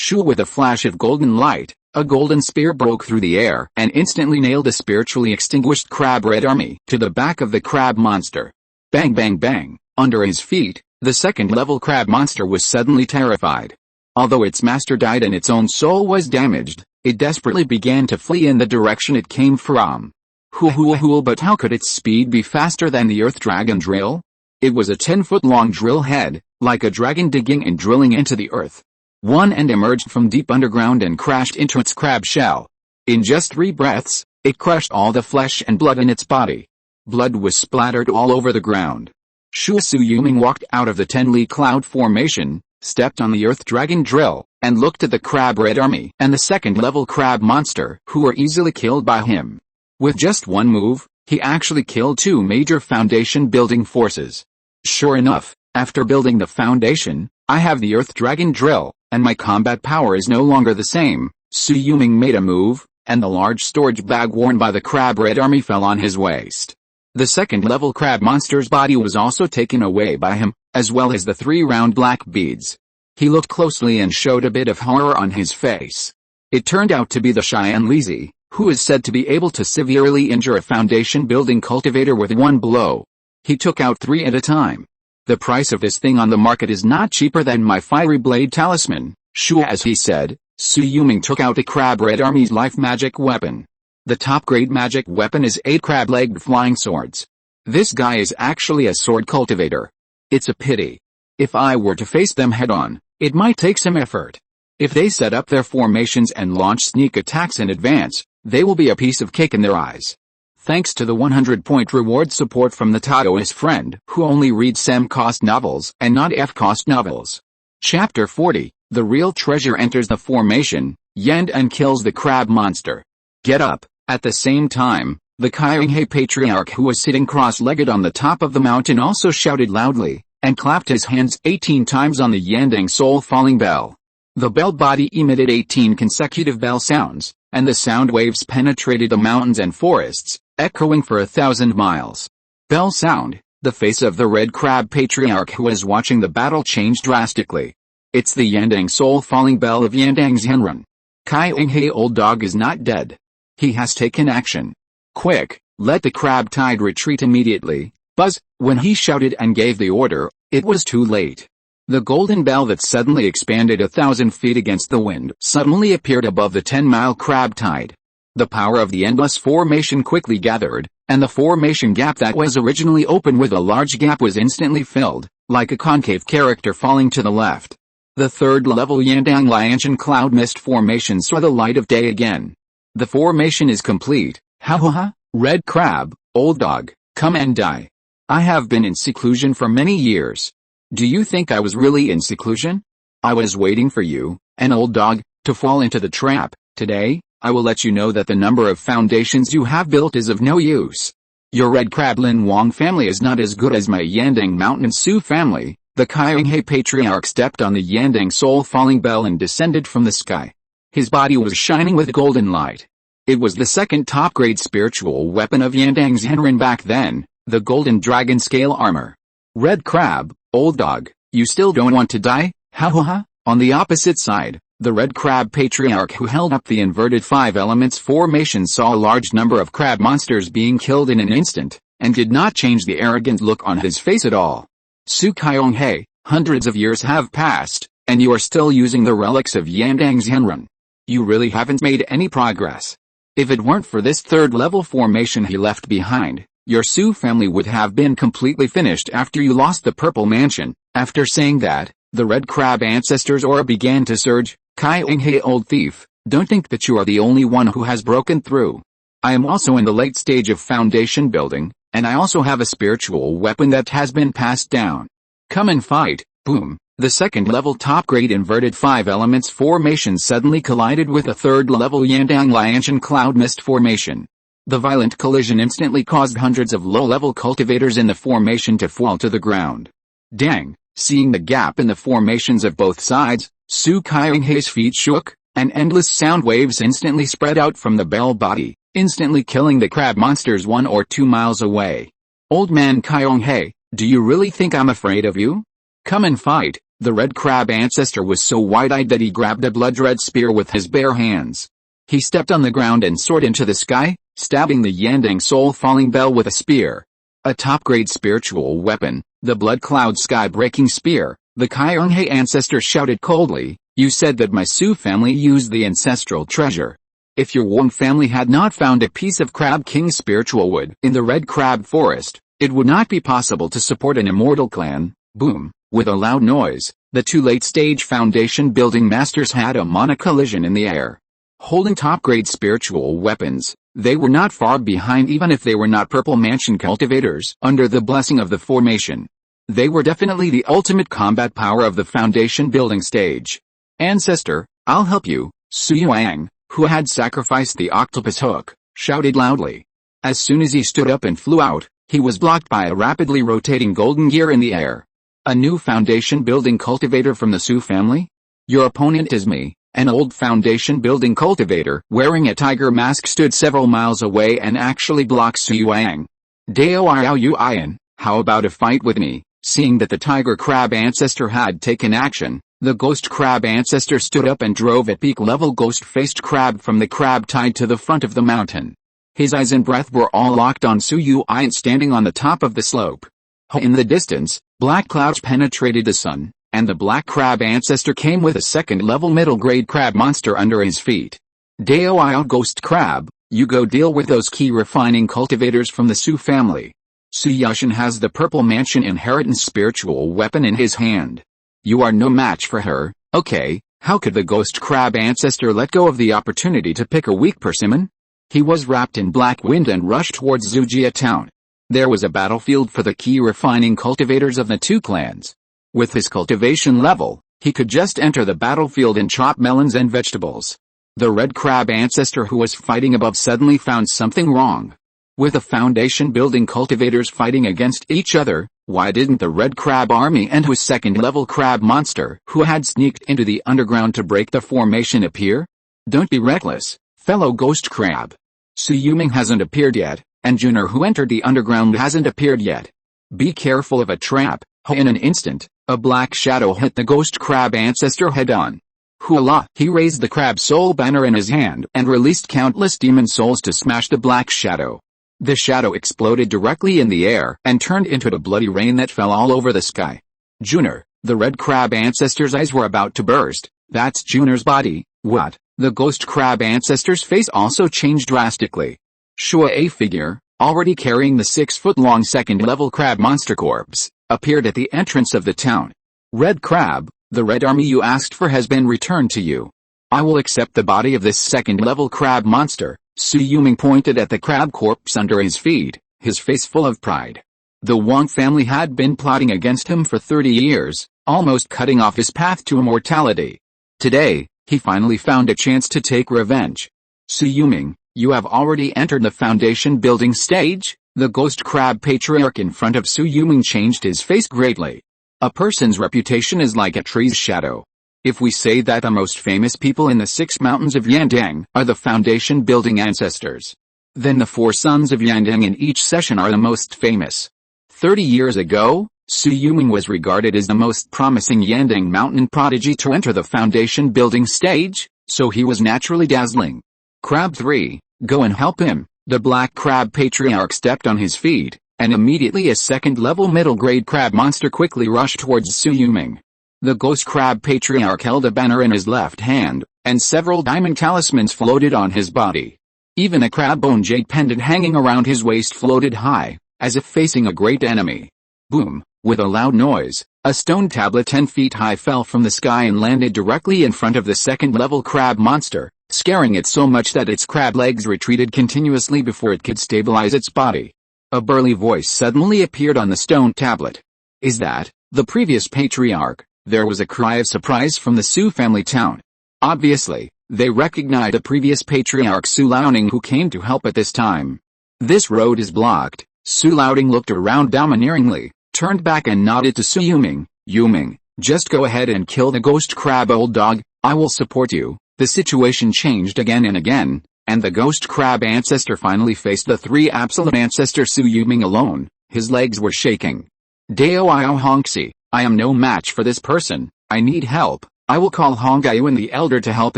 With a flash of golden light, a golden spear broke through the air and instantly nailed a spiritually extinguished crab red army to the back of the crab monster. Bang bang bang, under his feet, the second-level crab monster was suddenly terrified. Although its master died and its own soul was damaged, it desperately began to flee in the direction it came from. But how could its speed be faster than the earth dragon drill? It was a 10-foot-long drill head, like a dragon digging and drilling into the earth. One end emerged from deep underground and crashed into its crab shell. In just 3 breaths, it crushed all the flesh and blood in its body. Blood was splattered all over the ground. Su Yuming walked out of the 10-league cloud formation, stepped on the earth dragon drill, and looked at the crab red army and the second-level crab monster who were easily killed by him. With just one move, he actually killed 2 major foundation building forces. Sure enough, after building the foundation, I have the Earth Dragon drill, and my combat power is no longer the same. Shui Yulong made a move, and the large storage bag worn by the Crab Red Army fell on his waist. The second-level crab monster's body was also taken away by him, as well as the 3 round black beads. He looked closely and showed a bit of horror on his face. It turned out to be the Cheyenne Lizi, who is said to be able to severely injure a foundation-building cultivator with one blow. He took out 3 at a time. The price of this thing on the market is not cheaper than my fiery blade talisman, Shui, as he said. Shui Yulong took out the Crab Red Army's life magic weapon. The top-grade magic weapon is 8 crab-legged flying swords. This guy is actually a sword cultivator. It's a pity. If I were to face them head-on, it might take some effort. If they set up their formations and launch sneak attacks in advance, they will be a piece of cake in their eyes. Thanks to the 100-point reward support from the Taoist friend who only reads SEM-cost novels and not F-cost novels. Chapter 40, The Real Treasure enters the formation, Yandang kills the crab monster. Get up. At the same time, the Qi patriarch who was sitting cross-legged on the top of the mountain also shouted loudly, and clapped his hands 18 times on the Yandang soul-falling bell. The bell body emitted 18 consecutive bell sounds, and the sound waves penetrated the mountains and forests, echoing for 1,000 miles. Bell sound, the face of the red crab patriarch who was watching the battle changed drastically. It's the Yandang soul-falling bell of Yandang Zhenren. Qi old dog is not dead. He has taken action. Quick, let the crab tide retreat immediately. Buzz, when he shouted and gave the order, it was too late. The golden bell that suddenly expanded 1,000 feet against the wind suddenly appeared above the 10-mile crab tide. The power of the endless formation quickly gathered, and the formation gap that was originally open with a large gap was instantly filled, like a concave character falling to the left. The third-level Yandang Liantian cloud mist formation saw the light of day again. The formation is complete. Ha ha ha, red crab, old dog, come and die. I have been in seclusion for many years. Do you think I was really in seclusion? I was waiting for you, an old dog, to fall into the trap. Today, I will let you know that the number of foundations you have built is of no use. Your red crab Lin Wang family is not as good as my Yandang Mountains Sioux family. The Qi patriarch stepped on the Yandang soul-falling bell and descended from the sky. His body was shining with golden light. It was the second top-grade spiritual weapon of Yandang Zhenren back then, the golden dragon scale armor. Red crab, old dog, you still don't want to die? Ha ha ha. On the opposite side, the red crab patriarch who held up the inverted 5 elements formation saw a large number of crab monsters being killed in an instant, and did not change the arrogant look on his face at all. Su Qionghe, hundreds of years have passed, and you are still using the relics of Yandang Zhenren. You really haven't made any progress. If it weren't for this third-level formation he left behind, your Sioux family would have been completely finished after you lost the Purple Mansion. After saying that, the red crab ancestors' aura began to surge. Qi old thief, don't think that you are the only one who has broken through. I am also in the late stage of foundation building, and I also have a spiritual weapon that has been passed down. Come and fight. Boom. The second-level top-grade inverted 5 elements formation suddenly collided with a third-level Yandang Liantian cloud mist formation. The violent collision instantly caused hundreds of low-level cultivators in the formation to fall to the ground. Dang! Seeing the gap in the formations of both sides, Su Qionghe's feet shook, and endless sound waves instantly spread out from the bell body, instantly killing the crab monsters 1 or 2 miles away. Old man Qionghe, do you really think I'm afraid of you? Come and fight. The red crab ancestor was so wide-eyed that he grabbed a blood-red spear with his bare hands. He stepped on the ground and soared into the sky, stabbing the Yandang soul-falling bell with a spear. A top-grade spiritual weapon, the blood cloud sky-breaking spear. The Qionghe ancestor shouted coldly, you said that my Sioux family used the ancestral treasure. If your Wang family had not found a piece of Crab King's spiritual wood in the red crab forest, it would not be possible to support an immortal clan. Boom. With a loud noise, the 2 late-stage foundation building masters had a mana collision in the air. Holding top-grade spiritual weapons, they were not far behind even if they were not Purple Mansion cultivators under the blessing of the formation. They were definitely the ultimate combat power of the foundation building stage. Ancestor, I'll help you, Su Yuang, who had sacrificed the octopus hook, shouted loudly. As soon as he stood up and flew out, he was blocked by a rapidly rotating golden gear in the air. A new foundation-building cultivator from the Su family? Your opponent is me. An old foundation-building cultivator, wearing a tiger mask, stood several miles away and actually blocked Su Yang. Dao Iao Yuan, how about a fight with me? Seeing that the tiger crab ancestor had taken action, the ghost crab ancestor stood up and drove a peak-level ghost-faced crab from the crab tied to the front of the mountain. His eyes and breath were all locked on Su Yuan standing on the top of the slope. In the distance, black clouds penetrated the sun, and the black crab ancestor came with a second-level middle-grade crab monster under his feet. Dao Iao Ghost Crab, you go deal with those Qi refining cultivators from the Su family. Su Yushan has the purple mansion inheritance spiritual weapon in his hand. You are no match for her. Okay, how could the ghost crab ancestor let go of the opportunity to pick a weak persimmon? He was wrapped in black wind and rushed towards Zujia town. There was a battlefield for the Qi refining cultivators of the two clans. With his cultivation level, he could just enter the battlefield and chop melons and vegetables. The red crab ancestor who was fighting above suddenly found something wrong. With the foundation-building cultivators fighting against each other, why didn't the red crab army and his second-level crab monster who had sneaked into the underground to break the formation appear? Don't be reckless, fellow ghost crab. Su Yuming hasn't appeared yet, and Juner who entered the underground hasn't appeared yet. Be careful of a trap. In an instant, a black shadow hit the ghost crab ancestor head-on. Hoolah! He raised the crab soul banner in his hand and released countless demon souls to smash the black shadow. The shadow exploded directly in the air and turned into a bloody rain that fell all over the sky. Juner, the red crab ancestor's eyes were about to burst. That's Juner's body. What? The ghost crab ancestor's face also changed drastically. Shui, a figure, already carrying the 6-foot-long second-level crab monster corpse, appeared at the entrance of the town. Red crab, the red army you asked for has been returned to you. I will accept the body of this second-level crab monster. Su Yuming pointed at the crab corpse under his feet, his face full of pride. The Wang family had been plotting against him for 30 years, almost cutting off his path to immortality. Today, he finally found a chance to take revenge. Su Yuming, you have already entered the foundation building stage? The ghost crab patriarch in front of Su Yuming changed his face greatly. A person's reputation is like a tree's shadow. If we say that the most famous people in the 6 mountains of Yandang are the foundation-building ancestors, then the 4 sons of Yandang in each session are the most famous. 30 years ago, Su Yuming was regarded as the most promising Yandang Mountain prodigy to enter the foundation-building stage, so he was naturally dazzling. Crab 3, go and help him. The black crab patriarch stepped on his feet, and immediately a second-level middle-grade crab monster quickly rushed towards Su Yuming. The ghost crab patriarch held a banner in his left hand, and several diamond talismans floated on his body. Even a crab bone jade pendant hanging around his waist floated high, as if facing a great enemy. Boom! With a loud noise, a stone tablet 10 feet high fell from the sky and landed directly in front of the second-level crab monster, scaring it so much that its crab legs retreated continuously before it could stabilize its body. A burly voice suddenly appeared on the stone tablet. Is that the previous patriarch? There was a cry of surprise from the Su family town. Obviously, they recognized the previous patriarch Su Liaoning who came to help at this time. This road is blocked. Su Liaoning looked around domineeringly, turned back and nodded to Su Yuming. Yuming, just go ahead and kill the ghost crab, old dog. I will support you. The situation changed again and again, and the ghost crab ancestor finally faced the 3 absolute ancestor Su Yuming alone. His legs were shaking. Dao Iao Hongxi, I am no match for this person. I need help. I will call Hongyuan the Elder to help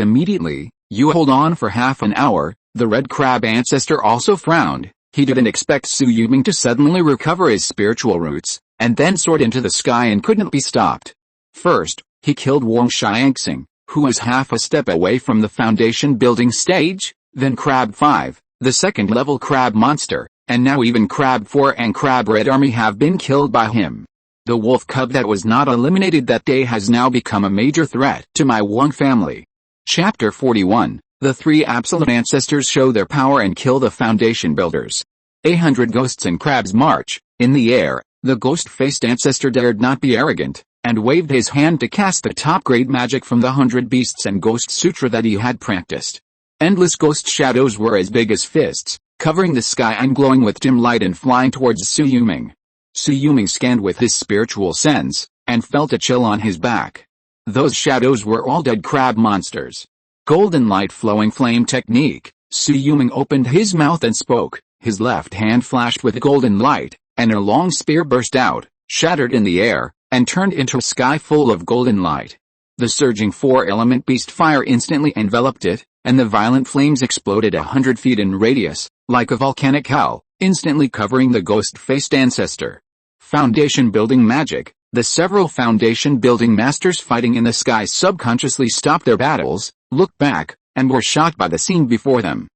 immediately. You hold on for half an hour. The red crab ancestor also frowned. He didn't expect Su Yuming to suddenly recover his spiritual roots, and then soared into the sky and couldn't be stopped. First, he killed Wang Xiangxing, who was half a step away from the foundation building stage, then Crab 5, the second-level crab monster, and now even Crab 4 and Crab Red Army have been killed by him. The wolf cub that was not eliminated that day has now become a major threat to my Wang family. Chapter 41. The 3 absolute ancestors show their power and kill the foundation builders. 100 ghosts and crabs march. In the air, the ghost-faced ancestor dared not be arrogant, and waved his hand to cast the top-grade magic from the 100 Beasts and Ghost Sutra that he had practiced. Endless ghost shadows were as big as fists, covering the sky and glowing with dim light and flying towards Su Yuming. Su Yuming scanned with his spiritual sense, and felt a chill on his back. Those shadows were all dead crab monsters. Golden light flowing flame technique. Shui Yulong opened his mouth and spoke. His left hand flashed with golden light, and a long spear burst out, shattered in the air, and turned into a sky full of golden light. The surging four-element beast fire instantly enveloped it, and the violent flames exploded 100 feet in radius, like a volcanic hell, instantly covering the ghost-faced ancestor. Foundation building magic. The several foundation building masters fighting in the sky subconsciously stopped their battles, looked back, and were shocked by the scene before them.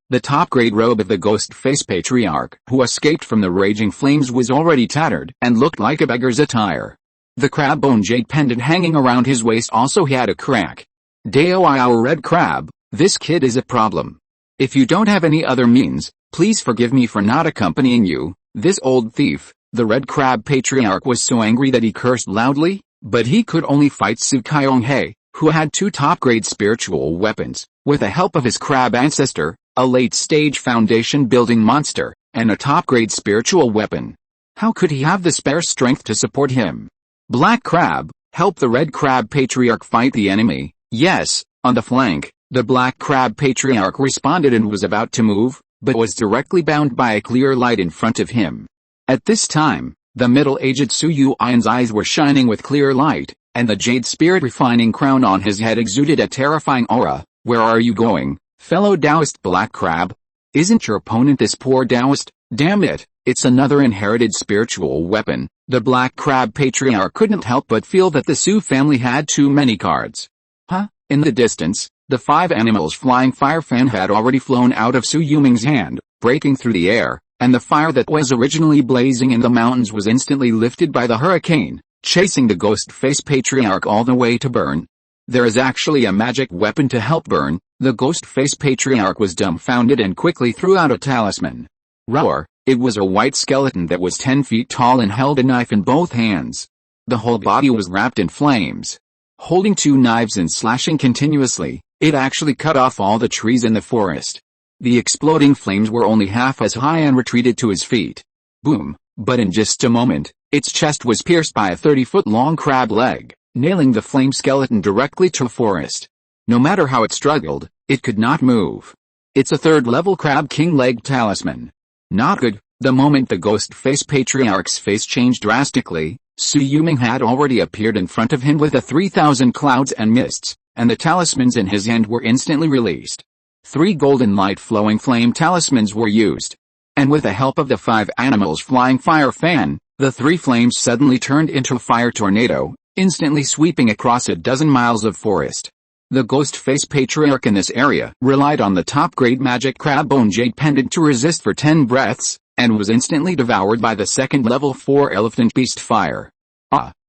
The top-grade robe of the ghost-faced patriarch who escaped from the raging flames was already tattered and looked like a beggar's attire. The crab-bone jade pendant hanging around his waist also had a crack. Our red crab, this kid is a problem. If you don't have any other means, please forgive me for not accompanying you, this old thief. The red crab patriarch was so angry that he cursed loudly, but he could only fight Su Kyonghae, who had two top-grade spiritual weapons, with the help of his crab ancestor, a late-stage foundation-building monster, and a top-grade spiritual weapon. How could he have the spare strength to support him? Black crab, help the red crab patriarch fight the enemy. Yes, on the flank. The black crab patriarch responded and was about to move, but was directly bound by a clear light in front of him. At this time, the middle-aged Shui Yulong's eyes were shining with clear light, and the jade spirit refining crown on his head exuded a terrifying aura. Where are you going, fellow Taoist black crab? Isn't your opponent this poor Taoist? Damn it, it's another inherited spiritual weapon. The black crab patriarch couldn't help but feel that the Su family had too many cards. In the distance, the 5 animals flying fire fan had already flown out of Shui Yulong's hand, breaking through the air, and the fire that was originally blazing in the mountains was instantly lifted by the hurricane, chasing the ghost-faced patriarch all the way to burn. There is actually a magic weapon to help burn. The ghost-faced patriarch was dumbfounded and quickly threw out a talisman. Roar! It was a white skeleton that was 10 feet tall and held a knife in both hands. The whole body was wrapped in flames. Holding 2 knives and slashing continuously, it actually cut off all the trees in the forest. The exploding flames were only half as high and retreated to his feet. Boom! But in just a moment, its chest was pierced by a 30-foot-long crab leg, nailing the flame skeleton directly to the forest. No matter how it struggled, it could not move. It's a 3rd-level crab king leg talisman. Not good. The moment the ghost-faced patriarch's face changed drastically, Shui Yulong had already appeared in front of him with the 3,000 clouds and mists, and the talismans in his hand were instantly released. 3 golden light flowing flame talismans were used. And with the help of the 5 animals flying fire fan, the 3 flames suddenly turned into a fire tornado, instantly sweeping across a dozen miles of forest. The ghost-faced patriarch in this area relied on the top-grade magic crab-bone jade pendant to resist for 10 breaths, and was instantly devoured by the 2nd-level 4-elephant beast fire.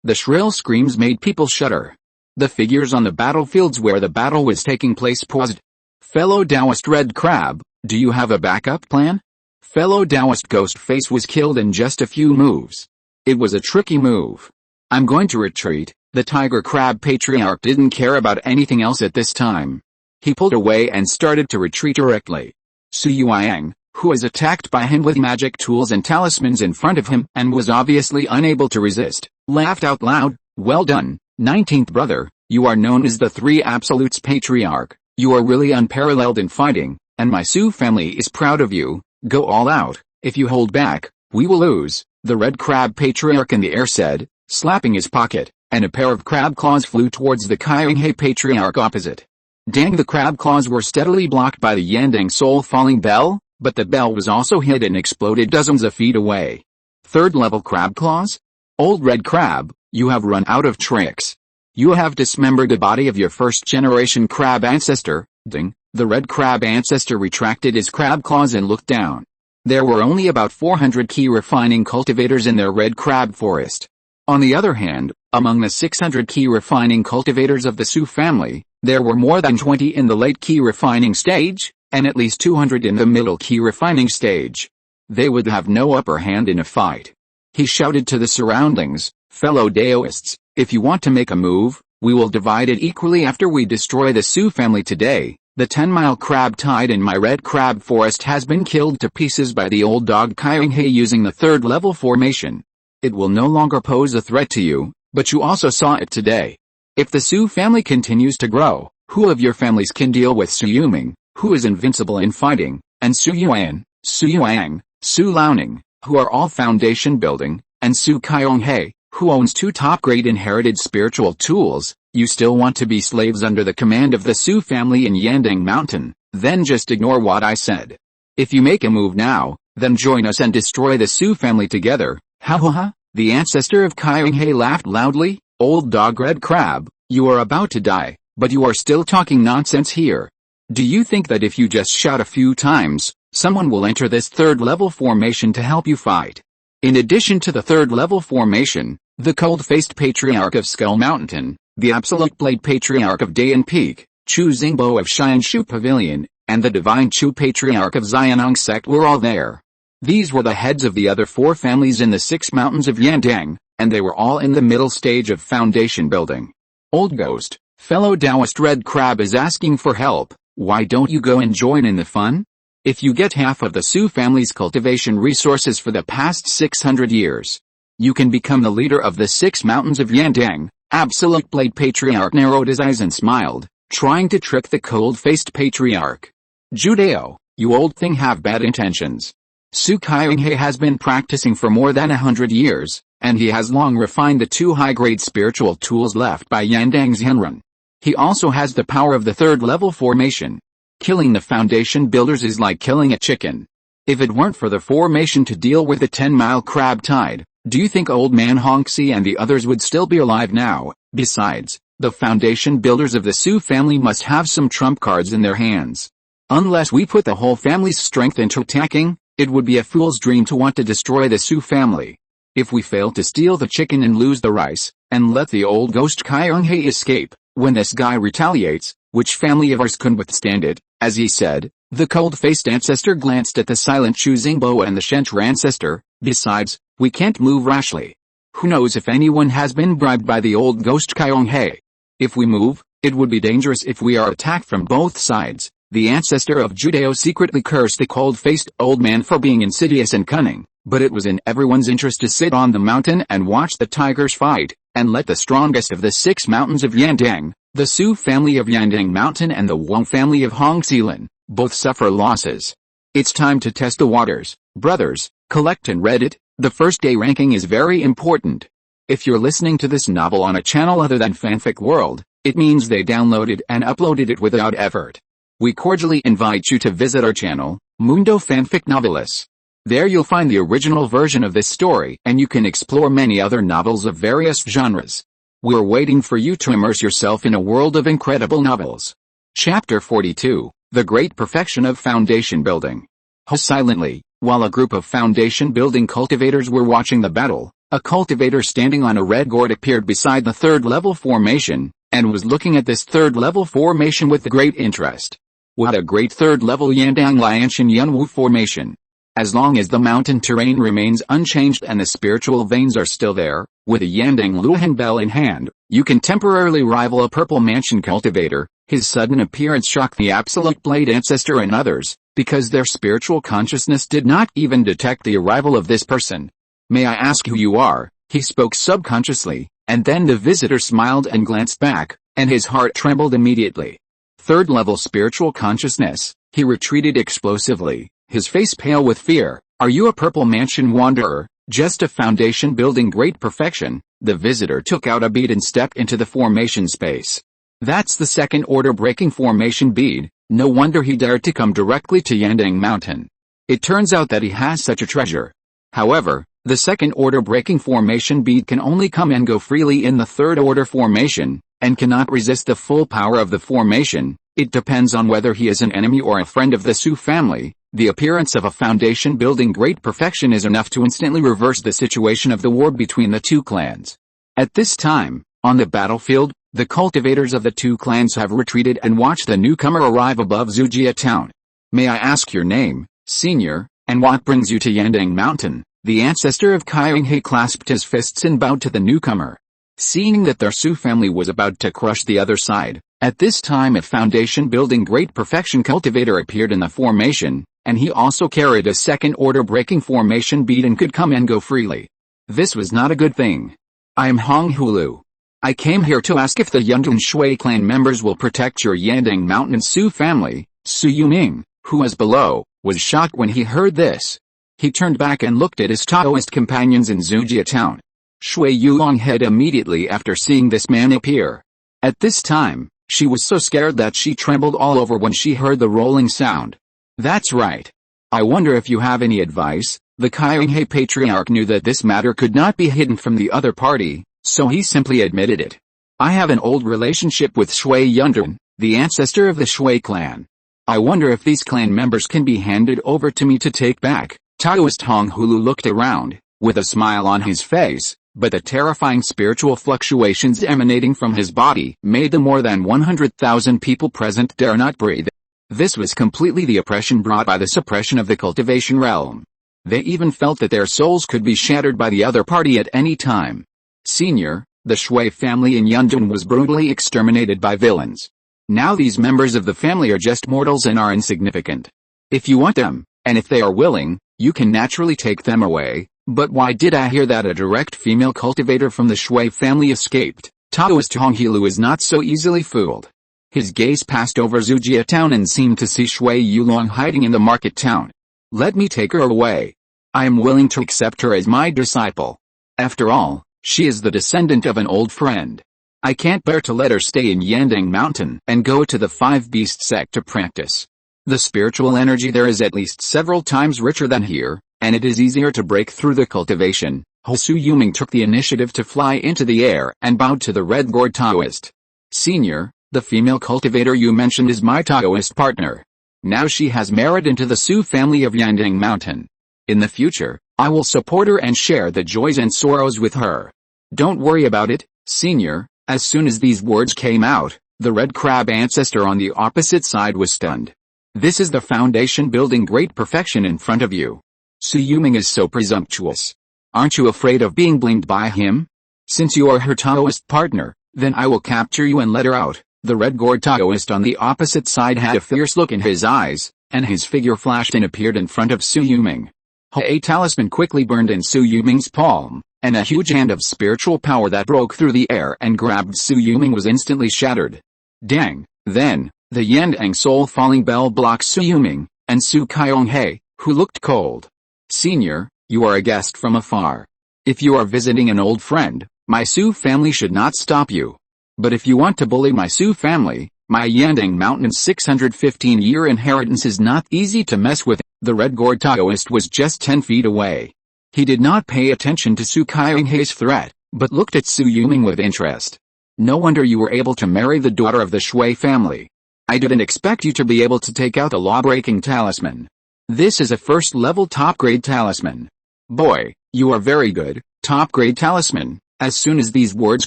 The shrill screams made people shudder. The figures on the battlefields where the battle was taking place paused. Fellow Taoist red crab, do you have a backup plan? Fellow Taoist Ghostface was killed in just a few moves. It was a tricky move. I'm going to retreat. The tiger crab patriarch didn't care about anything else at this time. He pulled away and started to retreat directly. Shui Yulong, who was attacked by him with magic tools and talismans in front of him and was obviously unable to resist, laughed out loud. Well done, 19th brother, you are known as the 3 Absolutes Patriarch. You are really unparalleled in fighting, and my Su family is proud of you. Go all out. If you hold back, we will lose, the red crab patriarch in the air said, slapping his pocket, and a pair of crab claws flew towards the Kyonghae patriarch opposite. Dang, the crab claws were steadily blocked by the Yandang soul falling bell, but the bell was also hit and exploded dozens of feet away. 3rd-level crab claws? Old red crab, you have run out of tricks. You have dismembered the body of your 1st-generation crab ancestor. Ding. The red crab ancestor retracted his crab claws and looked down. There were only about 400 Qi refining cultivators in their red crab forest. On the other hand, among the 600 Qi refining cultivators of the Su family, there were more than 20 in the late Qi refining stage, and at least 200 in the middle Qi refining stage. They would have no upper hand in a fight. He shouted to the surroundings, fellow Taoists, if you want to make a move, we will divide it equally after we destroy the Su family today. The 10-mile crab tied in my red crab forest has been killed to pieces by the old dog Kyonghae using the 3rd-level formation. It will no longer pose a threat to you. But you also saw it today. If the Su family continues to grow, who of your families can deal with Su Yuming, who is invincible in fighting, and Su Yuan, Su Yuang, Su Liaoning, who are all foundation building, and Su Kaiyonghe, who owns 2 top-grade inherited spiritual tools? You still want to be slaves under the command of the Su family in Yandang Mountain? Then just ignore what I said. If you make a move now, then join us and destroy the Su family together. Ha ha ha! The ancestor of Kaiyonghe laughed loudly. Old dog Red Crab, you are about to die, but you are still talking nonsense here. Do you think that if you just shout a few times, someone will enter this 3rd level formation to help you fight? In addition to the 3rd level formation, the cold-faced patriarch of Skull Mountain, the absolute blade patriarch of Dayan Peak, Chu Xingbo of Xianshu Pavilion, and the divine Chu patriarch of Xianong sect were all there. These were the heads of the other 4 families in the 6 mountains of Yandang, and they were all in the middle stage of foundation building. Old Ghost, fellow Taoist Red Crab is asking for help. Why don't you go and join in the fun? If you get half of the Su family's cultivation resources for the past 600 years, you can become the leader of the 6 mountains of Yandang. Absolute Blade Patriarch narrowed his eyes and smiled, trying to trick the cold-faced patriarch. Judeo, you old thing have bad intentions. Su Kaiyonghe has been practicing for more than 100 years, and he has long refined the 2 high-grade spiritual tools left by Yandang's Henrun. He also has the power of the 3rd level formation. Killing the foundation builders is like killing a chicken. If it weren't for the formation to deal with the 10-mile crab tide, do you think Old Man Hongxi and the others would still be alive now? Besides, the foundation builders of the Su family must have some trump cards in their hands. Unless we put the whole family's strength into attacking, it would be a fool's dream to want to destroy the Su family. If we fail to steal the chicken and lose the rice, and let the old ghost Kaiyonghe escape, when this guy retaliates, which family of ours can withstand it? As he said, the cold-faced ancestor glanced at the silent Chu Xingbo and the Shentra ancestor. Besides, we can't move rashly. Who knows if anyone has been bribed by the old ghost Kaiyonghe? If we move, it would be dangerous if we are attacked from both sides. The ancestor of Judeo secretly cursed the cold-faced old man for being insidious and cunning, but it was in everyone's interest to sit on the mountain and watch the tigers fight, and let the strongest of the 6 mountains of Yandang, the Su family of Yandang Mountain and the Wang family of Hongxilan, both suffer losses. It's time to test the waters, brothers. Collect and read it. The first day ranking is very important. If you're listening to this novel on a channel other than Fanfic World, it means they downloaded and uploaded it without effort. We cordially invite you to visit our channel, Mundo Fanfic Novelis. There you'll find the original version of this story and you can explore many other novels of various genres. We're waiting for you to immerse yourself in a world of incredible novels. Chapter 42, The Great Perfection of Foundation Building. Silently, while a group of foundation building cultivators were watching the battle, a cultivator standing on a red gourd appeared beside the 3rd level formation, and was looking at this 3rd level formation with great interest. What a great 3rd level Yandang Lianshan Yunwu formation. As long as the mountain terrain remains unchanged and the spiritual veins are still there, with a Yandang Luhan bell in hand, you can temporarily rival a purple mansion cultivator. His sudden appearance shocked the Absolute Blade ancestor and others, because their spiritual consciousness did not even detect the arrival of this person. May I ask who you are? He spoke subconsciously, and then the visitor smiled and glanced back, and his heart trembled immediately. 3rd level spiritual consciousness, he retreated explosively, his face pale with fear. Are you a purple mansion wanderer? Just a foundation building great perfection? The visitor took out a bead and stepped into the formation space. That's the 2nd order breaking formation bead. No wonder he dared to come directly to Yandang Mountain. It turns out that he has such a treasure. However, the 2nd order breaking formation bead can only come and go freely in the 3rd order formation, and cannot resist the full power of the formation. It depends on whether he is an enemy or a friend of the Su family. The appearance of a foundation building great perfection is enough to instantly reverse the situation of the war between the 2 clans. At this time, on the battlefield, the cultivators of the 2 clans have retreated and watched the newcomer arrive above Zujia town. May I ask your name, senior, and what brings you to Yandang Mountain? The ancestor of Kaiyonghe clasped his fists and bowed to the newcomer. Seeing that their Su family was about to crush the other side, at this time a foundation building great perfection cultivator appeared in the formation, and he also carried a 2nd order breaking formation bead and could come and go freely. This was not a good thing. I am Hong Hulu. I came here to ask if the Yandang Shui clan members will protect your Yandang Mountains Su family. Su Yuming, who was below, was shocked when he heard this. He turned back and looked at his Taoist companions in Zujia town. Shui Yulong hid immediately after seeing this man appear. At this time, she was so scared that she trembled all over when she heard the rolling sound. That's right. I wonder if you have any advice. The Qi patriarch knew that this matter could not be hidden from the other party, so he simply admitted it. I have an old relationship with Shui Yundren, the ancestor of the Shui clan. I wonder if these clan members can be handed over to me to take back. Taoist Hong Hulu looked around, with a smile on his face, but the terrifying spiritual fluctuations emanating from his body made the more than 100,000 people present dare not breathe. This was completely the oppression brought by the suppression of the cultivation realm. They even felt that their souls could be shattered by the other party at any time. Senior, the Shui family in Yandang was brutally exterminated by villains. Now these members of the family are just mortals and are insignificant. If you want them, and if they are willing, you can naturally take them away. But why did I hear that a direct female cultivator from the Shui family escaped? Taoist Honghilu is not so easily fooled. His gaze passed over Zujia town and seemed to see Shui Yulong hiding in the market town. Let me take her away. I am willing to accept her as my disciple. After all, she is the descendant of an old friend. I can't bear to let her stay in Yandang Mountain and go to the Five Beast sect to practice. The spiritual energy there is at least several times richer than here, and it is easier to break through the cultivation. Su Yuming took the initiative to fly into the air and bowed to the Red Gourd Taoist. Senior, the female cultivator you mentioned is my Taoist partner. Now she has married into the Su family of Yandang Mountain. In the future, I will support her and share the joys and sorrows with her. Don't worry about it, Senior. As soon as these words came out, the red crab ancestor on the opposite side was stunned. This is the foundation building great perfection in front of you. Su Yuming is so presumptuous. Aren't you afraid of being blamed by him? Since you are her Taoist partner, then I will capture you and let her out. The red gourd Taoist on the opposite side had a fierce look in his eyes, and his figure flashed and appeared in front of Su Yuming. A talisman quickly burned in Su Yuming's palm, and a huge hand of spiritual power that broke through the air and grabbed Su Yuming was instantly shattered. Dang! Then, the Yandang soul falling bell blocked Su Yuming, and Su Qionghe, who looked cold. Senior, you are a guest from afar. If you are visiting an old friend, my Su family should not stop you. But if you want to bully my Su family, my Yandang Mountains 615-year inheritance is not easy to mess with. The Red Gourd Taoist was just 10 feet away. He did not pay attention to Su Qionghe's threat, but looked at Su Yuming with interest. No wonder you were able to marry the daughter of the Shui family. I didn't expect you to be able to take out a law-breaking talisman. This is a first-level top-grade talisman. Boy, you are very good, top-grade talisman. As soon as these words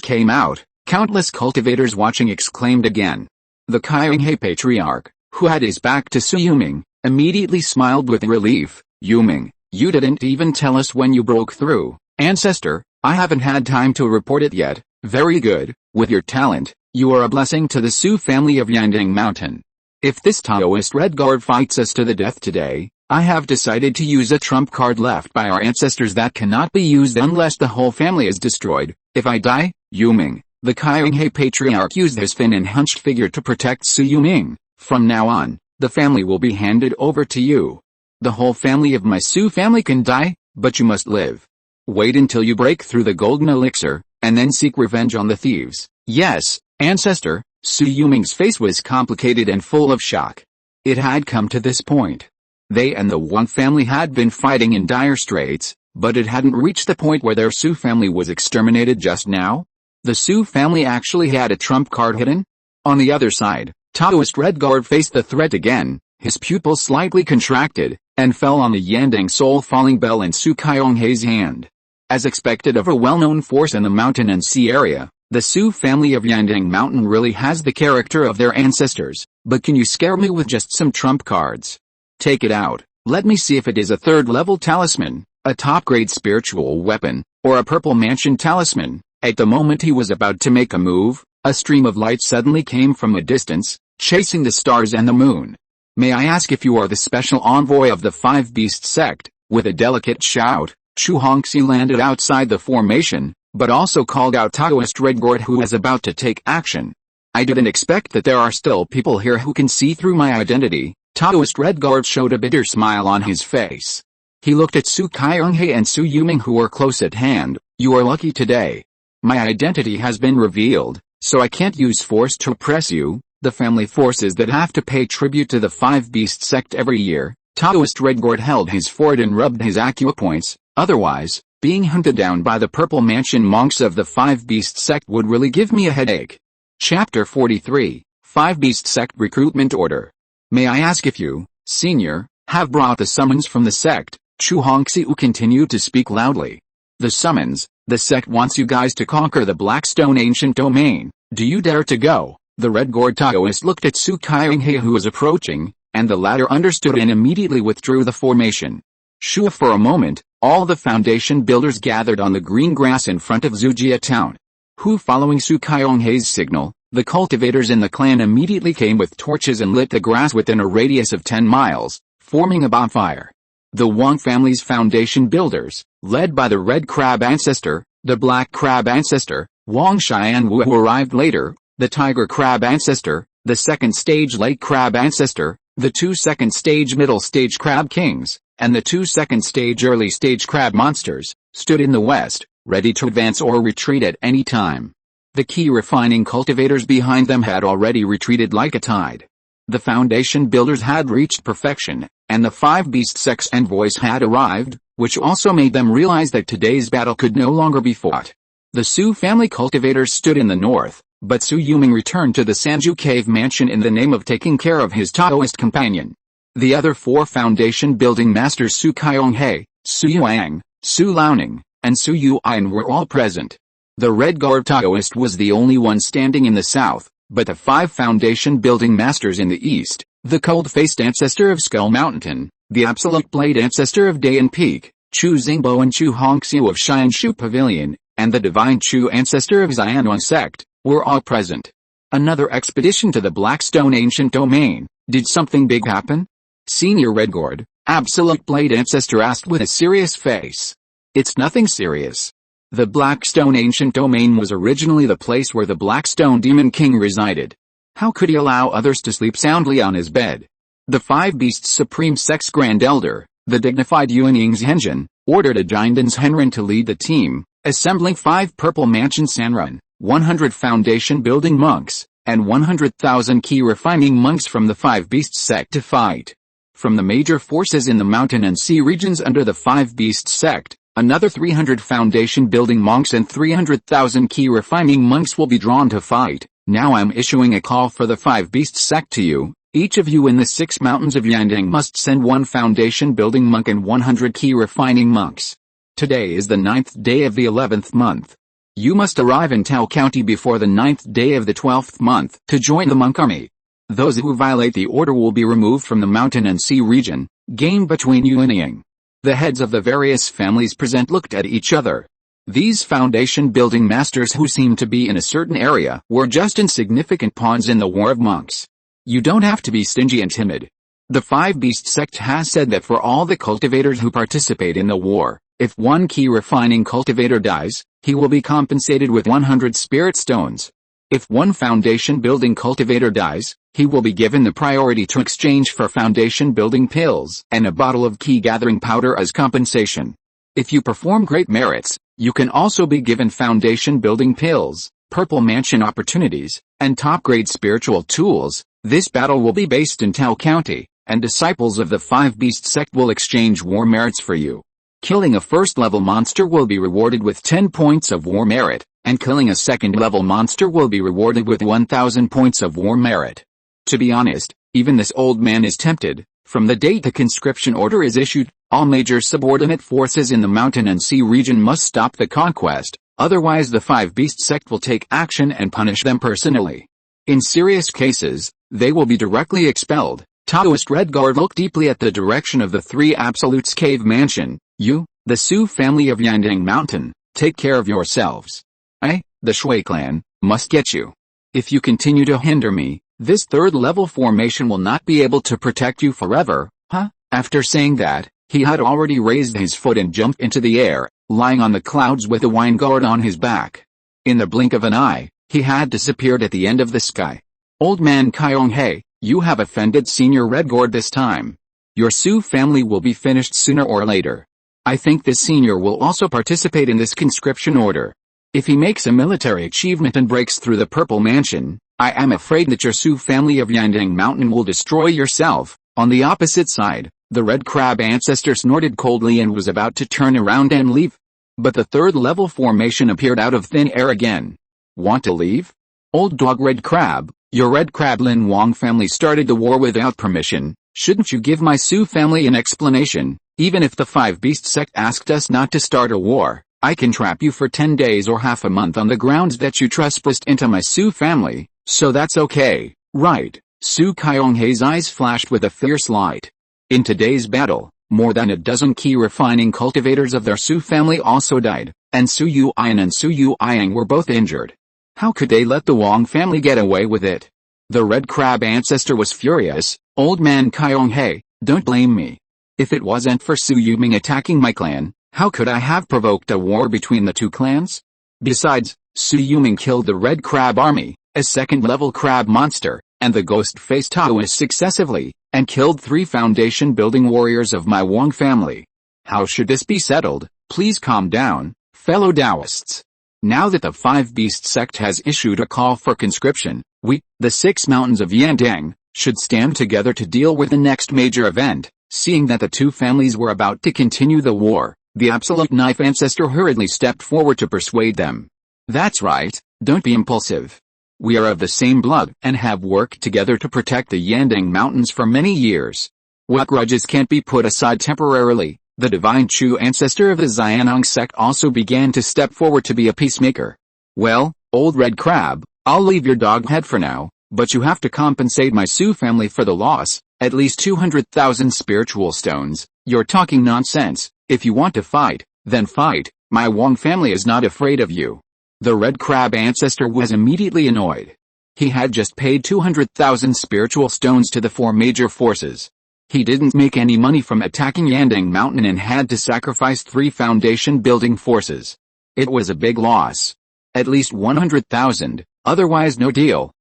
came out, countless cultivators watching exclaimed again. The Qi patriarch, who had his back to Su Yuming, immediately smiled with relief. Yuming, you didn't even tell us when you broke through. Ancestor, I haven't had time to report it yet. Very good, with your talent, you are a blessing to the Su family of Yandang Mountain. If this Taoist Red Guard fights us to the death today, I have decided to use a trump card left by our ancestors that cannot be used unless the whole family is destroyed. If I die, Yuming, the Qi patriarch used his thin and hunched figure to protect Su Yuming. From now on, the family will be handed over to you. The whole family of my Su family can die, but you must live. Wait until you break through the golden elixir, and then seek revenge on the thieves. Yes, ancestor. Su Yuming's face was complicated and full of shock. It had come to this point. They and the Wang family had been fighting in dire straits, but it hadn't reached the point where their Su family was exterminated just now. The Su family actually had a trump card hidden? On the other side, Taoist Red Guard faced the threat again. His pupil slightly contracted, and fell on the Yandang soul falling bell in Su Qionghe's hand. As expected of a well-known force in the mountain and sea area, the Su family of Yandang Mountain really has the character of their ancestors. But can you scare me with just some trump cards? Take it out. Let me see if it is a third-level talisman, a top-grade spiritual weapon, or a purple mansion talisman. At the moment he was about to make a move, a stream of light suddenly came from a distance, chasing the stars and the moon. May I ask if you are the special envoy of the Five Beast sect? With a delicate shout, Chu Hongxi landed outside the formation, but also called out Taoist Redguard who was about to take action. I didn't expect that there are still people here who can see through my identity. Taoist Redguard showed a bitter smile on his face. He looked at Su Kyunghae and Su Yuming who were close at hand. You are lucky today. My identity has been revealed, so I can't use force to oppress you. The family forces that have to pay tribute to the Five Beast sect every year. Taoist Redguard held his forehead and rubbed his acupoints. Otherwise, being hunted down by the Purple Mansion monks of the Five Beast sect would really give me a headache. Chapter 43, Five Beast Sect Recruitment Order. May I ask if you, Senior, have brought the summons from the sect? Chu Hongxiu continued to speak loudly. The summons. The sect wants you guys to conquer the Blackstone ancient domain. Do you dare to go? The Redguard Taoist looked at Su Kyunghae who was approaching, and the latter understood and immediately withdrew the formation. Shua for a moment, all the foundation builders gathered on the green grass in front of Zujia town. Who following Su Kyunghae's signal, the cultivators in the clan immediately came with torches and lit the grass within a radius of 10 miles, forming a bonfire. The Wang family's foundation builders, led by the Red Crab ancestor, the Black Crab ancestor, Wang Xian Wu who arrived later, the Tiger Crab ancestor, the second stage Lake Crab ancestor, the 2 second stage middle stage crab kings, and the 2 second stage early stage crab monsters, stood in the west, ready to advance or retreat at any time. The Qi refining cultivators behind them had already retreated like a tide. The foundation builders had reached perfection, and the Five Beast sect's envoys had arrived, which also made them realize that today's battle could no longer be fought. The Su family cultivators stood in the north, but Su Yuming returned to the Sanju Cave mansion in the name of taking care of his Taoist companion. The other 4 foundation building masters Su Kyunghae, Su Yuang, Su Liaoning, and Su Yuan were all present. The Redguard Taoist was the only one standing in the south, but the 5 foundation building masters in the east, the cold-faced ancestor of Skull Mountain, the absolute blade ancestor of Dayan Peak, Chu Xingbo and Chu Hongxiu of Xianshu Pavilion, and the divine Chu ancestor of Xianwan sect, were all present. Another expedition to the Blackstone ancient domain. Did something big happen? Senior Redguard, absolute blade ancestor asked with a serious face. It's nothing serious. The Blackstone ancient domain was originally the place where the Blackstone Demon King resided. How could he allow others to sleep soundly on his bed? The Five Beasts Supreme Sect's Grand Elder, the dignified Yuan Yingzhenjin, ordered a Jindan's Henren to lead the team, assembling 5 Purple Mansion Sanrun, 100 Foundation Building monks, and 100,000 Qi Refining monks from the Five Beasts sect to fight. From the major forces in the mountain and sea regions under the Five Beasts sect, another 300 Foundation Building monks and 300,000 Qi Refining monks will be drawn to fight. Now I'm issuing a call for the Five Beasts sect to you. Each of you in the 6 mountains of Yandang must send 1 Foundation Building monk and 100 Qi Refining monks. Today is the 9th day of the 11th month. You must arrive in Tao County before the 9th day of the 12th month to join the monk army. Those who violate the order will be removed from the mountain and sea region. Game between you and Ying. The heads of the various families present looked at each other. These foundation building masters who seemed to be in a certain area were just insignificant pawns in the war of monks. You don't have to be stingy and timid. The Five Beast sect has said that for all the cultivators who participate in the war, if 1 Qi Refining cultivator dies, he will be compensated with 100 spirit stones. If 1 foundation building cultivator dies, he will be given the priority to exchange for foundation building pills and a bottle of Qi gathering powder as compensation. If you perform great merits, you can also be given foundation building pills, purple mansion opportunities, and top-grade spiritual tools. This battle will be based in Tao County, and disciples of the Five Beast sect will exchange war merits for you. Killing a first-level monster will be rewarded with 10 points of war merit, and killing a second-level monster will be rewarded with 1,000 points of war merit. To be honest, even this old man is tempted. From the date the conscription order is issued, all major subordinate forces in the mountain and sea region must stop the conquest, otherwise the Five Beast sect will take action and punish them personally. In serious cases, they will be directly expelled. Taoist Redguard looked deeply at the direction of the 3 Absolutes Cave Mansion. You, the Su family of Yandang Mountain, take care of yourselves. The Shui clan, must get you. If you continue to hinder me, this 3rd-level formation will not be able to protect you forever. After saying that, he had already raised his foot and jumped into the air, lying on the clouds with a wine guard on his back. In the blink of an eye, he had disappeared at the end of the sky. Old man Kyong-hae, you have offended Senior Red Gourd this time. Your Su family will be finished sooner or later. I think this senior will also participate in this conscription order. If he makes a military achievement and breaks through the Purple Mansion, I am afraid that your Su family of Yandang Mountain will destroy yourself. On the opposite side, the Red Crab ancestor snorted coldly and was about to turn around and leave. But the third level formation appeared out of thin air again. Want to leave? Old dog Red Crab, your Red Crab Lin Wong family started the war without permission. Shouldn't you give my Su family an explanation? Even if the Five Beast sect asked us not to start a war, I can trap you for 10 days or half a month on the grounds that you trespassed into my Su family, so that's okay, right? Su Kyong-hae's eyes flashed with a fierce light. In today's battle, more than a dozen Qi refining cultivators of their Su family also died, and Su Yuan and Su Yuang were both injured. How could they let the Wong family get away with it? The Red Crab ancestor was furious. Old man Kyong-hae, don't blame me. If it wasn't for Su Yuming attacking my clan, how could I have provoked a war between the two clans? Besides, Su Yuming killed the Red Crab army, a second-level crab monster, and the ghost-faced Taoist successively, and killed 3 foundation-building warriors of my Wong family. How should this be settled? Please calm down, fellow Taoists. Now that the Five Beast sect has issued a call for conscription, we, the 6 mountains of Yandang, should stand together to deal with the next major event. Seeing that the two families were about to continue the war, the Absolute Knife ancestor hurriedly stepped forward to persuade them. That's right, don't be impulsive. We are of the same blood and have worked together to protect the Yandang Mountains for many years. What grudges can't be put aside temporarily. The Divine Chu ancestor of the Xianong sect also began to step forward to be a peacemaker. Well, old Red Crab, I'll leave your dog head for now. But you have to compensate my Su family for the loss, at least 200,000 spiritual stones. You're talking nonsense. If you want to fight, then fight. My Wong family is not afraid of you. The Red Crab ancestor was immediately annoyed. He had just paid 200,000 spiritual stones to the 4 major forces. He didn't make any money from attacking Yandang Mountain and had to sacrifice 3 foundation-building forces. It was a big loss. At least 100,000, otherwise no deal.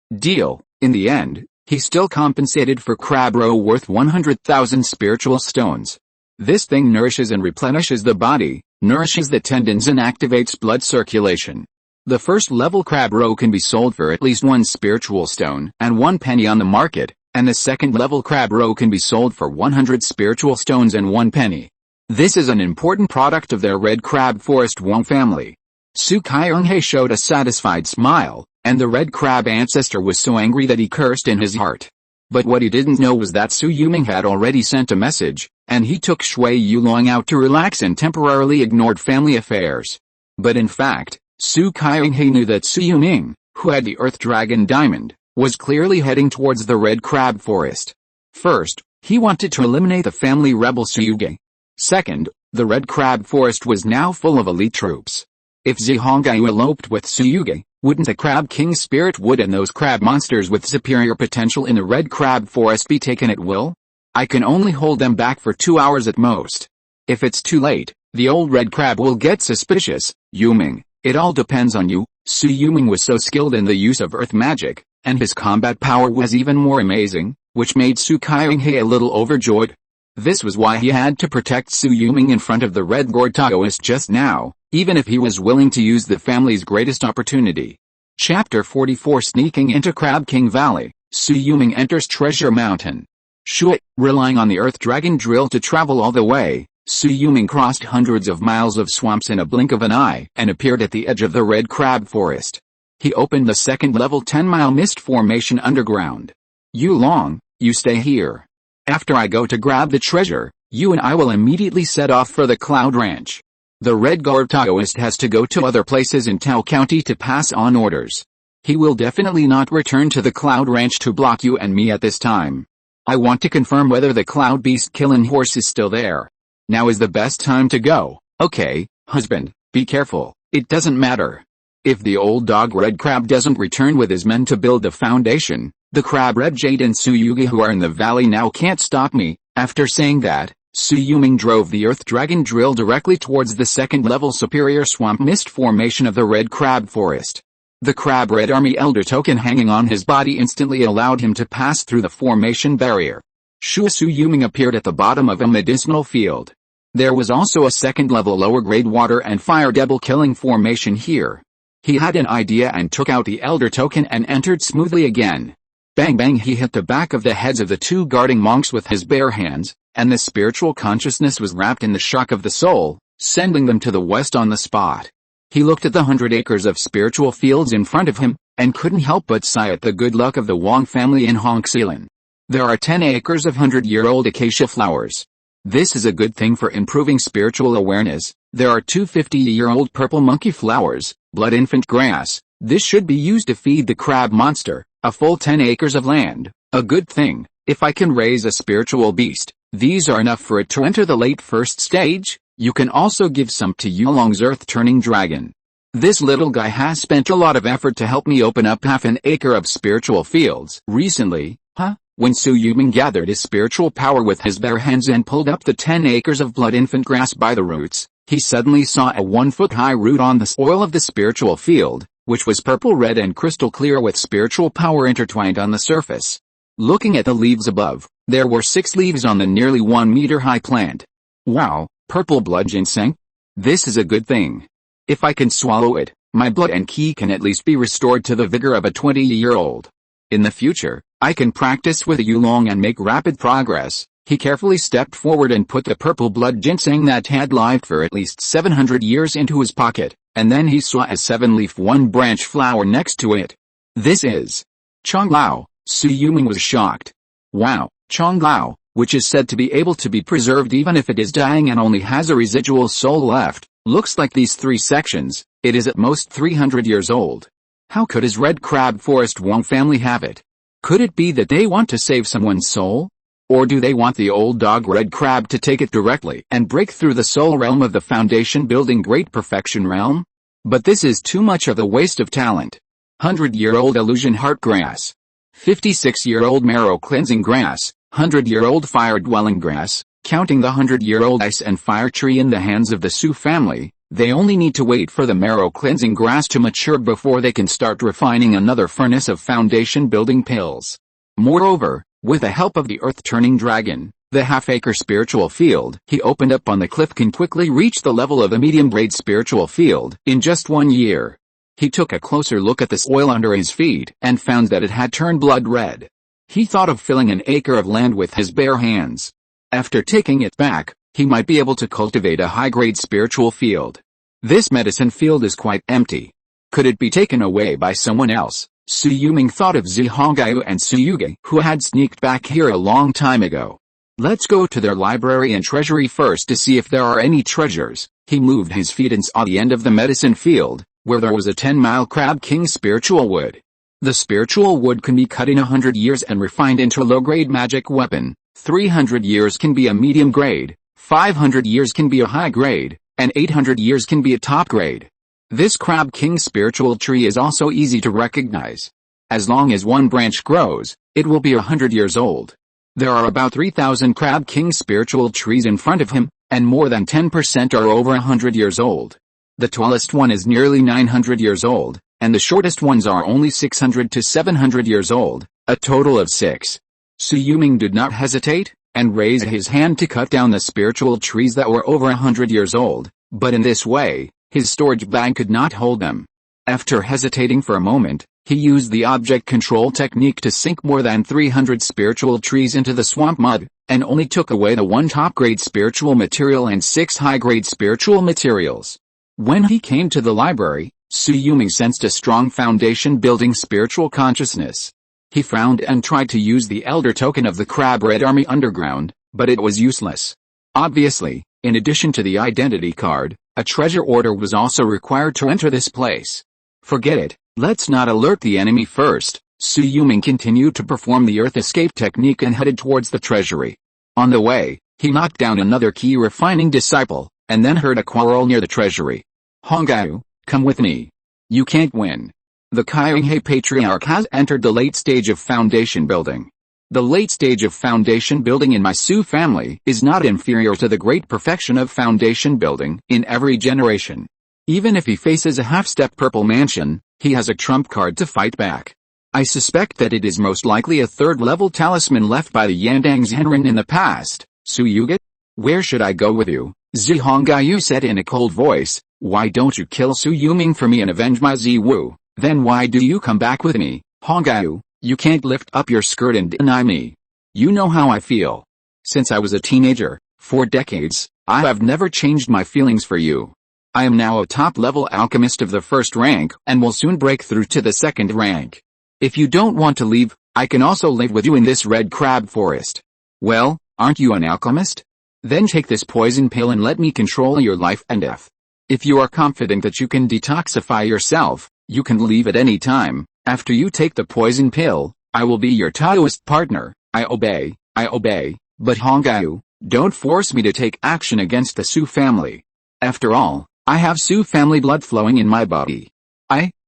In the end, he still compensated for crab roe worth 100,000 spiritual stones. This thing nourishes and replenishes the body, nourishes the tendons and activates blood circulation. The first level crab roe can be sold for at least 1 spiritual stone and 1 penny on the market, and the second level crab roe can be sold for 100 spiritual stones and 1 penny. This is an important product of their Red Crab Forest Wong family. Su Kyong-hae showed a satisfied smile. And the Red Crab ancestor was so angry that he cursed in his heart. But what he didn't know was that Su Yuming had already sent a message, and he took Shui Yulong out to relax and temporarily ignored family affairs. But in fact, Su Kyong-hae knew that Su Yuming, who had the Earth Dragon Diamond, was clearly heading towards the Red Crab Forest. First, he wanted to eliminate the family rebel Su Yuge. Second, the Red Crab Forest was now full of elite troops. If Zihongyu eloped with Su Yuge, wouldn't the Crab King's spirit wood and those crab monsters with superior potential in the Red Crab Forest be taken at will? I can only hold them back for 2 hours at most. If it's too late, the old Red Crab will get suspicious. Yuming, it all depends on you. Su Yuming was so skilled in the use of earth magic, and his combat power was even more amazing, which made Su Kyong-hae a little overjoyed. This was why he had to protect Su Yuming in front of the Red Gourd Taoist just now, even if he was willing to use the family's greatest opportunity. Chapter 44 Sneaking into Crab King Valley, Su Yuming enters Treasure Mountain. Shui, relying on the Earth Dragon drill to travel all the way, Su Yuming crossed hundreds of miles of swamps in a blink of an eye and appeared at the edge of the Red Crab Forest. He opened the second-level 10-mile mist formation underground. Yulong, you stay here. After I go to grab the treasure, you and I will immediately set off for the Cloud Ranch. The Red Guard Taoist has to go to other places in Tao County to pass on orders. He will definitely not return to the Cloud Ranch to block you and me at this time. I want to confirm whether the Cloud Beast killing horse is still there. Now is the best time to go. Okay, husband, be careful, it doesn't matter. If the old dog Red Crab doesn't return with his men to build the foundation, the Crab Red Jade and Su Yugi who are in the valley now can't stop me. After saying that, Sui Yulong drove the Earth Dragon drill directly towards the second-level superior swamp mist formation of the Red Crab Forest. The Crab Red Army Elder token hanging on his body instantly allowed him to pass through the formation barrier. Sui Yulong appeared at the bottom of a medicinal field. There was also a second-level lower-grade water and fire devil-killing formation here. He had an idea and took out the Elder token and entered smoothly again. Bang bang, he hit the back of the heads of the two guarding monks with his bare hands, and the spiritual consciousness was wrapped in the shock of the soul, sending them to the west on the spot. He looked at the 100 acres of spiritual fields in front of him, and couldn't help but sigh at the good luck of the Wong family in Hongxilan. There are 10 acres of 100-year-old acacia flowers. This is a good thing for improving spiritual awareness. There are 2 50-year-old purple monkey flowers, blood infant grass. This should be used to feed the crab monster. A full 10 acres of land. A good thing. If I can raise a spiritual beast, these are enough for it to enter the late first stage. You can also give some to Yulong's earth-turning dragon. This little guy has spent a lot of effort to help me open up half an acre of spiritual fields. Recently, when Sui Yulong gathered his spiritual power with his bare hands and pulled up the 10 acres of blood infant grass by the roots, he suddenly saw a 1-foot-high root on the soil of the spiritual field, which was purple-red and crystal clear with spiritual power intertwined on the surface. Looking at the leaves above, there were 6 leaves on the nearly 1-meter-high plant. Wow, purple blood ginseng? This is a good thing. If I can swallow it, my blood and ki can at least be restored to the vigor of a 20-year-old. In the future, I can practice with Yulong and make rapid progress. He carefully stepped forward and put the purple blood ginseng that had lived for at least 700 years into his pocket, and then he saw a 7-leaf 1-branch flower next to it. This is Chonglao. Sui Yulong was shocked. Wow, Chonglao, which is said to be able to be preserved even if it is dying and only has a residual soul left, looks like these 3 sections. It is at most 300 years old. How could his Red Crab Forest Wong family have it? Could it be that they want to save someone's soul? Or do they want the old dog Red Crab to take it directly and break through the soul realm of the foundation building great perfection realm? But this is too much of a waste of talent. 100-year-old illusion heart grass. 56-year-old marrow cleansing grass. 100-year-old fire dwelling grass. Counting the 100-year-old ice and fire tree in the hands of the Su family, they only need to wait for the marrow cleansing grass to mature before they can start refining another furnace of foundation building pills. Moreover, with the help of the earth-turning dragon, the half-acre spiritual field he opened up on the cliff can quickly reach the level of a medium-grade spiritual field in just 1 year. He took a closer look at the soil under his feet and found that it had turned blood red. He thought of filling an acre of land with his bare hands. After taking it back, he might be able to cultivate a high-grade spiritual field. This medicine field is quite empty. Could it be taken away by someone else? Sui Yulong thought of Zihongyu and Suyuge, who had sneaked back here a long time ago. Let's go to their library and treasury first to see if there are any treasures. He moved his feet and saw the end of the medicine field, where there was a 10-mile Crab King spiritual wood. The spiritual wood can be cut in 100 years and refined into a low-grade magic weapon. 300 years can be a medium grade, 500 years can be a high grade, and 800 years can be a top grade. This Crab King spiritual tree is also easy to recognize. As long as one branch grows, it will be 100 years old. There are about 3,000 Crab King spiritual trees in front of him, and more than 10% are over 100 years old. The tallest one is nearly 900 years old, and the shortest ones are only 600 to 700 years old, a total of 6. Sui Yulong did not hesitate, and raised his hand to cut down the spiritual trees that were over 100 years old, but in this way, his storage bag could not hold them. After hesitating for a moment, he used the object control technique to sink more than 300 spiritual trees into the swamp mud, and only took away the 1 top-grade spiritual material and 6 high-grade spiritual materials. When he came to the library, Sui Yulong sensed a strong foundation building spiritual consciousness. He frowned and tried to use the elder token of the Crab Red Army underground, but it was useless. Obviously, in addition to the identity card, a treasure order was also required to enter this place. Forget it, let's not alert the enemy first. Sui Yulong continued to perform the earth escape technique and headed towards the treasury. On the way, he knocked down another Qi Refining disciple, and then heard a quarrel near the treasury. Hongyu, come with me. You can't win. The Qinghe Patriarch has entered the late stage of foundation building. The late stage of foundation building in my Su family is not inferior to the great perfection of foundation building in every generation. Even if he faces a half-step purple mansion, he has a trump card to fight back. I suspect that it is most likely a third-level talisman left by the Yandang Mountains in the past. Su Yuge? Where should I go with you? Zihongaiyu said in a cold voice. Why don't you kill Su Yuming for me and avenge my Ziwu? Then why do you come back with me, Hongaiyu? You can't lift up your skirt and deny me. You know how I feel. Since I was a teenager, for decades, I have never changed my feelings for you. I am now a top-level alchemist of the first rank and will soon break through to the second rank. If you don't want to leave, I can also live with you in this red crab forest. Well, aren't you an alchemist? Then take this poison pill and let me control your life and death. If you are confident that you can detoxify yourself, you can leave at any time. After you take the poison pill, I will be your Taoist partner. I obey, but Hongaiyu, don't force me to take action against the Su family. After all, I have Su family blood flowing in my body.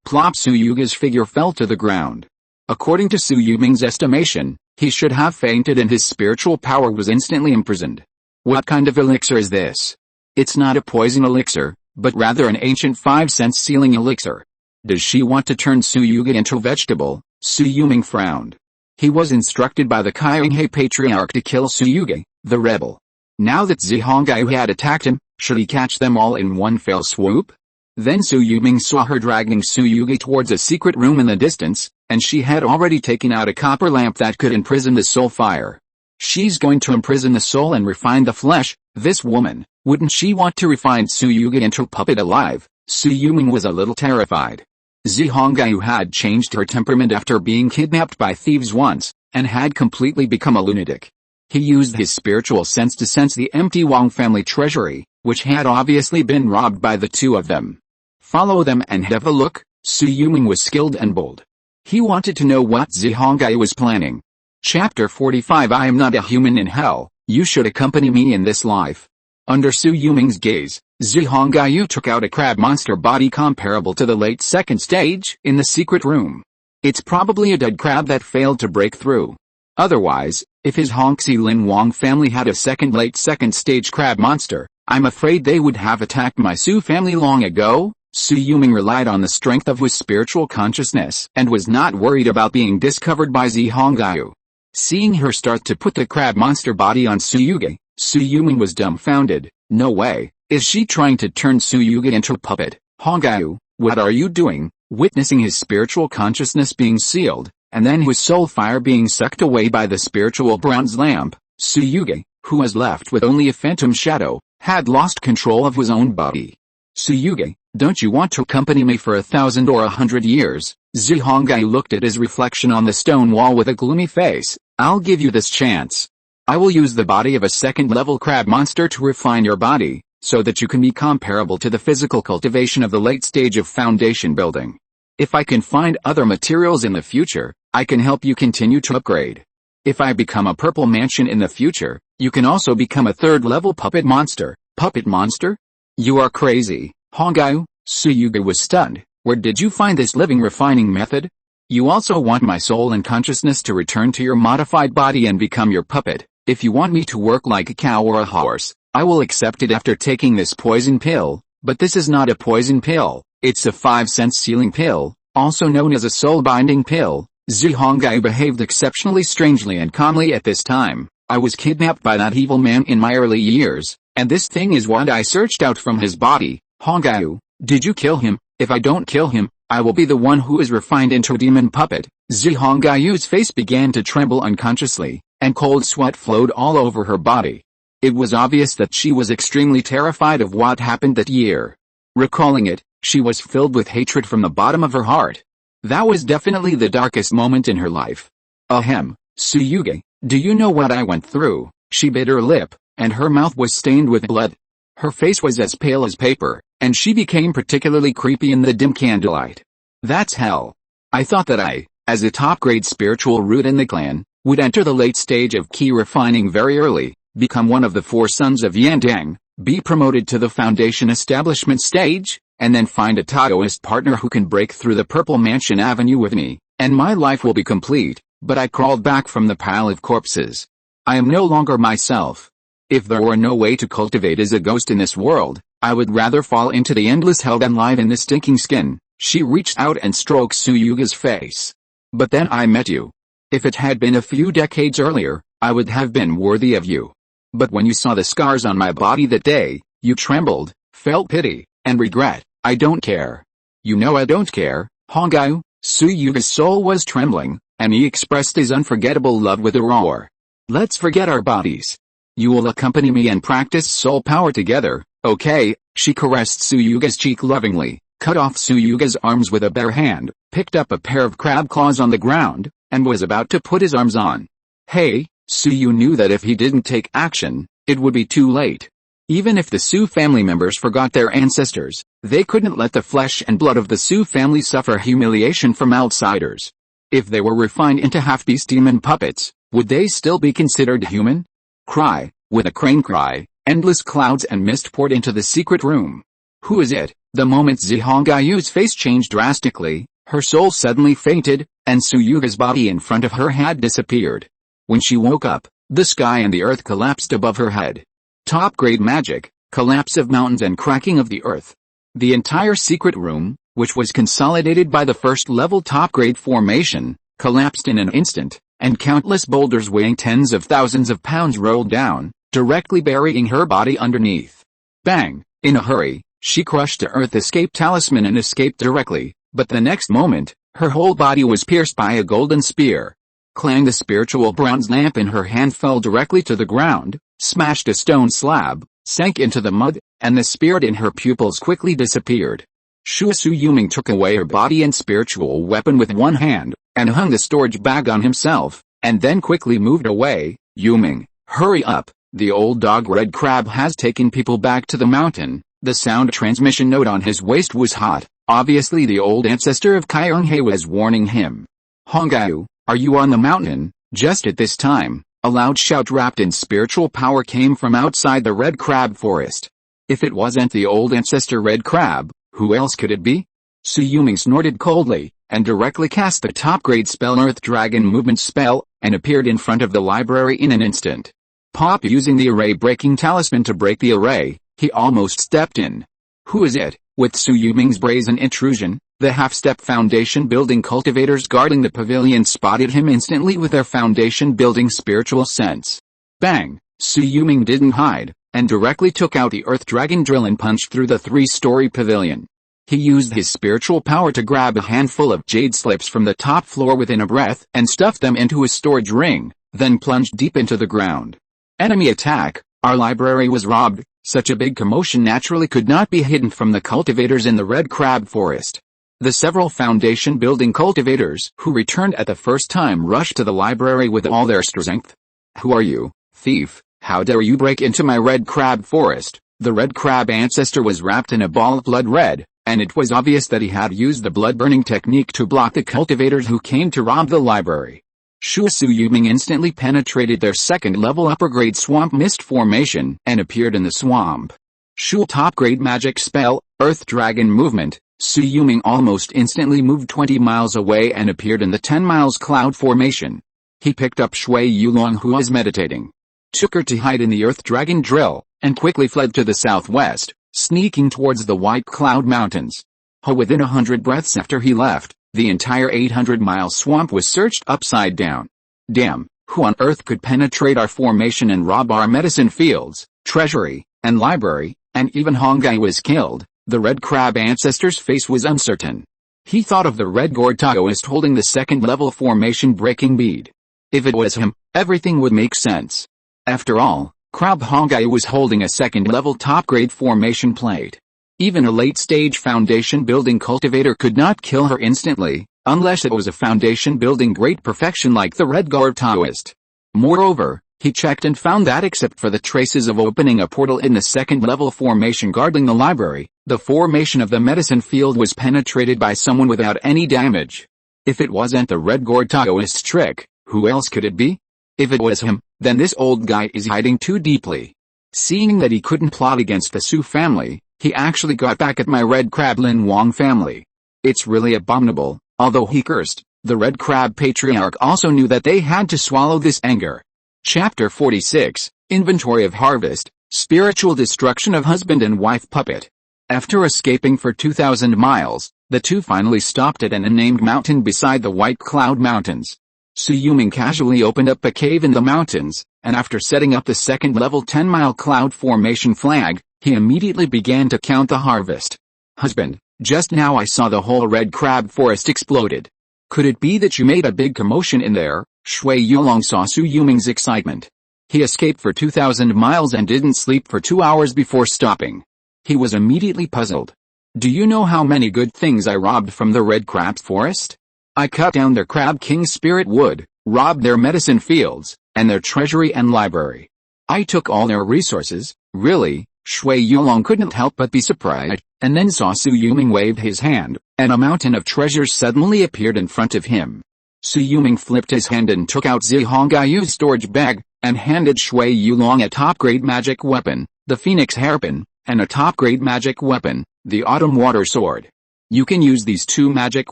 Plop. Su Yuge's figure fell to the ground. According to Su Yuming's estimation, he should have fainted and his spiritual power was instantly imprisoned. What kind of elixir is this? It's not a poison elixir, but rather an ancient 5-cent sealing elixir. Does she want to turn Su Yuge into a vegetable? Su Yuming frowned. He was instructed by the Qinghe patriarch to kill Su Yuge, the rebel. Now that Zihongaiyu had attacked him, should he catch them all in one fell swoop? Then Su Yuming saw her dragging Su Yuge towards a secret room in the distance, and she had already taken out a copper lamp that could imprison the soul fire. She's going to imprison the soul and refine the flesh, this woman. Wouldn't she want to refine Su Yuge into a puppet alive? Su Yuming was a little terrified. Zihongaiyu had changed her temperament after being kidnapped by thieves once, and had completely become a lunatic. He used his spiritual sense to sense the empty Wang family treasury, which had obviously been robbed by the two of them. Follow them and have a look. Su Yuming was skilled and bold. He wanted to know what Zihongaiyu was planning. Chapter 45. I am not a human in hell, you should accompany me in this life. Under Su Yuming's gaze, Zihongaiyu took out a crab monster body comparable to the late second stage in the secret room. It's probably a dead crab that failed to break through. Otherwise, if his Hongxi Lin Wang family had a late second stage crab monster, I'm afraid they would have attacked my Su family long ago. Su Yuming relied on the strength of his spiritual consciousness and was not worried about being discovered by Zihongaiyu. Seeing her start to put the crab monster body on Su Yuge, Su Yuming was dumbfounded. No way, is she trying to turn Su Yuge into a puppet? Hongaiyu, what are you doing? Witnessing his spiritual consciousness being sealed, and then his soul fire being sucked away by the spiritual bronze lamp, Su Yuge, who was left with only a phantom shadow, had lost control of his own body. Su Yuge, don't you want to accompany me for 1,000 or 100 years? Zihongaiyu looked at his reflection on the stone wall with a gloomy face. I'll give you this chance. I will use the body of a second-level crab monster to refine your body, so that you can be comparable to the physical cultivation of the late stage of foundation building. If I can find other materials in the future, I can help you continue to upgrade. If I become a purple mansion in the future, you can also become a third-level puppet monster. Puppet monster? You are crazy, Hongaiyu. Su Yuge was stunned. Where did you find this living refining method? You also want my soul and consciousness to return to your modified body and become your puppet. If you want me to work like a cow or a horse, I will accept it after taking this poison pill, but this is not a poison pill, it's a 5-cent sealing pill, also known as a soul-binding pill. Zihongaiyu behaved exceptionally strangely and calmly at this time. I was kidnapped by that evil man in my early years, and this thing is what I searched out from his body. Hongaiyu, did you kill him? If I don't kill him, I will be the one who is refined into a demon puppet. Zihongaiu's face began to tremble unconsciously, and cold sweat flowed all over her body. It was obvious that she was extremely terrified of what happened that year. Recalling it, she was filled with hatred from the bottom of her heart. That was definitely the darkest moment in her life. Ahem, Su Yuge, do you know what I went through? She bit her lip, and her mouth was stained with blood. Her face was as pale as paper, and she became particularly creepy in the dim candlelight. That's hell. I thought that I, as a top-grade spiritual root in the clan, would enter the late stage of Qi refining very early, become one of the 4 sons of Yandang, be promoted to the foundation establishment stage, and then find a Taoist partner who can break through the Purple Mansion Avenue with me, and my life will be complete. but I crawled back from the pile of corpses. I am no longer myself. If there were no way to cultivate as a ghost in this world, I would rather fall into the endless hell than live in this stinking skin. She reached out and stroked Suyuga's face. But then I met you. If it had been a few decades earlier, I would have been worthy of you. But when you saw the scars on my body that day, you trembled, felt pity, and regret. I don't care. You know I don't care, Hongayu. Suyuga's soul was trembling, and he expressed his unforgettable love with a roar. Let's forget our bodies. You will accompany me and practice soul power together, okay? She caressed Suyuga's cheek lovingly, cut off Suyuga's arms with a bare hand, picked up a pair of crab claws on the ground, and was about to put his arms on. Hey, Suyu knew that if he didn't take action, it would be too late. Even if the Su family members forgot their ancestors, they couldn't let the flesh and blood of the Su family suffer humiliation from outsiders. If they were refined into half-beast demon puppets, would they still be considered human? Cry, with a crane cry, endless clouds and mist poured into the secret room. Who is it? The moment Zihongayu's face changed drastically, her soul suddenly fainted, and Suyuga's body in front of her had disappeared. When she woke up, the sky and the earth collapsed above her head. Top-grade magic, collapse of mountains and cracking of the earth. The entire secret room, which was consolidated by the first-level top-grade formation, collapsed in an instant, and countless boulders weighing tens of thousands of pounds rolled down, directly burying her body underneath. Bang! In a hurry, she crushed the earth escape talisman and escaped directly, but the next moment, her whole body was pierced by a golden spear. Clang! The spiritual bronze lamp in her hand fell directly to the ground, smashed a stone slab, sank into the mud, and the spirit in her pupils quickly disappeared. Su Yuming took away her body and spiritual weapon with one hand, and hung the storage bag on himself, and then quickly moved away. Yuming, hurry up, the old dog Red Crab has taken people back to the mountain. The sound transmission node on his waist was hot, obviously the old ancestor of Kyunghae was warning him. Hongayu, are you on the mountain? Just at this time, a loud shout wrapped in spiritual power came from outside the Red Crab forest. If it wasn't the old ancestor Red Crab, who else could it be? Su Yuming snorted coldly, and directly cast the top-grade spell Earth Dragon Movement spell, and appeared in front of the library in an instant. Pop using the array-breaking talisman to break the array, he almost stepped in. Who is it? With Su Yuming's brazen intrusion, the half-step foundation-building cultivators guarding the pavilion spotted him instantly with their foundation-building spiritual sense. Bang! Su Yuming didn't hide, and directly took out the Earth Dragon drill and punched through the 3-story pavilion. He used his spiritual power to grab a handful of jade slips from the top floor within a breath and stuffed them into a storage ring, then plunged deep into the ground. Enemy attack! Our library was robbed. Such a big commotion naturally could not be hidden from the cultivators in the Red Crab Forest. The several foundation-building cultivators who returned at the first time rushed to the library with all their strength. Who are you, thief? How dare you break into my Red Crab Forest? The Red Crab ancestor was wrapped in a ball of blood red, and it was obvious that he had used the blood-burning technique to block the cultivators who came to rob the library. Su Yuming instantly penetrated their second-level upper-grade swamp mist formation and appeared in the swamp. Shu top-grade magic spell, Earth Dragon Movement. Su Yuming almost instantly moved 20 miles away and appeared in the 10 miles cloud formation. He picked up Shui Yulong, who was meditating, took her to hide in the Earth Dragon drill, and quickly fled to the southwest, sneaking towards the White Cloud Mountains. Within 100 breaths after he left, the entire 800-mile swamp was searched upside down. Damn, who on earth could penetrate our formation and rob our medicine fields, treasury, and library? And even Hongai was killed. The Red Crab ancestor's face was uncertain. He thought of the Red Gourd Taoist holding the second-level formation breaking bead. If it was him, everything would make sense. After all, Crab Hongai was holding a second-level top-grade formation plate. Even a late-stage foundation-building cultivator could not kill her instantly, unless it was a foundation-building great perfection like the Red Gourd Taoist. Moreover, he checked and found that except for the traces of opening a portal in the second-level formation guarding the library, the formation of the medicine field was penetrated by someone without any damage. If it wasn't the Red Gourd Taoist's trick, who else could it be? If it was him, then this old guy is hiding too deeply. Seeing that he couldn't plot against the Su family, he actually got back at my Red Crab Lin Wong family. It's really abominable, although he cursed. The Red Crab Patriarch also knew that they had to swallow this anger. Chapter 46, Inventory of Harvest, Spiritual Destruction of Husband and Wife Puppet. After escaping for 2,000 miles, the two finally stopped at an unnamed mountain beside the White Cloud Mountains. Su Yuming casually opened up a cave in the mountains, and after setting up the second-level 10-mile cloud formation flag, he immediately began to count the harvest. Husband, just now I saw the whole red crab forest exploded. Could it be that you made a big commotion in there? Shui Yulong saw Su Yuming's excitement. He escaped for 2,000 miles and didn't sleep for 2 hours before stopping. He was immediately puzzled. Do you know how many good things I robbed from the red crab forest? I cut down their Crab King's spirit wood, robbed their medicine fields, and their treasury and library. I took all their resources, really? Shui Yulong couldn't help but be surprised, and then saw Su Yuming wave his hand, and a mountain of treasures suddenly appeared in front of him. Su Yuming flipped his hand and took out Zihongayu's storage bag, and handed Shui Yulong a top-grade magic weapon, the Phoenix Hairpin, and a top-grade magic weapon, the Autumn Water Sword. You can use these two magic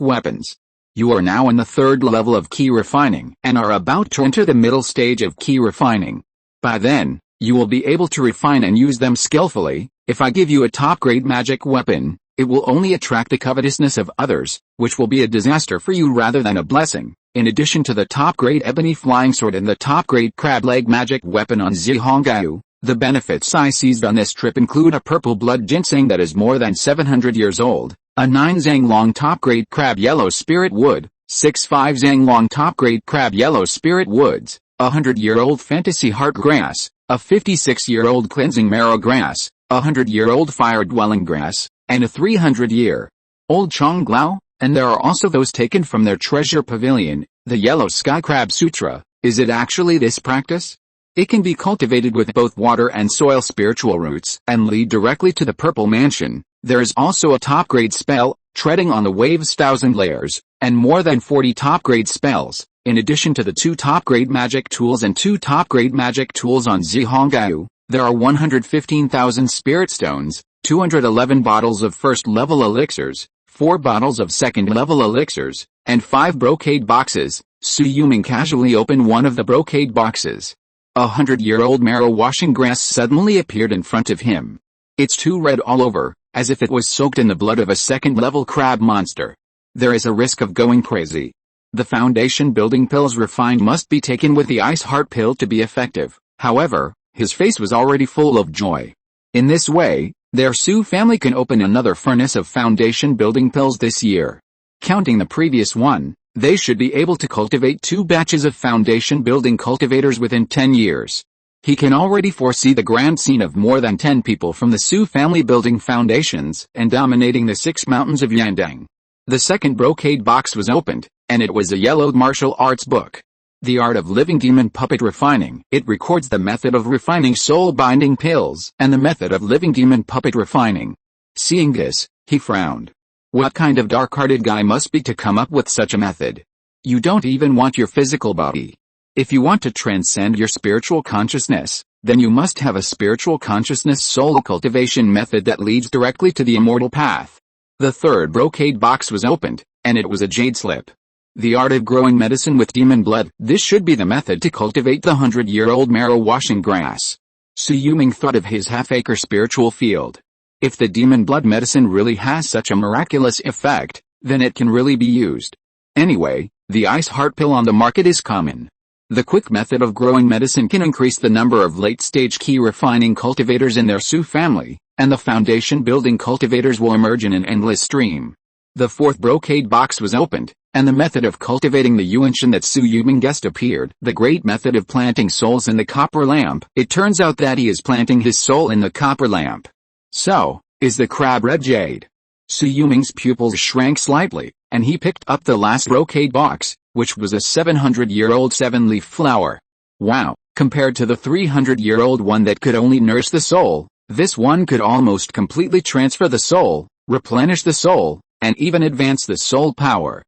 weapons. You are now in the third level of Qi Refining and are about to enter the middle stage of Qi Refining. By then, you will be able to refine and use them skillfully. If I give you a top-grade magic weapon, it will only attract the covetousness of others, which will be a disaster for you rather than a blessing. In addition to the top-grade ebony flying sword and the top-grade crab leg magic weapon on Zihonggayu, the benefits I seized on this trip include a purple blood ginseng that is more than 700 years old, a 9 zang long top-grade crab yellow spirit wood, 6-5 zang long top-grade crab yellow spirit woods, a 100-year-old fantasy heart grass, a 56-year-old cleansing marrow grass, a 100-year-old fire-dwelling grass, and a 300-year-old chonglao, and there are also those taken from their treasure pavilion, the Yellow Sky Crab Sutra. Is it actually this practice? It can be cultivated with both water and soil spiritual roots and lead directly to the Purple Mansion. There is also a top-grade spell, Treading on the Waves 1,000 Layers, and more than 40 top-grade spells, in addition to the 2 top-grade magic tools and 2 top-grade magic tools on Zihonggayu. There are 115,000 spirit stones, 211 bottles of first-level elixirs, 4 bottles of second-level elixirs, and 5 brocade boxes. Su Yuming casually opened one of the brocade boxes. A 100-year-old marrow washing grass suddenly appeared in front of him. It's too red all over, as if it was soaked in the blood of a second-level crab monster. There is a risk of going crazy. The foundation building pills refined must be taken with the ice heart pill to be effective. However, his face was already full of joy. In this way, their Su family can open another furnace of foundation building pills this year. Counting the previous one, they should be able to cultivate 2 batches of foundation building cultivators within 10 years. He can already foresee the grand scene of more than 10 people from the Su family building foundations and dominating the 6 mountains of Yandang. The second brocade box was opened, and it was a yellowed martial arts book. The Art of Living Demon Puppet Refining. It records the method of refining soul-binding pills and the method of living demon puppet refining. Seeing this, he frowned. What kind of dark-hearted guy must be to come up with such a method? You don't even want your physical body. If you want to transcend your spiritual consciousness, then you must have a spiritual consciousness soul cultivation method that leads directly to the immortal path. The third brocade box was opened, and it was a jade slip. The art of growing medicine with demon blood. This should be the method to cultivate the 100-year-old marrow washing grass. Su Yuming thought of his half-acre spiritual field. If the demon blood medicine really has such a miraculous effect, then it can really be used. Anyway, the ice heart pill on the market is common. The quick method of growing medicine can increase the number of late-stage Qi refining cultivators in their Su family, and the foundation building cultivators will emerge in an endless stream. The fourth brocade box was opened, and the method of cultivating the Yuanshan that Su Yuming guessed appeared. The great method of planting souls in the copper lamp. It turns out that he is planting his soul in the copper lamp. So, is the crab red jade? Su Yuming's pupils shrank slightly, and he picked up the last brocade box, which was a 700-year-old 7-leaf flower. Wow, compared to the 300-year-old one that could only nourish the soul, this one could almost completely transfer the soul, replenish the soul, and even advance the soul power.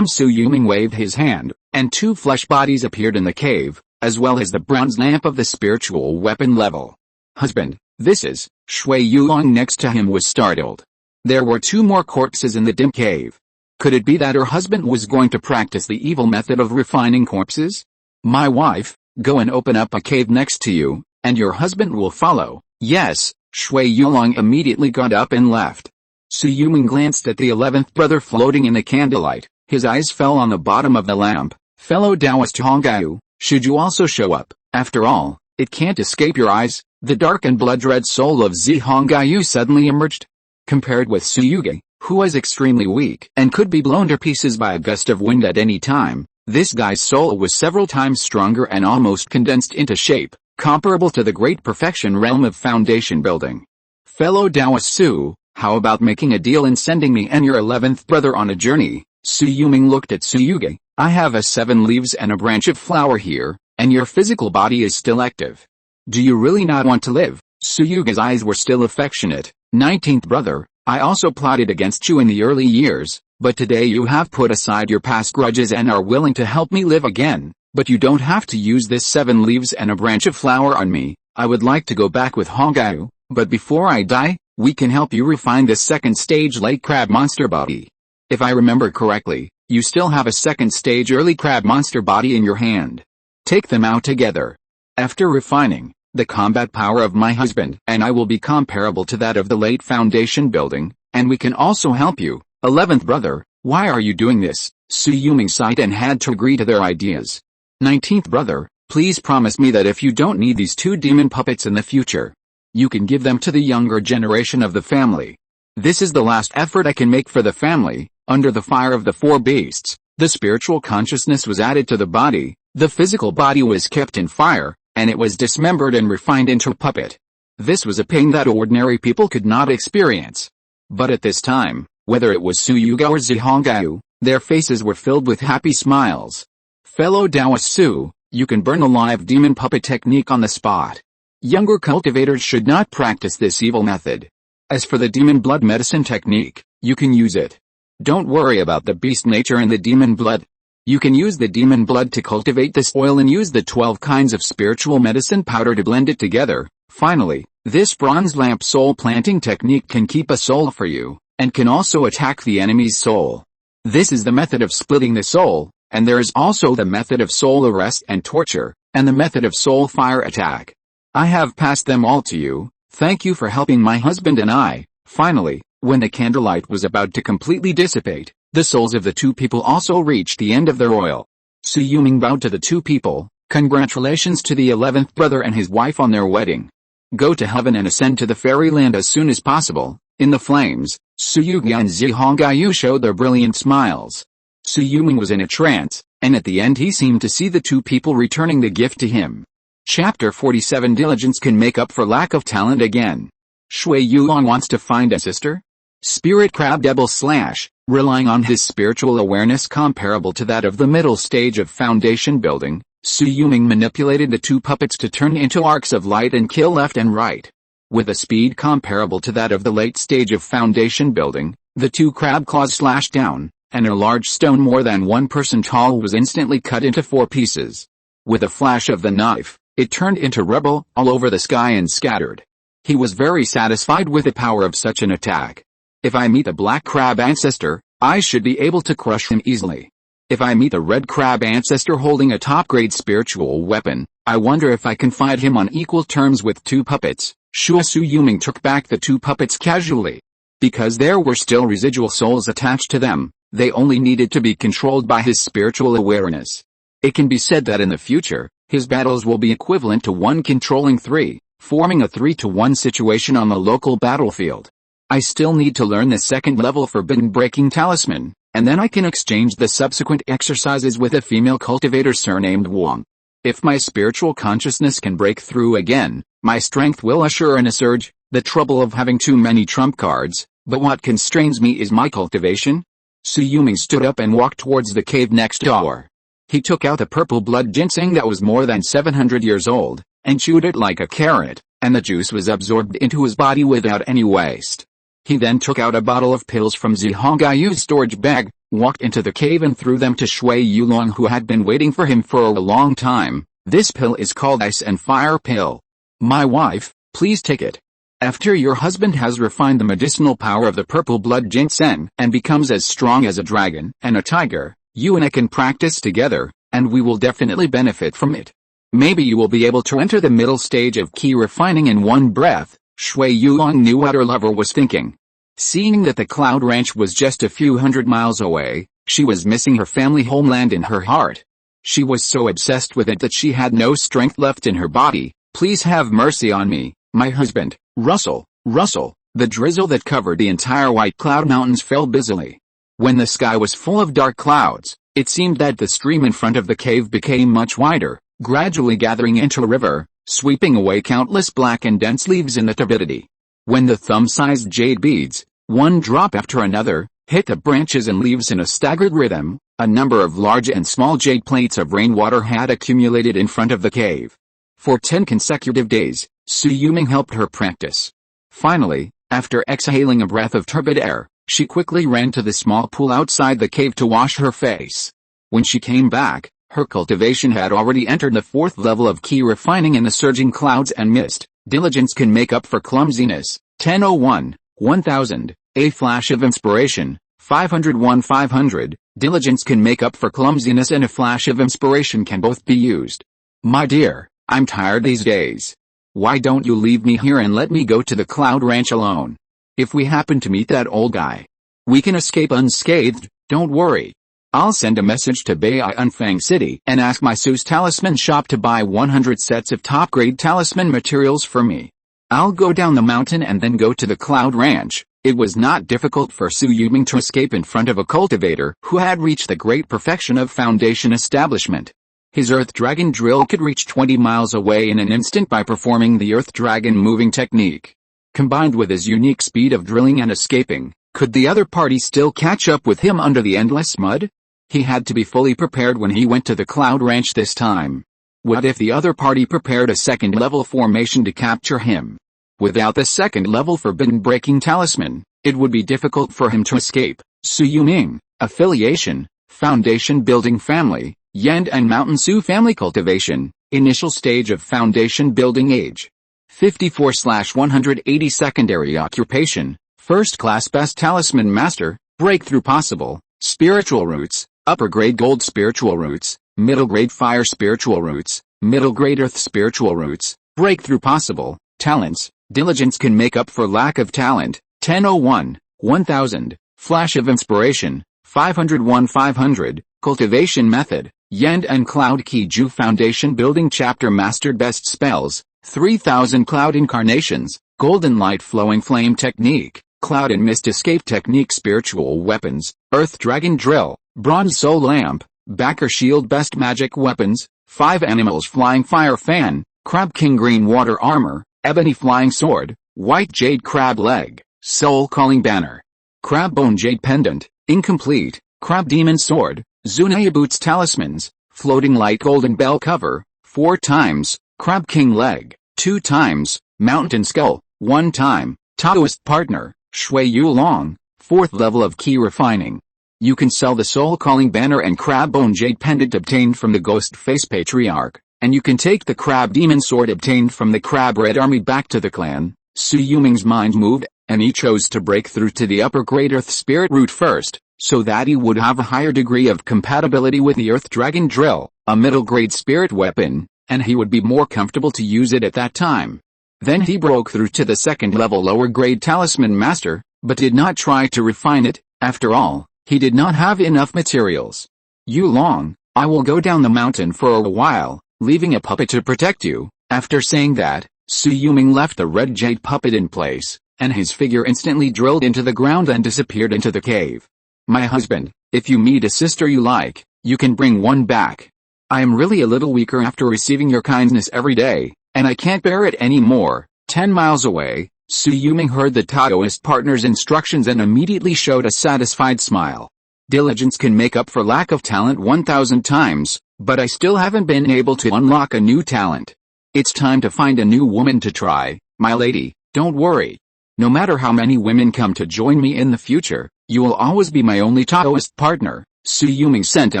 Su Yuming waved his hand, and 2 flesh bodies appeared in the cave, as well as the bronze lamp of the spiritual weapon level. Husband, this is... Shui Yulong next to him was startled. There were 2 more corpses in the dim cave. Could it be that her husband was going to practice the evil method of refining corpses? My wife, go and open up a cave next to you, and your husband will follow. Yes, Shui Yulong immediately got up and left. Su Yuming glanced at the 11th brother floating in the candlelight. His eyes fell on the bottom of the lamp. Fellow Taoist Hongyu, should you also show up? After all, it can't escape your eyes. The dark and blood-red soul of Zi Hongyu suddenly emerged. Compared with Su Yuge, who was extremely weak and could be blown to pieces by a gust of wind at any time, this guy's soul was several times stronger and almost condensed into shape, comparable to the great perfection realm of foundation building. Fellow Taoist Su, how about making a deal and sending me and your 11th brother on a journey? Su Yuming looked at Su Yuge. I have a 7 leaves and a branch of flower here, and your physical body is still active. Do you really not want to live? Su Yuge's eyes were still affectionate. 19th brother, I also plotted against you in the early years, but today you have put aside your past grudges and are willing to help me live again, but you don't have to use this 7 leaves and a branch of flower on me. I would like to go back with Hongyu, but before I die, we can help you refine this second stage late crab monster body. If I remember correctly, you still have a second stage early crab monster body in your hand. Take them out together. After refining, the combat power of my husband and I will be comparable to that of the late foundation building, and we can also help you. 11th brother, why are you doing this? Su Yuming sighed and had to agree to their ideas. 19th brother, please promise me that if you don't need these 2 demon puppets in the future, you can give them to the younger generation of the family. This is the last effort I can make for the family. Under the fire of the 4 beasts, the spiritual consciousness was added to the body, the physical body was kept in fire, and it was dismembered and refined into a puppet. This was a pain that ordinary people could not experience. But at this time, whether it was Su Yuge or Zi Hongyu, their faces were filled with happy smiles. Fellow Taoist Su, you can burn a live demon puppet technique on the spot. Younger cultivators should not practice this evil method. As for the demon blood medicine technique, you can use it. Don't worry about the beast nature and the demon blood. You can use the demon blood to cultivate this oil and use the 12 kinds of spiritual medicine powder to blend it together. Finally, this bronze lamp soul planting technique can keep a soul for you, and can also attack the enemy's soul. This is the method of splitting the soul, and there is also the method of soul arrest and torture, and the method of soul fire attack. I have passed them all to you. Thank you for helping my husband and I. Finally, when the candlelight was about to completely dissipate, the souls of the 2 people also reached the end of their oil. Su Yuming bowed to the 2 people. Congratulations to the 11th brother and his wife on their wedding. Go to heaven and ascend to the fairyland as soon as possible. In the flames, Su Yuge and Zi Hongyu showed their brilliant smiles. Su Yuming was in a trance, and at the end he seemed to see the 2 people returning the gift to him. Chapter 47 Diligence can make up for lack of talent again. Shui Yulong wants to find a sister? Spirit Crab Devil / relying on his spiritual awareness comparable to that of the middle stage of foundation building, Su Yuming manipulated the 2 puppets to turn into arcs of light and kill left and right. With a speed comparable to that of the late stage of foundation building, the 2 crab claws slashed down, and a large stone more than 1 person tall was instantly cut into 4 pieces. With a flash of the knife, it turned into rubble all over the sky and scattered. He was very satisfied with the power of such an attack. If I meet a black crab ancestor, I should be able to crush him easily. If I meet a red crab ancestor holding a top-grade spiritual weapon, I wonder if I can fight him on equal terms with 2 puppets. Su Yuming took back the 2 puppets casually. Because there were still residual souls attached to them, they only needed to be controlled by his spiritual awareness. It can be said that in the future, his battles will be equivalent to 1 controlling 3, forming a 3-to-1 situation on the local battlefield. I still need to learn the 2nd level Forbidden Breaking Talisman, and then I can exchange the subsequent exercises with a female cultivator surnamed Wang. If my spiritual consciousness can break through again, my strength will assure a surge. The trouble of having too many trump cards, but what constrains me is my cultivation. Su Yuming stood up and walked towards the cave next door. He took out a purple blood ginseng that was more than 700 years old, and chewed it like a carrot, and the juice was absorbed into his body without any waste. He then took out a bottle of pills from Zi Hongyu's storage bag, walked into the cave and threw them to Shui Yulong, who had been waiting for him for a long time. This pill is called Ice and Fire Pill. My wife, please take it. After your husband has refined the medicinal power of the purple blood ginseng and becomes as strong as a dragon and a tiger, you and I can practice together, and we will definitely benefit from it. Maybe you will be able to enter the middle stage of Qi refining in one breath, Shui Yulong knew what her lover was thinking. Seeing that the Cloud Ranch was just a few hundred miles away, she was missing her family homeland in her heart. She was so obsessed with it that she had no strength left in her body. Please have mercy on me, my husband. Rustle, rustle. The drizzle that covered the entire White Cloud Mountains fell busily. When the sky was full of dark clouds, it seemed that the stream in front of the cave became much wider, gradually gathering into a river, sweeping away countless black and dense leaves in the turbidity. When the thumb-sized jade beads, one drop after another, hit the branches and leaves in a staggered rhythm, a number of large and small jade plates of rainwater had accumulated in front of the cave. For 10 consecutive days, Shui Yulong helped her practice. Finally, after exhaling a breath of turbid air, she quickly ran to the small pool outside the cave to wash her face. When she came back, her cultivation had already entered the 4th level of Qi refining in the surging clouds and mist. Diligence can make up for clumsiness. 1001, 1000, a flash of inspiration. 501 500, diligence can make up for clumsiness and a flash of inspiration can both be used. My dear, I'm tired these days. Why don't you leave me here and let me go to the Cloud Ranch alone? If we happen to meet that old guy, we can escape unscathed, don't worry. I'll send a message to Baiyunfang City and ask my Su's talisman shop to buy 100 sets of top-grade talisman materials for me. I'll go down the mountain and then go to the Cloud Ranch. It was not difficult for Shui Yulong to escape in front of a cultivator who had reached the great perfection of foundation establishment. His Earth Dragon drill could reach 20 miles away in an instant by performing the Earth Dragon moving technique. Combined with his unique speed of drilling and escaping, could the other party still catch up with him under the endless mud? He had to be fully prepared when he went to the Cloud Ranch this time. What if the other party prepared a 2nd level formation to capture him? Without the 2nd level forbidden breaking talisman, it would be difficult for him to escape. Shui Yulong, affiliation, foundation building family, Yandang Mountains family cultivation, initial stage of foundation building age. 54/180 secondary occupation, first class best talisman master, breakthrough possible, spiritual roots, upper grade gold spiritual roots, middle grade fire spiritual roots, middle grade earth spiritual roots, breakthrough possible, talents. Diligence can make up for lack of talent. 1001, 1000, flash of inspiration. 501 500, cultivation method. Yandang Cloud Qi Ju Foundation Building Chapter Mastered Best Spells. 3000 Cloud Incarnations, Golden Light Flowing Flame Technique, Cloud and Mist Escape Technique. Spiritual Weapons, Earth Dragon Drill, Bronze Soul Lamp, Backer Shield. Best Magic Weapons, 5 Animals Flying Fire Fan, Crab King Green Water Armor, Ebony Flying Sword, White Jade Crab Leg, Soul Calling Banner, Crab Bone Jade Pendant, Incomplete, Crab Demon Sword, Zunaya Boots Talismans, Floating Light Golden Bell Cover, 4 times, Crab King Leg, 2 times, Mountain Skull, 1 time, Taoist Partner, Shui Yulong, 4th level of Qi refining. You can sell the Soul Calling Banner and Crab Bone Jade Pendant obtained from the Ghost Face Patriarch, and you can take the Crab Demon Sword obtained from the Crab Red Army back to the clan. Shui Yulong's mind moved, and he chose to break through to the upper grade Earth Spirit route first, so that he would have a higher degree of compatibility with the Earth Dragon Drill, a middle grade spirit weapon, and he would be more comfortable to use it at that time. Then he broke through to the 2nd level lower grade Talisman Master, but did not try to refine it. After all, he did not have enough materials. Yulong, I will go down the mountain for a while, leaving a puppet to protect you. After saying that, Shui Yulong left the red jade puppet in place, and his figure instantly drilled into the ground and disappeared into the cave. My husband, if you meet a sister you like, you can bring one back. I am really a little weaker after receiving your kindness every day, and I can't bear it anymore. 10 miles away, Shui Yulong heard the Taoist partner's instructions and immediately showed a satisfied smile. Diligence can make up for lack of talent 1,000 times, but I still haven't been able to unlock a new talent. It's time to find a new woman to try, my lady, don't worry. No matter how many women come to join me in the future, you will always be my only Taoist partner. Shui Yulong sent a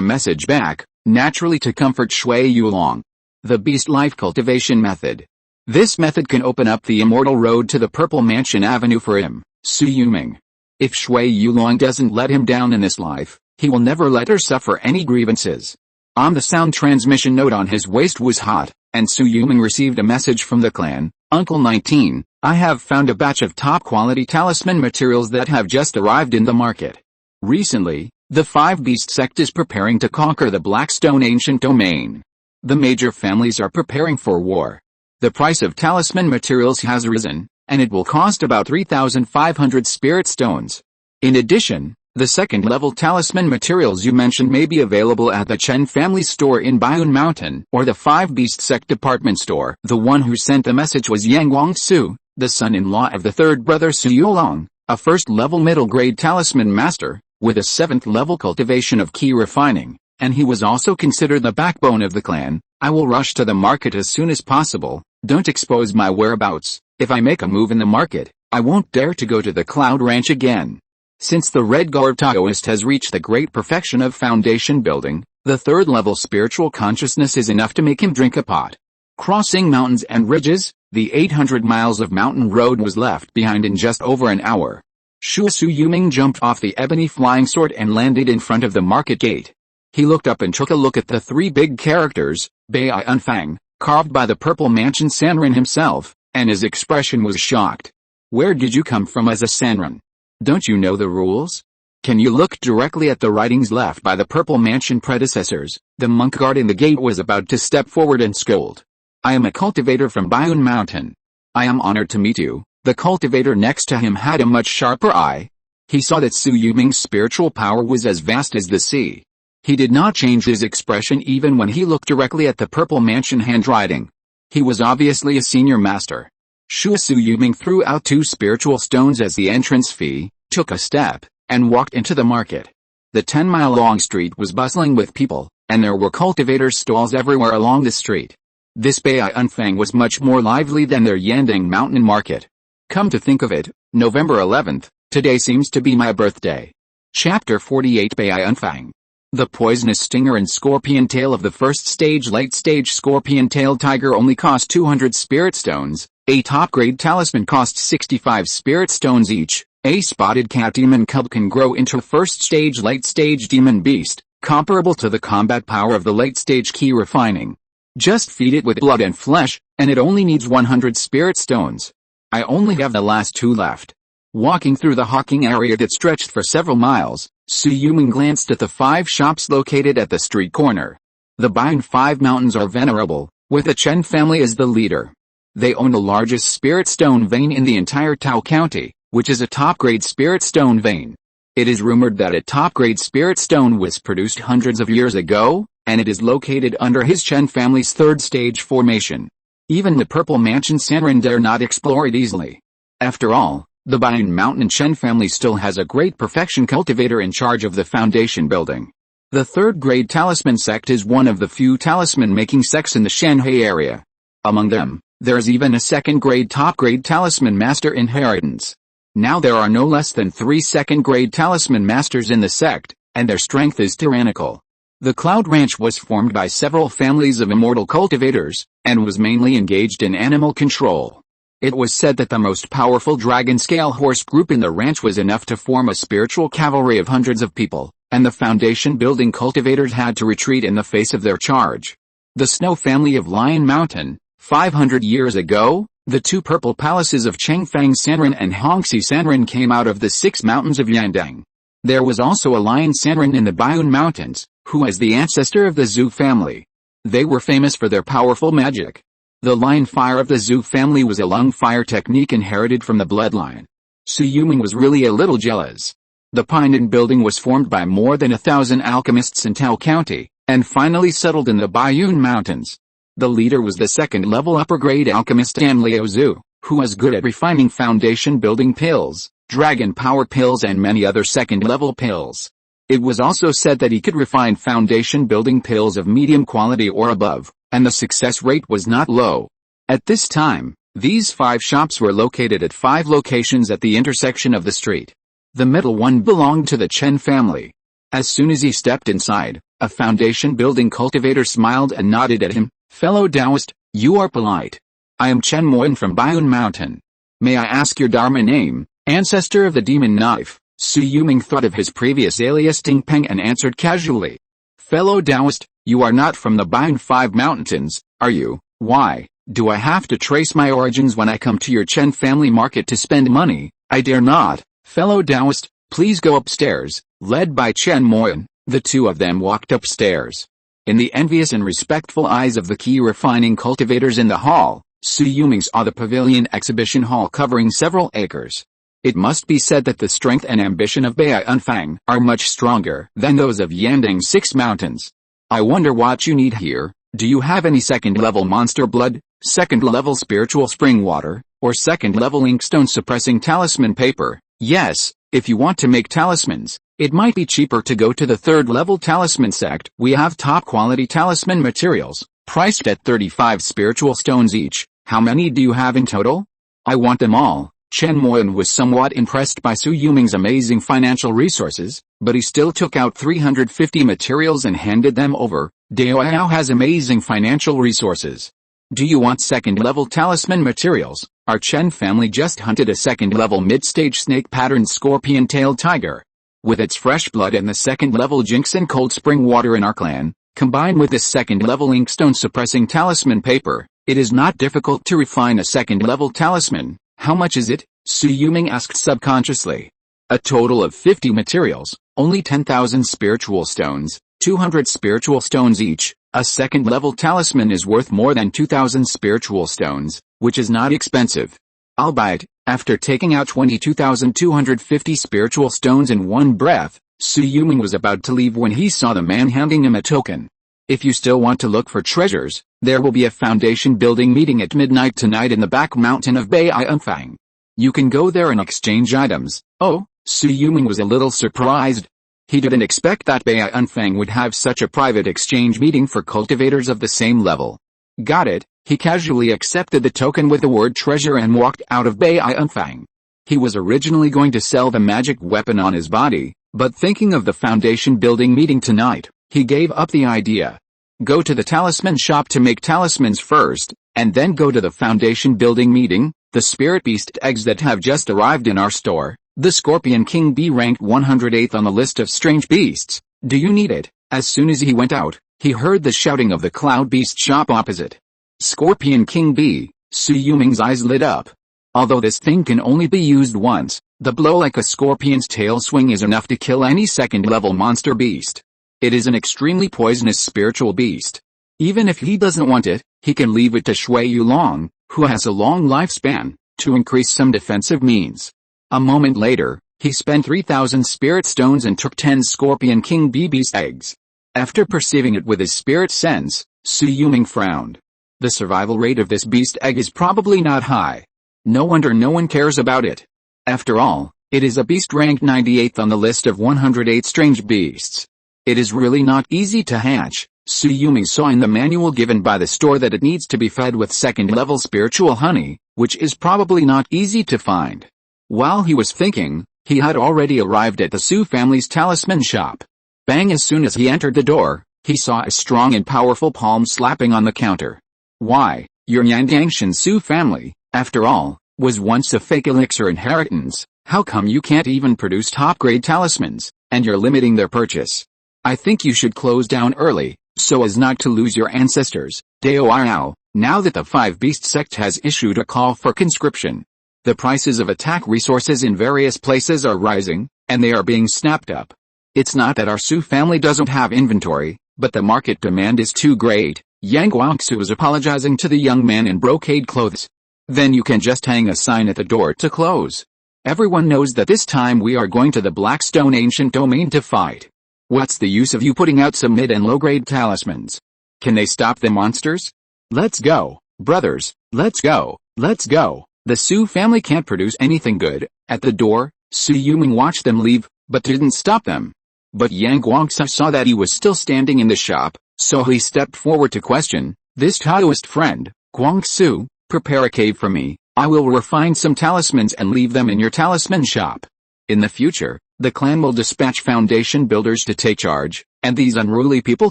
message back, naturally to comfort Shui Yulong. The Beast Life Cultivation Method. This method can open up the immortal road to the Purple Mansion Avenue for him, Su Yuming. If Shui Yulong doesn't let him down in this life, he will never let her suffer any grievances. The sound transmission node on his waist was hot, and Su Yuming received a message from the clan. Uncle 19, I have found a batch of top-quality talisman materials that have just arrived in the market. Recently, the Five Beast sect is preparing to conquer the Blackstone ancient domain. The major families are preparing for war. The price of talisman materials has risen, and it will cost about 3,500 spirit stones. In addition, the second-level talisman materials you mentioned may be available at the Chen family store in Bayun Mountain, or the Five Beast Sect department store. The one who sent the message was Yang Wangsu, the son-in-law of the third brother Su Yulong, a first-level middle-grade talisman master, with a seventh-level cultivation of Qi Refining, and he was also considered the backbone of the clan. I will rush to the market as soon as possible. Don't expose my whereabouts. If I make a move in the market, I won't dare to go to the Cloud Ranch again. Since the Red Garb Taoist has reached the great perfection of foundation building, the third-level spiritual consciousness is enough to make him drink a pot. Crossing mountains and ridges, the 800 miles of mountain road was left behind in just over an hour. Su Yuming jumped off the ebony flying sword and landed in front of the market gate. He looked up and took a look at the three big characters, Bai Unfang, carved by the Purple Mansion Sanren himself, and his expression was shocked. Where did you come from as a Sanren? Don't you know the rules? Can you look directly at the writings left by the Purple Mansion predecessors? The monk guarding the gate was about to step forward and scold. I am a cultivator from Bayun Mountain. I am honored to meet you. The cultivator next to him had a much sharper eye. He saw that Su Yuming's spiritual power was as vast as the sea. He did not change his expression even when he looked directly at the Purple Mansion handwriting. He was obviously a senior master. Su Yuming threw out 2 spiritual stones as the entrance fee, took a step, and walked into the market. The 10-mile-long street was bustling with people, and there were cultivators' stalls everywhere along the street. This Bai Unfang was much more lively than their Yandang Mountain market. Come to think of it, November 11th, today seems to be my birthday. Chapter 48 Bai Unfang. The poisonous stinger and scorpion tail of the first stage late-stage scorpion-tailed tiger only cost 200 spirit stones, a top-grade talisman costs 65 spirit stones each, a spotted cat demon cub can grow into a first-stage late-stage demon beast, comparable to the combat power of the late-stage Qi Refining. Just feed it with blood and flesh, and it only needs 100 spirit stones. I only have the last 2 left. Walking through the hawking area that stretched for several miles, Su Yuming glanced at the 5 shops located at the street corner. The Bayun 5 mountains are venerable, with the Chen family as the leader. They own the largest spirit stone vein in the entire Tao County, which is a top-grade spirit stone vein. It is rumored that a top-grade spirit stone was produced hundreds of years ago, and it is located under his Chen family's third-stage formation. Even the Purple Mansion Sanren dare not explore it easily. After all, the Bayun Mountain Chen family still has a great perfection cultivator in charge of the foundation building. The third-grade talisman sect is one of the few talisman-making sects in the Shanghai area. Among them, there is even a second-grade top-grade talisman master inheritance. Now there are no less than 3 second-grade talisman masters in the sect, and their strength is tyrannical. The Cloud Ranch was formed by several families of immortal cultivators, and was mainly engaged in animal control. It was said that the most powerful dragon-scale horse group in the ranch was enough to form a spiritual cavalry of hundreds of people, and the foundation-building cultivators had to retreat in the face of their charge. The Snow family of Lion Mountain, 500 years ago, the 2 purple palaces of Chengfang Sanren and Hongxi Sanren came out of the 6 mountains of Yandang. There was also a Lion Sanren in the Bayun Mountains, who was the ancestor of the Zhu family. They were famous for their powerful magic. The lion fire of the Zhu family was a lung fire technique inherited from the bloodline. Su Yuming was really a little jealous. The Pinyin building was formed by more than 1,000 alchemists in Tao County, and finally settled in the Bayun Mountains. The leader was the second-level upper-grade alchemist An Liao Zhu, who was good at refining foundation-building pills, dragon power pills and many other second-level pills. It was also said that he could refine foundation-building pills of medium quality or above, and the success rate was not low. At this time, these 5 shops were located at 5 locations at the intersection of the street. The middle one belonged to the Chen family. As soon as he stepped inside, a foundation-building cultivator smiled and nodded at him. Fellow Taoist, you are polite. I am Chen Moyen from Yandang Mountain. May I ask your Dharma name, ancestor of the demon knife? Shui Yulong thought of his previous alias Ting Peng and answered casually. Fellow Taoist, you are not from the Yandang 5 mountains, are you? Why do I have to trace my origins when I come to your Chen family market to spend money? I dare not. Fellow Taoist, please go upstairs. Led by Chen Moyen, the two of them walked upstairs. In the envious and respectful eyes of the Qi refining cultivators in the hall, Shui Yulong saw the pavilion exhibition hall covering several acres. It must be said that the strength and ambition of Bai Unfang are much stronger than those of Yandang 6 mountains. I wonder what you need here. Do you have any second-level monster blood, second-level spiritual spring water, or second-level inkstone suppressing talisman paper? Yes, if you want to make talismans, it might be cheaper to go to the third-level talisman sect. We have top-quality talisman materials, priced at 35 spiritual stones each. How many do you have in total? I want them all. Chen Moyen was somewhat impressed by Shui Yulong's amazing financial resources, but he still took out 350 materials and handed them over. Dao has amazing financial resources. Do you want second-level talisman materials? Our Chen family just hunted a second-level mid-stage snake-patterned scorpion-tailed tiger. With its fresh blood and the second-level jinx and cold spring water in our clan, combined with this second-level inkstone suppressing talisman paper, it is not difficult to refine a second-level talisman. How much is it? Shui Yulong asked subconsciously. A total of 50 materials, only 10,000 spiritual stones, 200 spiritual stones each. A second-level talisman is worth more than 2,000 spiritual stones, which is not expensive. I'll buy it. After taking out 22,250 spiritual stones in one breath, Shui Yulong was about to leave when he saw the man handing him a token. If you still want to look for treasures, there will be a foundation building meeting at midnight tonight in the back mountain of Bai Unfang. You can go there and exchange items. Oh, Shui Yulong was a little surprised. He didn't expect that Bai Unfang would have such a private exchange meeting for cultivators of the same level. Got it. He casually accepted the token with the word treasure and walked out of Bai Unfang. He was originally going to sell the magic weapon on his body, but thinking of the foundation building meeting tonight, he gave up the idea. Go to the talisman shop to make talismans first, and then go to the foundation building meeting. The spirit beast eggs that have just arrived in our store. The Scorpion King Bee ranked 108th on the list of strange beasts. Do you need it? As soon as he went out, he heard the shouting of the Cloud Beast shop opposite. Scorpion King Bee. Shui Yulong's eyes lit up. Although this thing can only be used once, the blow like a scorpion's tail swing is enough to kill any second-level monster beast. It is an extremely poisonous spiritual beast. Even if he doesn't want it, he can leave it to Shui Yulong, who has a long lifespan, to increase some defensive means. A moment later, he spent 3,000 spirit stones and took 10 Scorpion King Bee beast eggs. After perceiving it with his spirit sense, Shui Yulong frowned. The survival rate of this beast egg is probably not high. No wonder no one cares about it. After all, it is a beast ranked 98th on the list of 108 strange beasts. It is really not easy to hatch. Shui Yulong saw in the manual given by the store that it needs to be fed with second-level spiritual honey, which is probably not easy to find. While he was thinking, he had already arrived at the Su family's talisman shop. Bang! As soon as he entered the door, he saw a strong and powerful palm slapping on the counter. Why, your Yandang Su family, after all, was once a fake elixir inheritance. How come you can't even produce top-grade talismans, and you're limiting their purchase? I think you should close down early, so as not to lose your ancestors. Dao, now that the 5 Beast sect has issued a call for conscription. The prices of attack resources in various places are rising, and they are being snapped up. It's not that our Su family doesn't have inventory, but the market demand is too great. Yang Guangsu was apologizing to the young man in brocade clothes. Then you can just hang a sign at the door to close. Everyone knows that this time we are going to the Blackstone Ancient Domain to fight. What's the use of you putting out some mid and low-grade talismans? Can they stop the monsters? Let's go, brothers, let's go, let's go. The Su family can't produce anything good. At the door, Shui Yulong watched them leave, but didn't stop them. But Yang Guangsu saw that he was still standing in the shop, so he stepped forward to question, this Taoist friend. Guangsu, prepare a cave for me. I will refine some talismans and leave them in your talisman shop. In the future, the clan will dispatch foundation builders to take charge, and these unruly people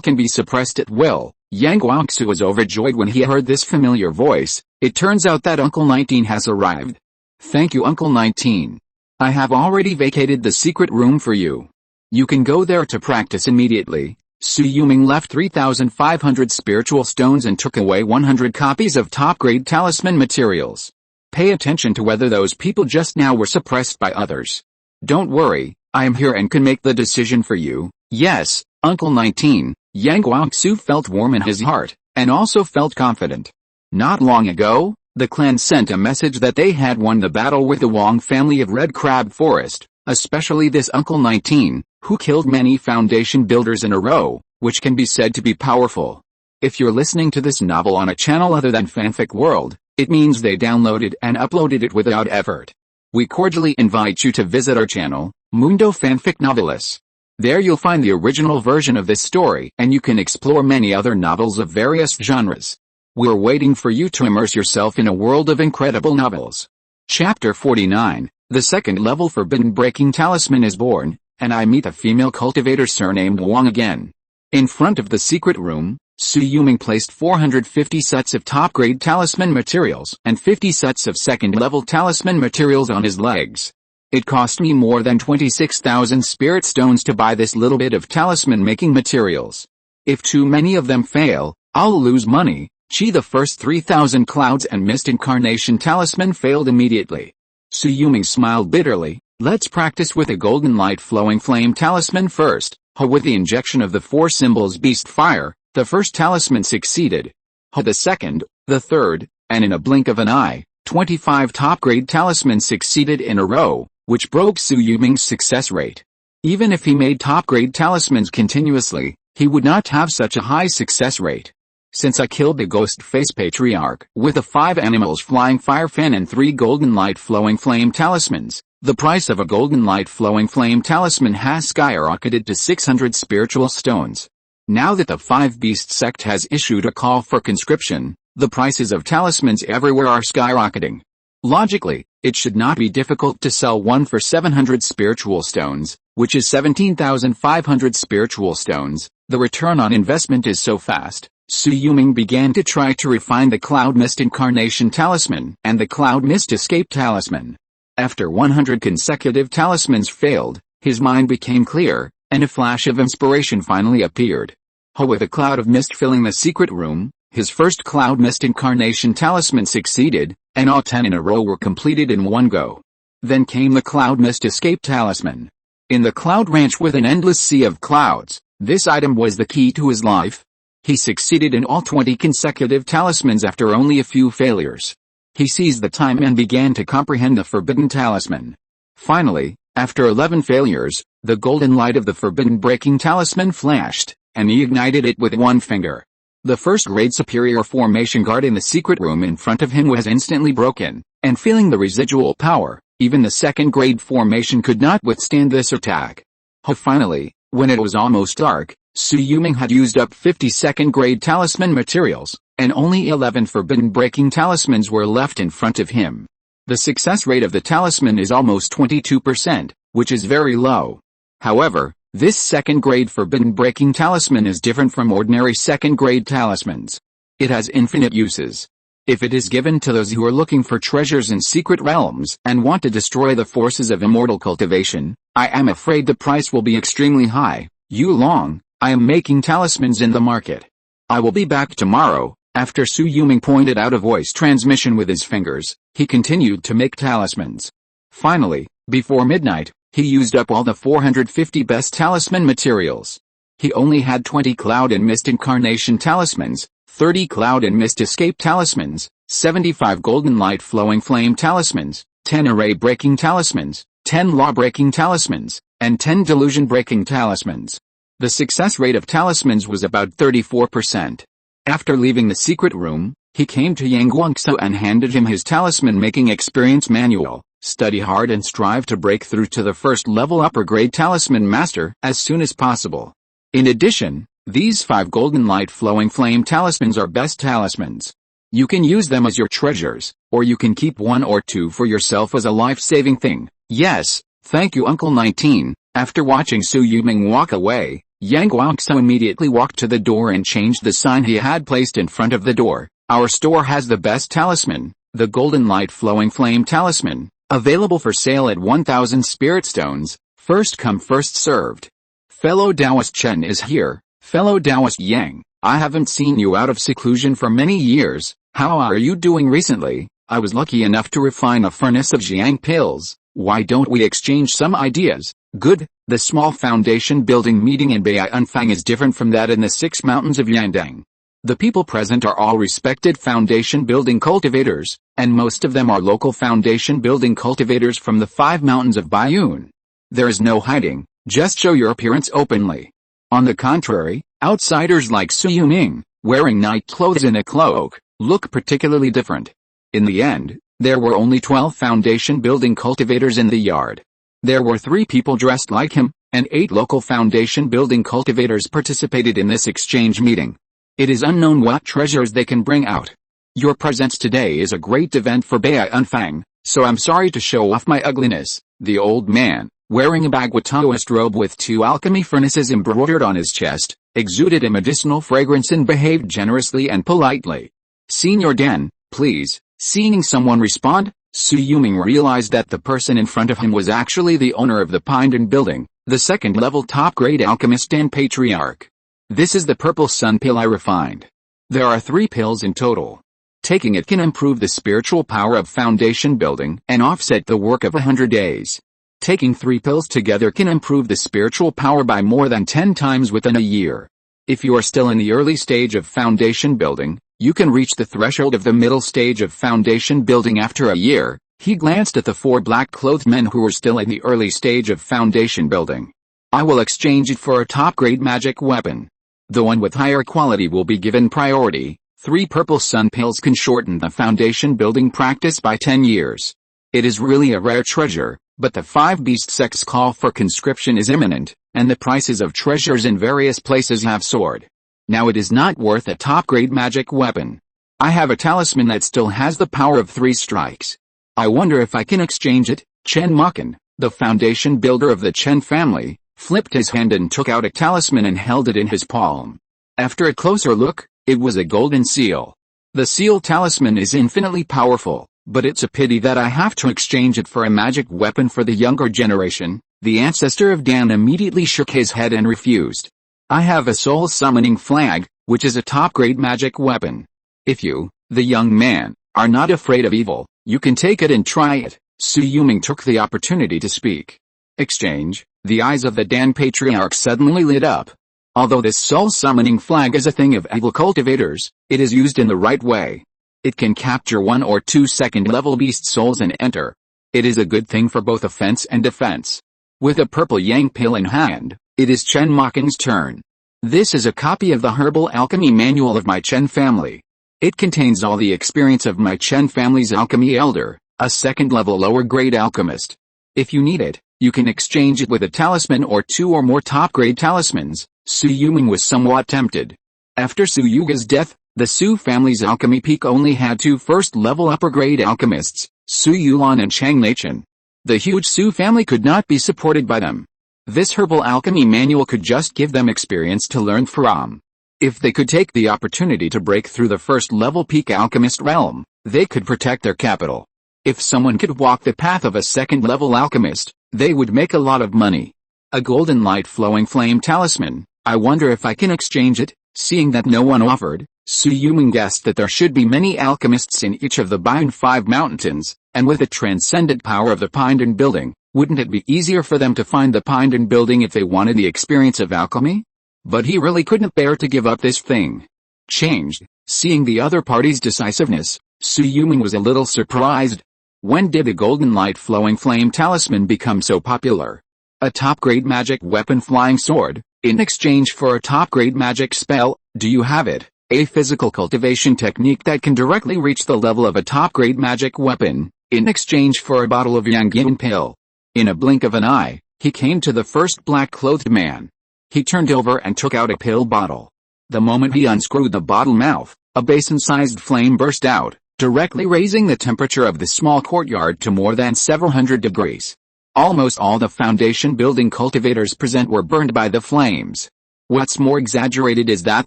can be suppressed at will. Yang Guangxu was overjoyed when he heard this familiar voice. It turns out that Uncle 19 has arrived. Thank you, Uncle 19. I have already vacated the secret room for you. You can go there to practice immediately. Su Yuming left 3,500 spiritual stones and took away 100 copies of top-grade talisman materials. Pay attention to whether those people just now were suppressed by others. Don't worry, I am here and can make the decision for you. Yes, Uncle 19. Yang Guangxu felt warm in his heart, and also felt confident. Not long ago, the clan sent a message that they had won the battle with the Wong family of Red Crab Forest, especially this Uncle 19, who killed many foundation builders in a row, which can be said to be powerful. If you're listening to this novel on a channel other than Fanfic World, it means they downloaded and uploaded it without effort. We cordially invite you to visit our channel, Mundo Fanfic Novelis. There you'll find the original version of this story, and you can explore many other novels of various genres. We're waiting for you to immerse yourself in a world of incredible novels. Chapter 49, the second level Forbidden Breaking Talisman is born, and I meet a female cultivator surnamed Wang again. In front of the secret room, Su Yuming placed 450 sets of top-grade talisman materials and 50 sets of second-level talisman materials on his legs. It cost me more than 26,000 spirit stones to buy this little bit of talisman-making materials. If too many of them fail, I'll lose money. Qi the first 3,000 clouds and mist incarnation talisman failed immediately. Su Yuming smiled bitterly. Let's practice with a golden light flowing flame talisman first. With the injection of the 4 symbols beast fire, the first talisman succeeded. The second, the third, and in a blink of an eye, 25 top-grade talismans succeeded in a row, which broke Su Yuming's success rate. Even if he made top-grade talismans continuously, he would not have such a high success rate. Since I killed the ghost face patriarch with the 5 animals flying fire fan and 3 golden light flowing flame talismans, the price of a golden light flowing flame talisman has skyrocketed to 600 spiritual stones. Now that the 5 Beast sect has issued a call for conscription, the prices of talismans everywhere are skyrocketing. Logically, it should not be difficult to sell one for 700 spiritual stones, which is 17,500 spiritual stones. The return on investment is so fast. Su Yuming began to try to refine the Cloud Mist Incarnation Talisman and the Cloud Mist Escape Talisman. After 100 consecutive talismans failed, his mind became clear, and a flash of inspiration finally appeared. With a cloud of mist filling the secret room, his first Cloud Mist Incarnation Talisman succeeded, and all 10 in a row were completed in one go. Then came the Cloud Mist Escape Talisman. In the Cloud Ranch with an endless sea of clouds, this item was the key to his life. He succeeded in all 20 consecutive talismans after only a few failures. He seized the time and began to comprehend the Forbidden Talisman. Finally, after 11 failures, the golden light of the Forbidden Breaking Talisman flashed, and he ignited it with one finger. The first grade superior formation guard in the secret room in front of him was instantly broken, and feeling the residual power, even the second grade formation could not withstand this attack. Finally, when it was almost dark, Su Yuming had used up 50 second-grade talisman materials, and only 11 forbidden breaking talismans were left in front of him. The success rate of the talisman is almost 22%, which is very low. However, this second-grade forbidden breaking talisman is different from ordinary second-grade talismans. It has infinite uses. If it is given to those who are looking for treasures in secret realms and want to destroy the forces of immortal cultivation, I am afraid the price will be extremely high. Yulong, I am making talismans in the market. I will be back tomorrow. After Su Yuming pointed out a voice transmission with his fingers, he continued to make talismans. Finally, before midnight, he used up all the 450 best talisman materials. He only had 20 Cloud and Mist Incarnation talismans, 30 Cloud and Mist Escape talismans, 75 Golden Light Flowing Flame talismans, 10 Array Breaking talismans, 10 Law Breaking talismans, and 10 Delusion Breaking talismans. The success rate of talismans was about 34%. After leaving the secret room, he came to Yang Guangxu and handed him his talisman-making experience manual. Study hard and strive to break through to the first level upper-grade talisman master as soon as possible. In addition, these 5 Golden Light Flowing Flame talismans are best talismans. You can use them as your treasures, or you can keep 1 or 2 for yourself as a life-saving thing. Yes, thank you Uncle 19. After watching Su Yuming walk away, Yang Guangzhou immediately walked to the door and changed the sign he had placed in front of the door. Our store has the best talisman, the Golden Light Flowing Flame Talisman, available for sale at 1,000 spirit stones, first come first served. Fellow Taoist Chen is here. Fellow Taoist Yang, I haven't seen you out of seclusion for many years. How are you doing recently? I was lucky enough to refine a furnace of Jiang pills. Why don't we exchange some ideas? Good. The small foundation building meeting in Bai'anfang is different from that in the 6 mountains of Yandang. The people present are all respected foundation building cultivators, and most of them are local foundation building cultivators from the 5 mountains of Baiyun. There is no hiding, just show your appearance openly. On the contrary, outsiders like Su Yuming, wearing night clothes and a cloak, look particularly different. In the end, there were only 12 foundation building cultivators in the yard. There were 3 people dressed like him, and 8 local foundation building cultivators participated in this exchange meeting. It is unknown what treasures they can bring out. Your presence today is a great event for Bai'anfang, so I'm sorry to show off my ugliness. The old man, wearing a Bagua Taoist robe with 2 alchemy furnaces embroidered on his chest, exuded a medicinal fragrance and behaved generously and politely. Senior Dan, please. Seeing someone respond, Su Yuming realized that the person in front of him was actually the owner of the Pinedon building, the second-level top-grade alchemist and patriarch. This is the purple sun pill I refined. There are 3 pills in total. Taking it can improve the spiritual power of foundation building and offset the work of 100 days. Taking 3 pills together can improve the spiritual power by more than 10 times within a year. If you are still in the early stage of foundation building, you can reach the threshold of the middle stage of foundation building after a year. He glanced at the 4 black-clothed men who were still in the early stage of foundation building. I will exchange it for a top-grade magic weapon. The one with higher quality will be given priority. 3 purple sun pills can shorten the foundation building practice by 10 years. It is really a rare treasure, but the 5 beast sects call for conscription is imminent, and the prices of treasures in various places have soared. Now it is not worth a top-grade magic weapon. I have a talisman that still has the power of 3 strikes. I wonder if I can exchange it. Chen Makan, the foundation builder of the Chen family, flipped his hand and took out a talisman and held it in his palm. After a closer look, it was a golden seal. The seal talisman is infinitely powerful, but it's a pity that I have to exchange it for a magic weapon for the younger generation. The ancestor of Dan immediately shook his head and refused. I have a soul summoning flag, which is a top-grade magic weapon. If you, the young man, are not afraid of evil, you can take it and try it. Su Yuming took the opportunity to speak. Exchange. The eyes of the Dan patriarch suddenly lit up. Although this soul summoning flag is a thing of evil cultivators, it is used in the right way. It can capture 1 or 2 second-level beast souls and enter. It is a good thing for both offense and defense. With a purple yang pill in hand, it is Chen Makan's turn. This is a copy of the Herbal Alchemy Manual of my Chen family. It contains all the experience of my Chen family's alchemy elder, a second-level lower-grade alchemist. If you need it, you can exchange it with a talisman or 2 or more top-grade talismans. Su Yuming was somewhat tempted. After Su Yuga's death, the Su family's alchemy peak only had 2 first-level upper-grade alchemists, Su Yulong and Chang Naichen. The huge Su family could not be supported by them. This herbal alchemy manual could just give them experience to learn from. If they could take the opportunity to break through the first-level peak alchemist realm, they could protect their capital. If someone could walk the path of a second-level alchemist, they would make a lot of money. A golden light flowing flame talisman. I wonder if I can exchange it. Seeing that no one offered, Su Yuming guessed that there should be many alchemists in each of the Baiyun 5 mountains, and with the transcendent power of the Pinedon building, wouldn't it be easier for them to find the Pinedon building if they wanted the experience of alchemy? But he really couldn't bear to give up this thing. Changed. Seeing the other party's decisiveness, Su Yuming was a little surprised. When did a golden light flowing flame talisman become so popular? A top-grade magic weapon flying sword, in exchange for a top-grade magic spell. Do you have it? A physical cultivation technique that can directly reach the level of a top-grade magic weapon, in exchange for a bottle of Yang pill. In a blink of an eye, he came to the first black-clothed man. He turned over and took out a pill bottle. The moment he unscrewed the bottle mouth, a basin-sized flame burst out, directly raising the temperature of the small courtyard to more than several hundred degrees. Almost all the foundation building cultivators present were burned by the flames. What's more exaggerated is that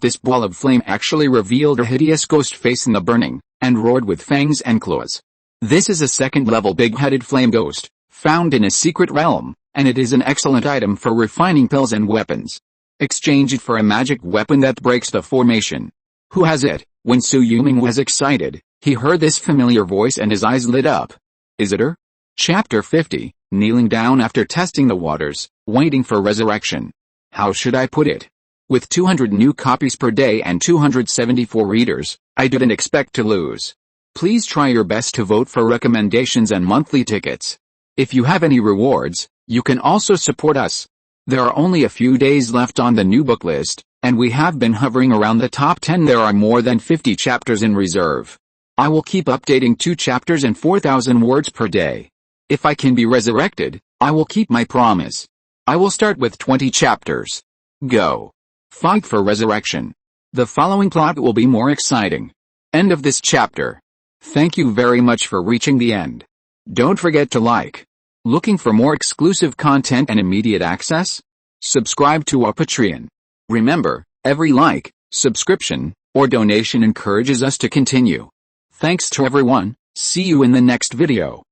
this ball of flame actually revealed a hideous ghost face in the burning, and roared with fangs and claws. This is a second-level big-headed flame ghost, found in a secret realm, and it is an excellent item for refining pills and weapons. Exchange it for a magic weapon that breaks the formation. Who has it? When Shui Yulong was excited, he heard this familiar voice and his eyes lit up. Is it her? Chapter 50, Kneeling Down After Testing the Waters, Waiting for Resurrection. How should I put it? With 200 new copies per day and 274 readers, I didn't expect to lose. Please try your best to vote for recommendations and monthly tickets. If you have any rewards, you can also support us. There are only a few days left on the new book list, and we have been hovering around the top 10. There are more than 50 chapters in reserve. I will keep updating 2 chapters and 4,000 words per day. If I can be resurrected, I will keep my promise. I will start with 20 chapters. Go. Fight for resurrection. The following plot will be more exciting. End of this chapter. Thank you very much for reaching the end. Don't forget to like. Looking for more exclusive content and immediate access? Subscribe to our Patreon. Remember, every like, subscription, or donation encourages us to continue. Thanks to everyone. See you in the next video.